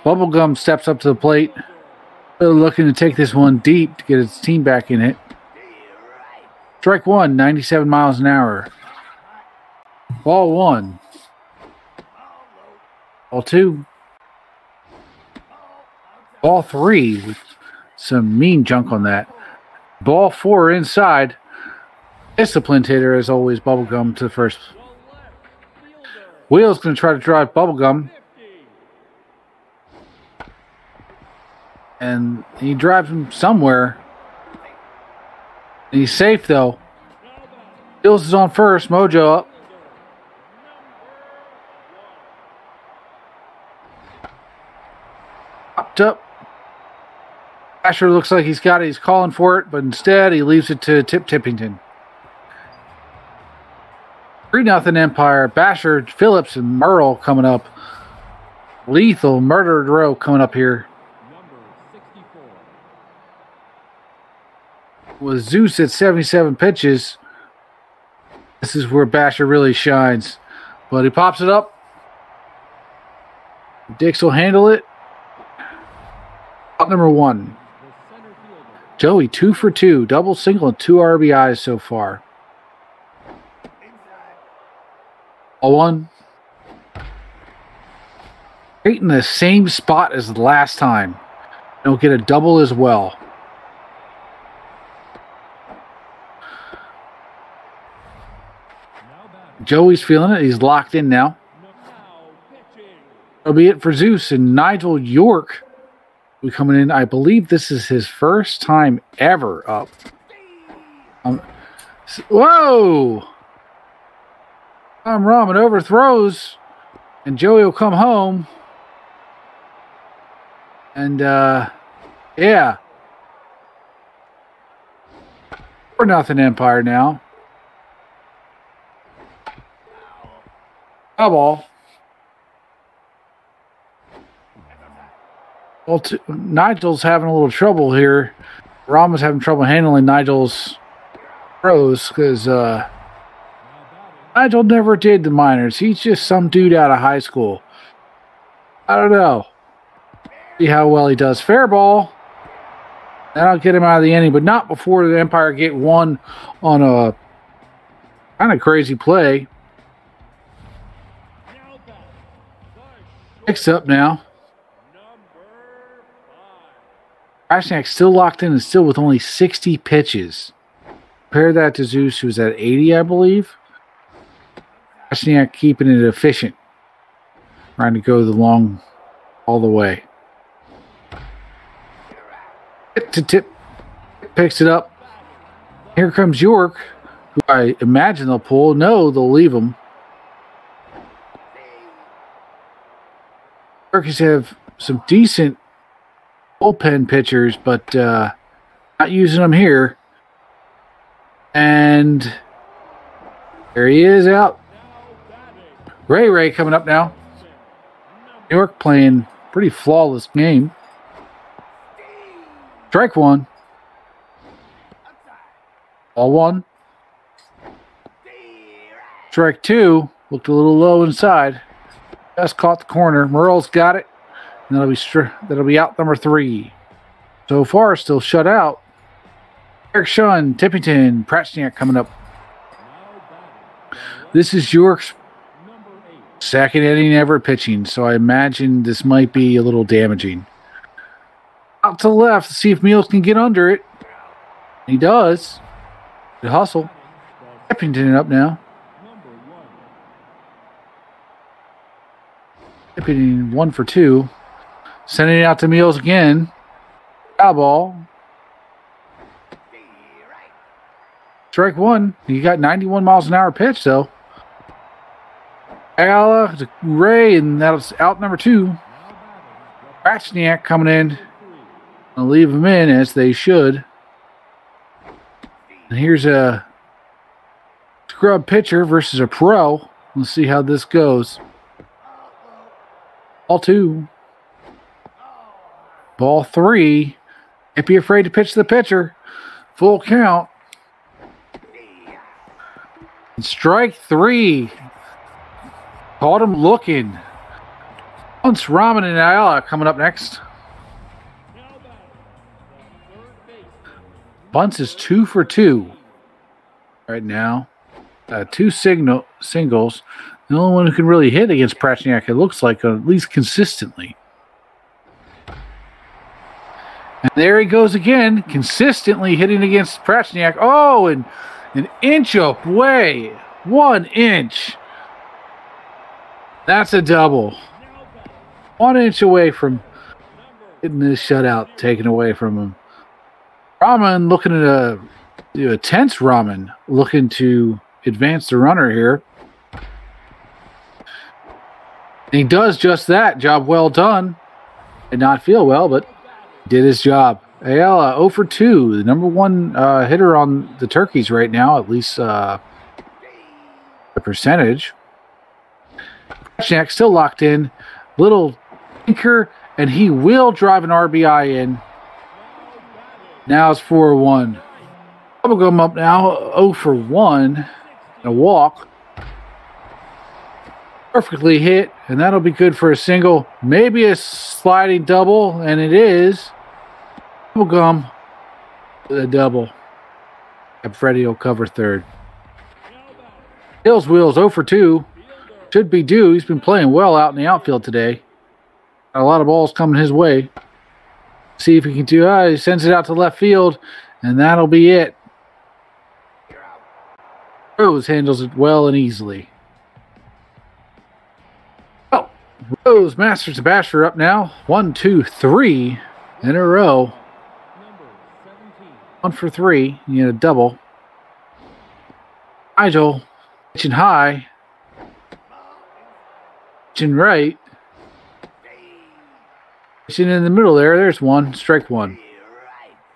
Bubblegum steps up to the plate. Really looking to take this one deep to get his team back in it. Strike one, 97 miles an hour. Ball 1. Ball 2. Ball 3 with some mean junk on that. Ball 4 inside. Disciplined hitter, as always, Bubblegum to the first. Wheel's going to try to drive Bubblegum. And he drives him somewhere. And he's safe, though. Hills is on first. Mojo up. Popped up. Asher looks like he's got it. He's calling for it, but instead he leaves it to Tippington. 3-0 Empire. Basher, Phillips, and Merle coming up. Lethal murdered row coming up here. With Zeus at 77 pitches, this is where Basher really shines. But he pops it up. Dix will handle it. Out number 1. Joey 2 for 2. Double, single, and 2 RBIs so far. All 1. Right in the same spot as the last time. He'll get a double as well. Joey's feeling it. He's locked in now. That'll be it for Zeus. And Nigel York will be coming in. I believe this is his first time ever up. Whoa! Ramen overthrows. And Joey will come home. And, yeah. 4-0 Empire now. Ball. Well, Nigel's having a little trouble here. Rama's having trouble handling Nigel's throws because Nigel never did the minors. He's just some dude out of high school. I don't know. See how well he does. Fair ball. That'll get him out of the inning, but not before the Empire get one on a kind of crazy play. Picks up now. Krasniak still locked in and still with only 60 pitches. Compare that to Zeus, who's at 80, I believe. Krasniak keeping it efficient. Trying to go the long all the way. Tip. Picks it up. Here comes York, who I imagine they'll pull. No, they'll leave him. Yorkies have some decent bullpen pitchers, but not using them here. And there he is out. Ray coming up now. New York playing pretty flawless game. Strike 1. Ball 1. Strike 2. Looked a little low inside. Just caught the corner. Merle's got it. And that'll be out number 3. So far, still shut out. Eric Sean, Tippington, Pratchniak coming up. This is York's second inning ever pitching, so I imagine this might be a little damaging. Out to the left to see if Meals can get under it. He does. Good hustle. Tippington up now. Tippington 1 for 2. Sending it out to Meals again. Foul ball. Strike 1. You got 91 miles an hour pitch, though. Ayala to Ray, and that's out number 2. Ratchniak coming in. I'll leave them in as they should. And here's a scrub pitcher versus a pro. Let's see how this goes. Ball 2. Ball 3. Can't be afraid to pitch the pitcher. Full count. And strike 3. Caught him looking. Bunce, Ramen, and Ayala coming up next. Bunce is 2 for 2 right now. two singles. The only one who can really hit against Prachniak, it looks like, at least consistently. And there he goes again, consistently hitting against Prachniak. Oh, and an inch away. 1 inch. That's a double. 1 inch away from getting this shutout taken away from him. Raman looking at a tense Raman looking to advance the runner here. And he does just that. Job well done. Did not feel well, but did his job. Ayala 0 for 2, the number one hitter on the Turkeys right now, at least the percentage. Prachniak still locked in. Little tinker, and he will drive an RBI in. Now it's 4-1. Bubblegum up now, 0 for 1. A walk. Perfectly hit, and that'll be good for a single. Maybe a sliding double, and it is. Bubblegum with a double. And Freddie will cover third. Hills Wheels 0 for 2. Should be due. He's been playing well out in the outfield today. Got a lot of balls coming his way. See if he can do. He sends it out to left field, and that'll be it. Rose handles it well and easily. Oh, Rose masters the basher up now. 1, 2, 3 in a row. 1 for 3. You get a double. Nigel pitching high. Pitching right. Pitching in the middle there. There's one. Strike 1.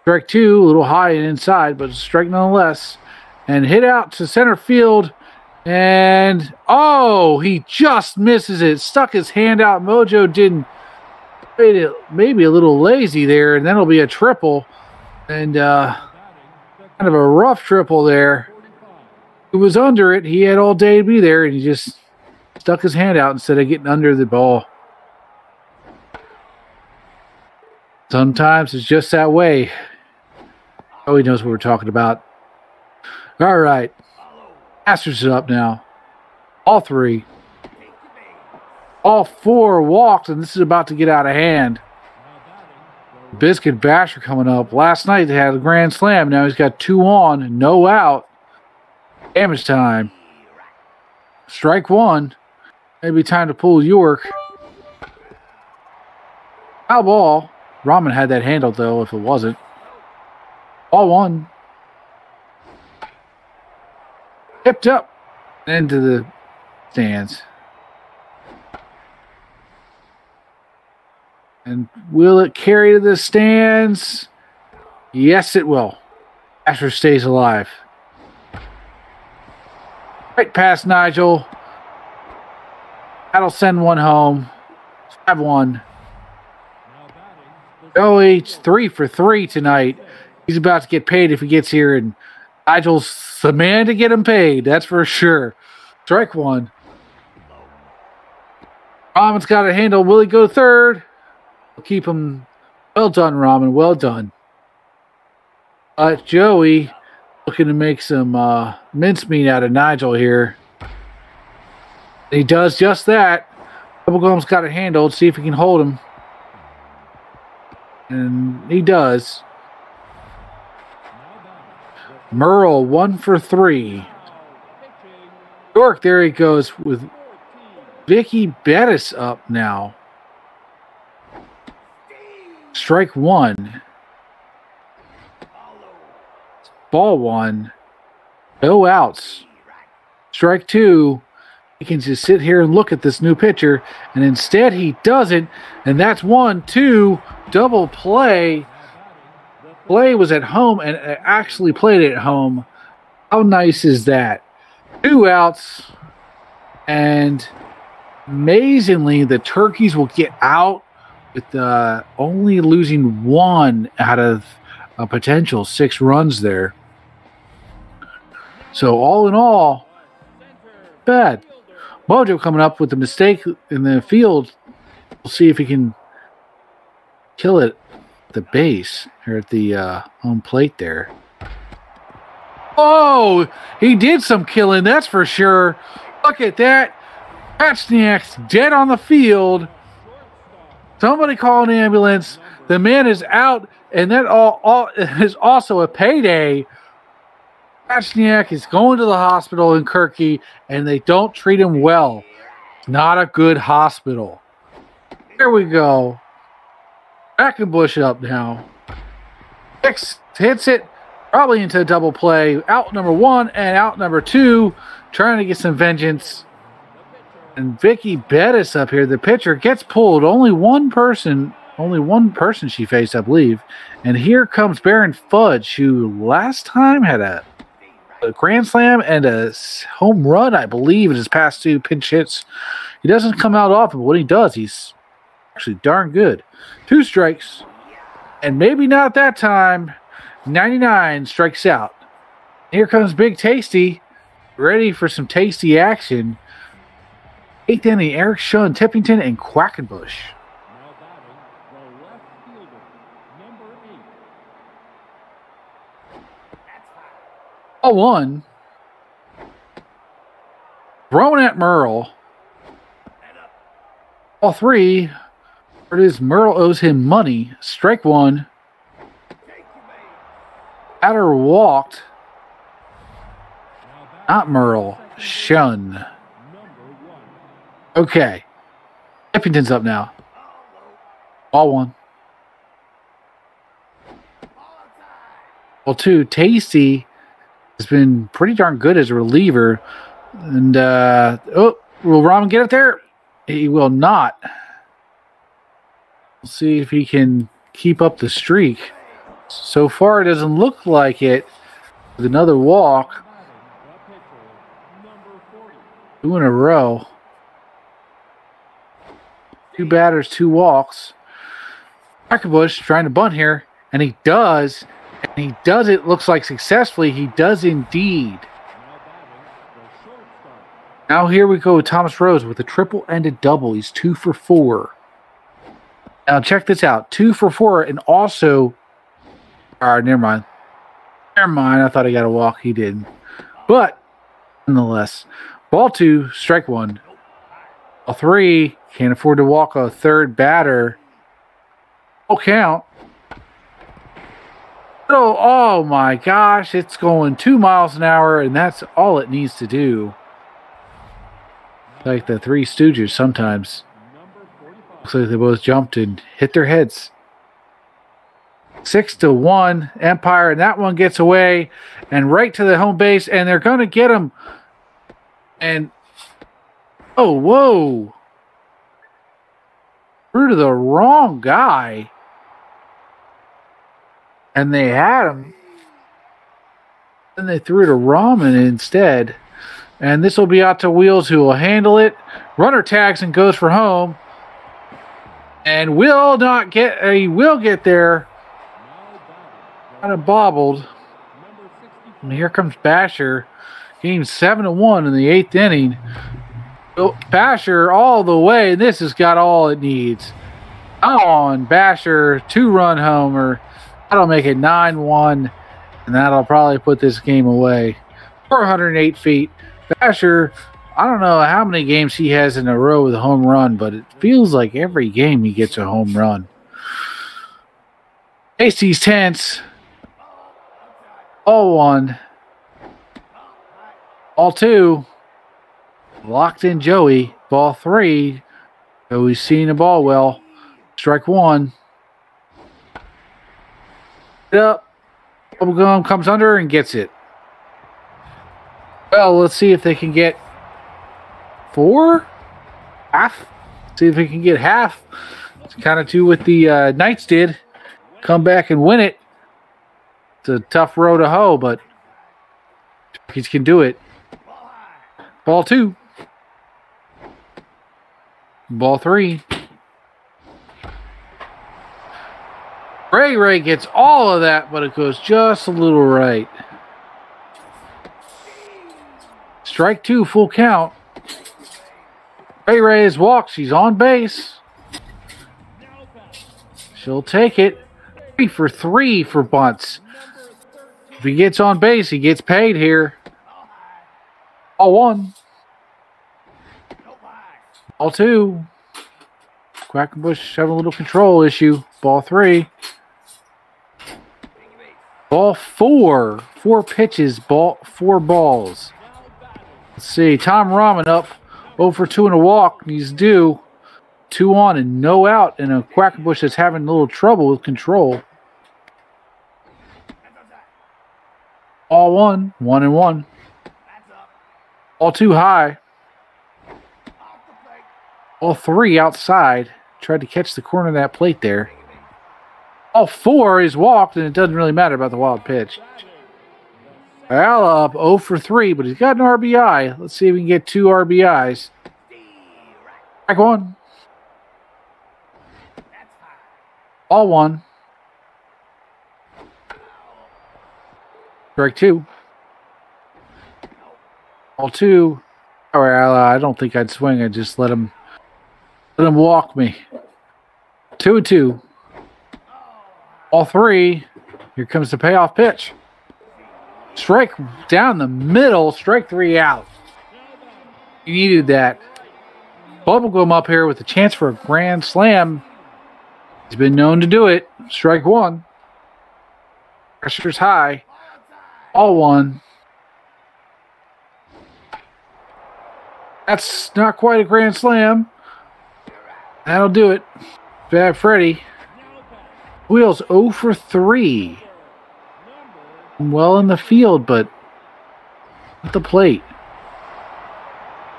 Strike 2. A little high and inside, but a strike nonetheless. And hit out to center field. And, oh, he just misses it. Stuck his hand out. Mojo didn't. Made it maybe a little lazy there. And then it'll be a triple. And kind of a rough triple there. He was under it. He had all day to be there. And he just stuck his hand out instead of getting under the ball. Sometimes it's just that way. Oh, he knows what we're talking about. All right. Masters is up now. All 3. All 4 walked, and this is about to get out of hand. Biscuit Basher coming up. Last night they had a grand slam. Now he's got 2 on, no out. Damage time. Strike 1. Maybe time to pull York. Foul ball. Raman had that handled, though, if it wasn't. Ball 1. Tipped up into the stands. And will it carry to the stands? Yes, it will. Asher stays alive. Right past Nigel. That'll send one home. 5-1. Joey 3 for 3 tonight. He's about to get paid if he gets here, and Nigel's the man to get him paid. That's for sure. Strike 1. Raman's got a handle. Will he go third? We'll keep him. Well done, Raman. Well done. Joey looking to make some mincemeat out of Nigel here. He does just that. Bubblegum's got it handled. See if he can hold him. And he does. Merle 1 for 3. York, there he goes with Vicky Bettis up now. Strike 1. Ball 1. No outs. Strike 2. He can just sit here and look at this new pitcher, and instead he doesn't, and that's 1-2 double play. Play was at home and actually played it at home. How nice is that? 2 outs, and amazingly, the Turkeys will get out with only losing 1 out of a potential 6 runs there. So all in all, bad. Mojo coming up with a mistake in the field. We'll see if he can kill it at the base or at the home plate there. Oh, he did some killing, that's for sure. Look at that. Patchniak's dead on the field. Somebody call an ambulance. The man is out, and that all is also a payday. Patchniak is going to the hospital in Kirky, and they don't treat him well. Not a good hospital. Here we go. Quackenbush up now. Hits it. Probably into a double play. Out number 1 and out number 2. Trying to get some vengeance. And Vicky Bettis up here, the pitcher, gets pulled. Only one person she faced, I believe. And here comes Baron Fudge, who last time had a grand slam and a home run, I believe, in his past 2 pinch hits. He doesn't come out often, but when he does, he's actually darn good. 2 strikes. And maybe not that time. 99 strikes out. Here comes Big Tasty, ready for some tasty action. 8th inning, Eric Shun, Tippington, and Quackenbush. Now batting, the left fielder, number 8. 0-1. Thrown at Merle. Ball 3. It is Merle owes him money. Strike 1. Batter walked. Not Merle. Shun. Okay. Tippington's up now. Ball 1. Ball 2. Tasty has been pretty darn good as a reliever. And, will Rahm get it there? He will not. We'll see if he can keep up the streak. So far, it doesn't look like it. With another walk. 2 in a row. 2 batters, 2 walks. Quackenbush trying to bunt here, and he does. And he does it, looks like successfully. He does indeed. Now here we go with Thomas Rose with a triple and a double. He's 2 for 4. Now check this out. 2 for 4 and also... All right, never mind. Never mind. I thought he got a walk. He didn't. But, nonetheless, ball 2, strike 1. Ball 3, can't afford to walk a third batter. Full count. Oh my gosh, it's going 2 miles an hour, and that's all it needs to do. Like the Three Stooges sometimes. Looks like they both jumped and hit their heads. 6-1 Empire, and that one gets away and right to the home base, and they're going to get him. And oh, whoa, threw to the wrong guy, and they had him. Then they threw to Rahman instead, and this will be out to Wheels, who will handle it. Runner tags and goes for home, and will not get. He will get there. Kind of bobbled. And here comes Basher. Game 7-1 in the 8th inning. Basher all the way. This has got all it needs. On Basher, 2-run homer. That'll make it 9-1. And that'll probably put this game away. 408 feet. Basher, I don't know how many games he has in a row with a home run, but it feels like every game he gets a home run. Tasty's tense. Ball 1. Ball 2. Locked in Joey. Ball 3. Joey's seeing the ball well. Strike 1. Up. Bubblegum comes under and gets it. Well, let's see if they can get 4? Half? See if they can get half. It's kind of do what the Knights did. Come back and win it. It's a tough row to hoe, but he can do it. Ball 2. Ball 3. Ray gets all of that, but it goes just a little right. Strike 2, full count. Ray has walked. She's on base. She'll take it. 3 for 3 for bunts. If he gets on base, he gets paid here. Ball 1. Ball 2. Quackenbush having a little control issue. Ball 3. Ball 4. 4 pitches. 4 balls. Let's see. Tom Rahman up 0 for 2 and a walk. He's due. 2 on and no out. And a Quackenbush that's having a little trouble with control. Ball 1. 1 and 1. Ball 2 high. Ball 3 outside. Tried to catch the corner of that plate there. Ball 4 is walked, and it doesn't really matter about the wild pitch. Ayala up 0 for 3, but he's got an RBI. Let's see if we can get 2 RBIs. Back 1. Ball 1. Strike 2. Ball 2. All right, I don't think I'd swing. I'd just let him walk me. 2-2. Ball 3. Here comes the payoff pitch. Strike down the middle. Strike 3 out. You needed that. Bubblegum up here with a chance for a grand slam. He's been known to do it. Strike 1. Pressure's high. Ball 1. That's not quite a grand slam. That'll do it. Bad Freddy. Wheels 0 for 3. Well in the field, but at the plate.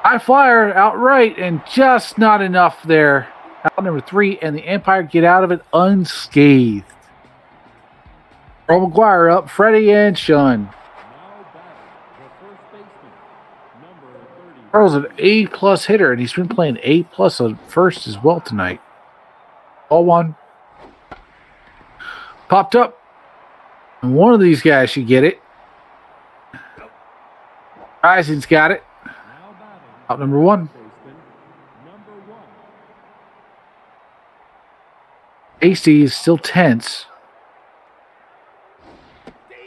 High flyer outright and just not enough there. Out number 3, and the Empire get out of it unscathed. Earl McGuire up, Freddie and Shun. Earl's an A+ hitter, and he's been playing A+ on first as well tonight. Ball 1. Popped up. And one of these guys should get it. Rising's got it. Out number 1. AC is still tense.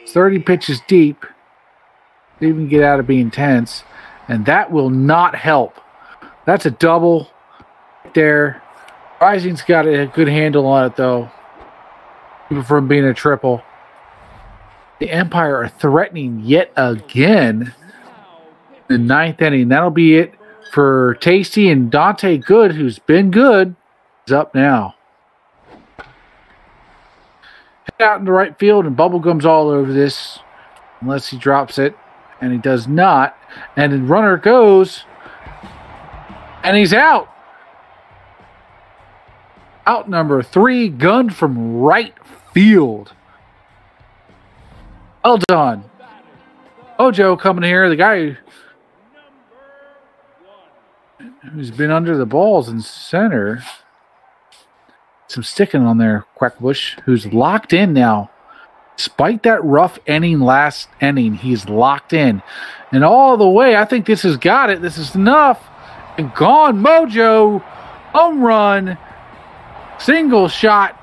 30 pitches deep. They even get out of being tense. And that will not help. That's a double there. Rising's got a good handle on it, though. Even from being a triple. The Empire are threatening yet again. The 9th inning. That'll be it for Tasty, and Dante Good, who's been good, is up now. Head out in the right field, and Bubblegum's all over this. Unless he drops it. And he does not. And the runner goes. And he's out. Out number 3, gunned from right field. Well done. Ojo coming here, the guy who's been under the balls in center. Some sticking on there, Quackenbush, who's locked in now. Despite that rough inning last inning, he's locked in. And all the way, I think this has got it. This is enough. And gone, Mojo. Home run. Single shot.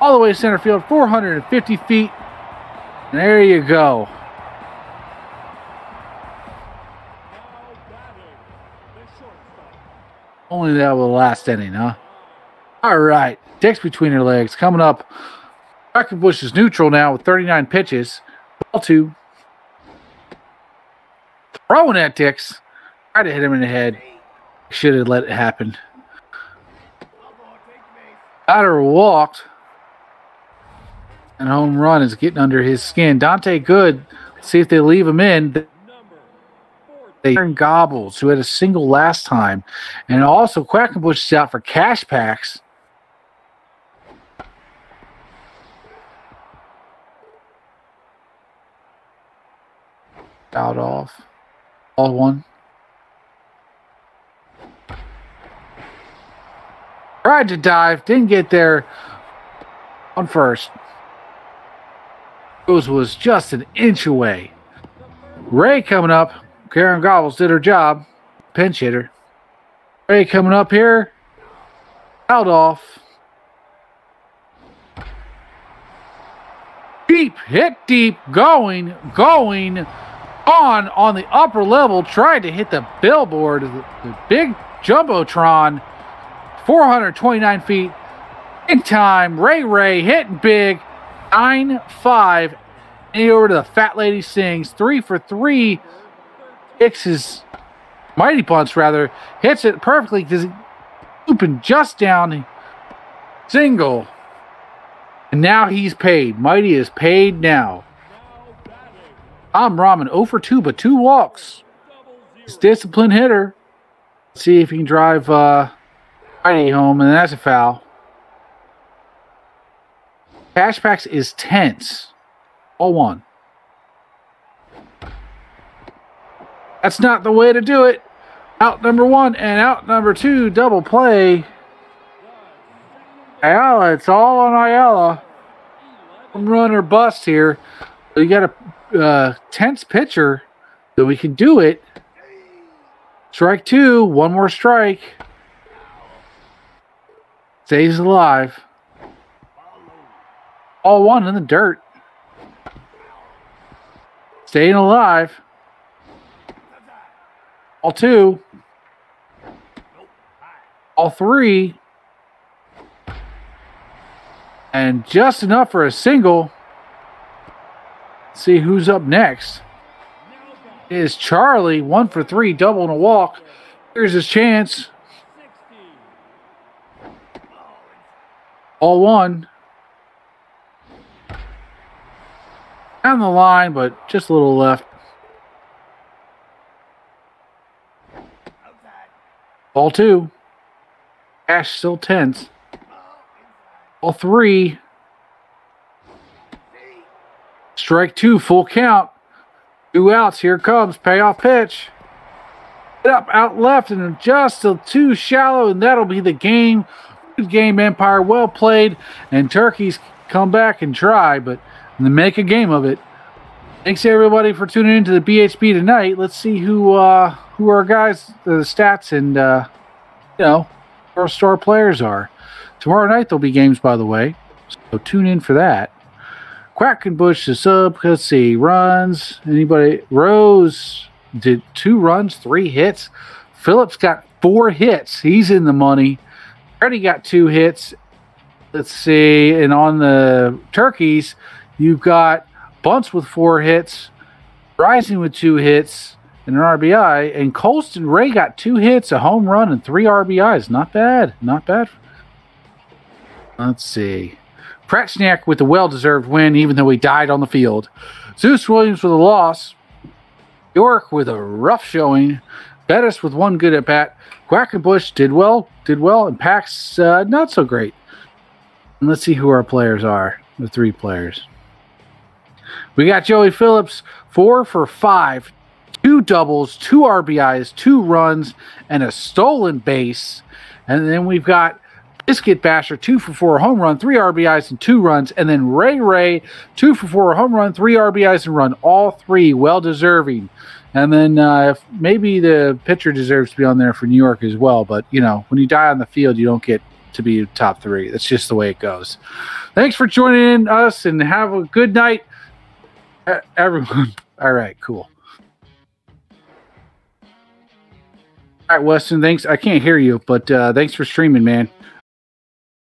All the way to center field, 450 feet. And there you go. Only that was the last inning, huh? All right. Dicks between her legs. Coming up. Quackenbush is neutral now with 39 pitches. Ball 2. Throwing at Dix. Tried to hit him in the head. Should have let it happen. Batter walked. And home run is getting under his skin. Dante Good. Let's see if they leave him in. They turn Gobbles, who had a single last time. And also Quackenbush is out for cash packs. Out off. Ball 1. Tried to dive. Didn't get there on first. Goes was just an inch away. Ray coming up. Karen Gobbles did her job. Pinch hitter. Ray coming up here. Out off. hit deep, going on the upper level, tried to hit the billboard, the big Jumbotron, 429 feet in time. Ray hitting big, 9-5. And over to the Fat Lady Sings, 3 for 3. Hits his Mighty Bunts, rather. Hits it perfectly because he's looping just down. Single. And now he's paid. Mighty is paid now. Tom Rahman 0 for 2, but 2 walks. He's a disciplined hitter. Let's see if he can drive Mighty home, and that's a foul. Cash Packs is tense. All 1. That's not the way to do it. Out number 1 and out number 2, double play. Ayala, it's all on Ayala. Home run or bust here. You got a tense pitcher, so we can do it. Strike 2, 1 more strike. Stays alive. All 1 in the dirt. Staying alive. All 2. All 3. And just enough for a single. Let's see who's up next. It is Charlie, 1 for 3, double and a walk. Here's his chance. All 1. Down the line, but just a little left. All 2. Cash still tense. All 3. Strike 2, full count. 2 outs. Here comes payoff pitch. Get up, out left, and just a 2 shallow, and that'll be the game. Good game, Empire. Well played. And Turkeys come back and try, but make a game of it. Thanks everybody for tuning into the BHB tonight. Let's see who our guys, the stats, and our star players are. Tomorrow night there'll be games, by the way, so tune in for that. Quackenbush, the sub. Let's see, runs. Anybody? Rose did 2 runs, 3 hits. Phillips got 4 hits. He's in the money. Freddie got 2 hits. Let's see, and on the Turkeys, you've got Bunts with 4 hits, Rising with 2 hits, and an RBI, and Colston Ray got 2 hits, a home run, and 3 RBIs. Not bad. Not bad. Let's see. Pratsniak with a well-deserved win, even though he died on the field. Zeus Williams with a loss. York with a rough showing. Bettis with 1 good at-bat. Quackenbush did well, and Pax not so great. And let's see who our players are, the 3 players. We got Joey Phillips, 4 for 5, 2 doubles, 2 RBIs, 2 runs, and a stolen base. And then we've got Biscuit Basher, 2 for 4, home run, 3 RBIs, and 2 runs. And then Ray, 2 for 4, home run, 3 RBIs, and run. All 3 well-deserving. And then if maybe the pitcher deserves to be on there for New York as well. But, when you die on the field, you don't get to be top 3. That's just the way it goes. Thanks for joining us, and have a good night, everyone. All right, cool. All right, Weston, thanks. I can't hear you, but thanks for streaming, man.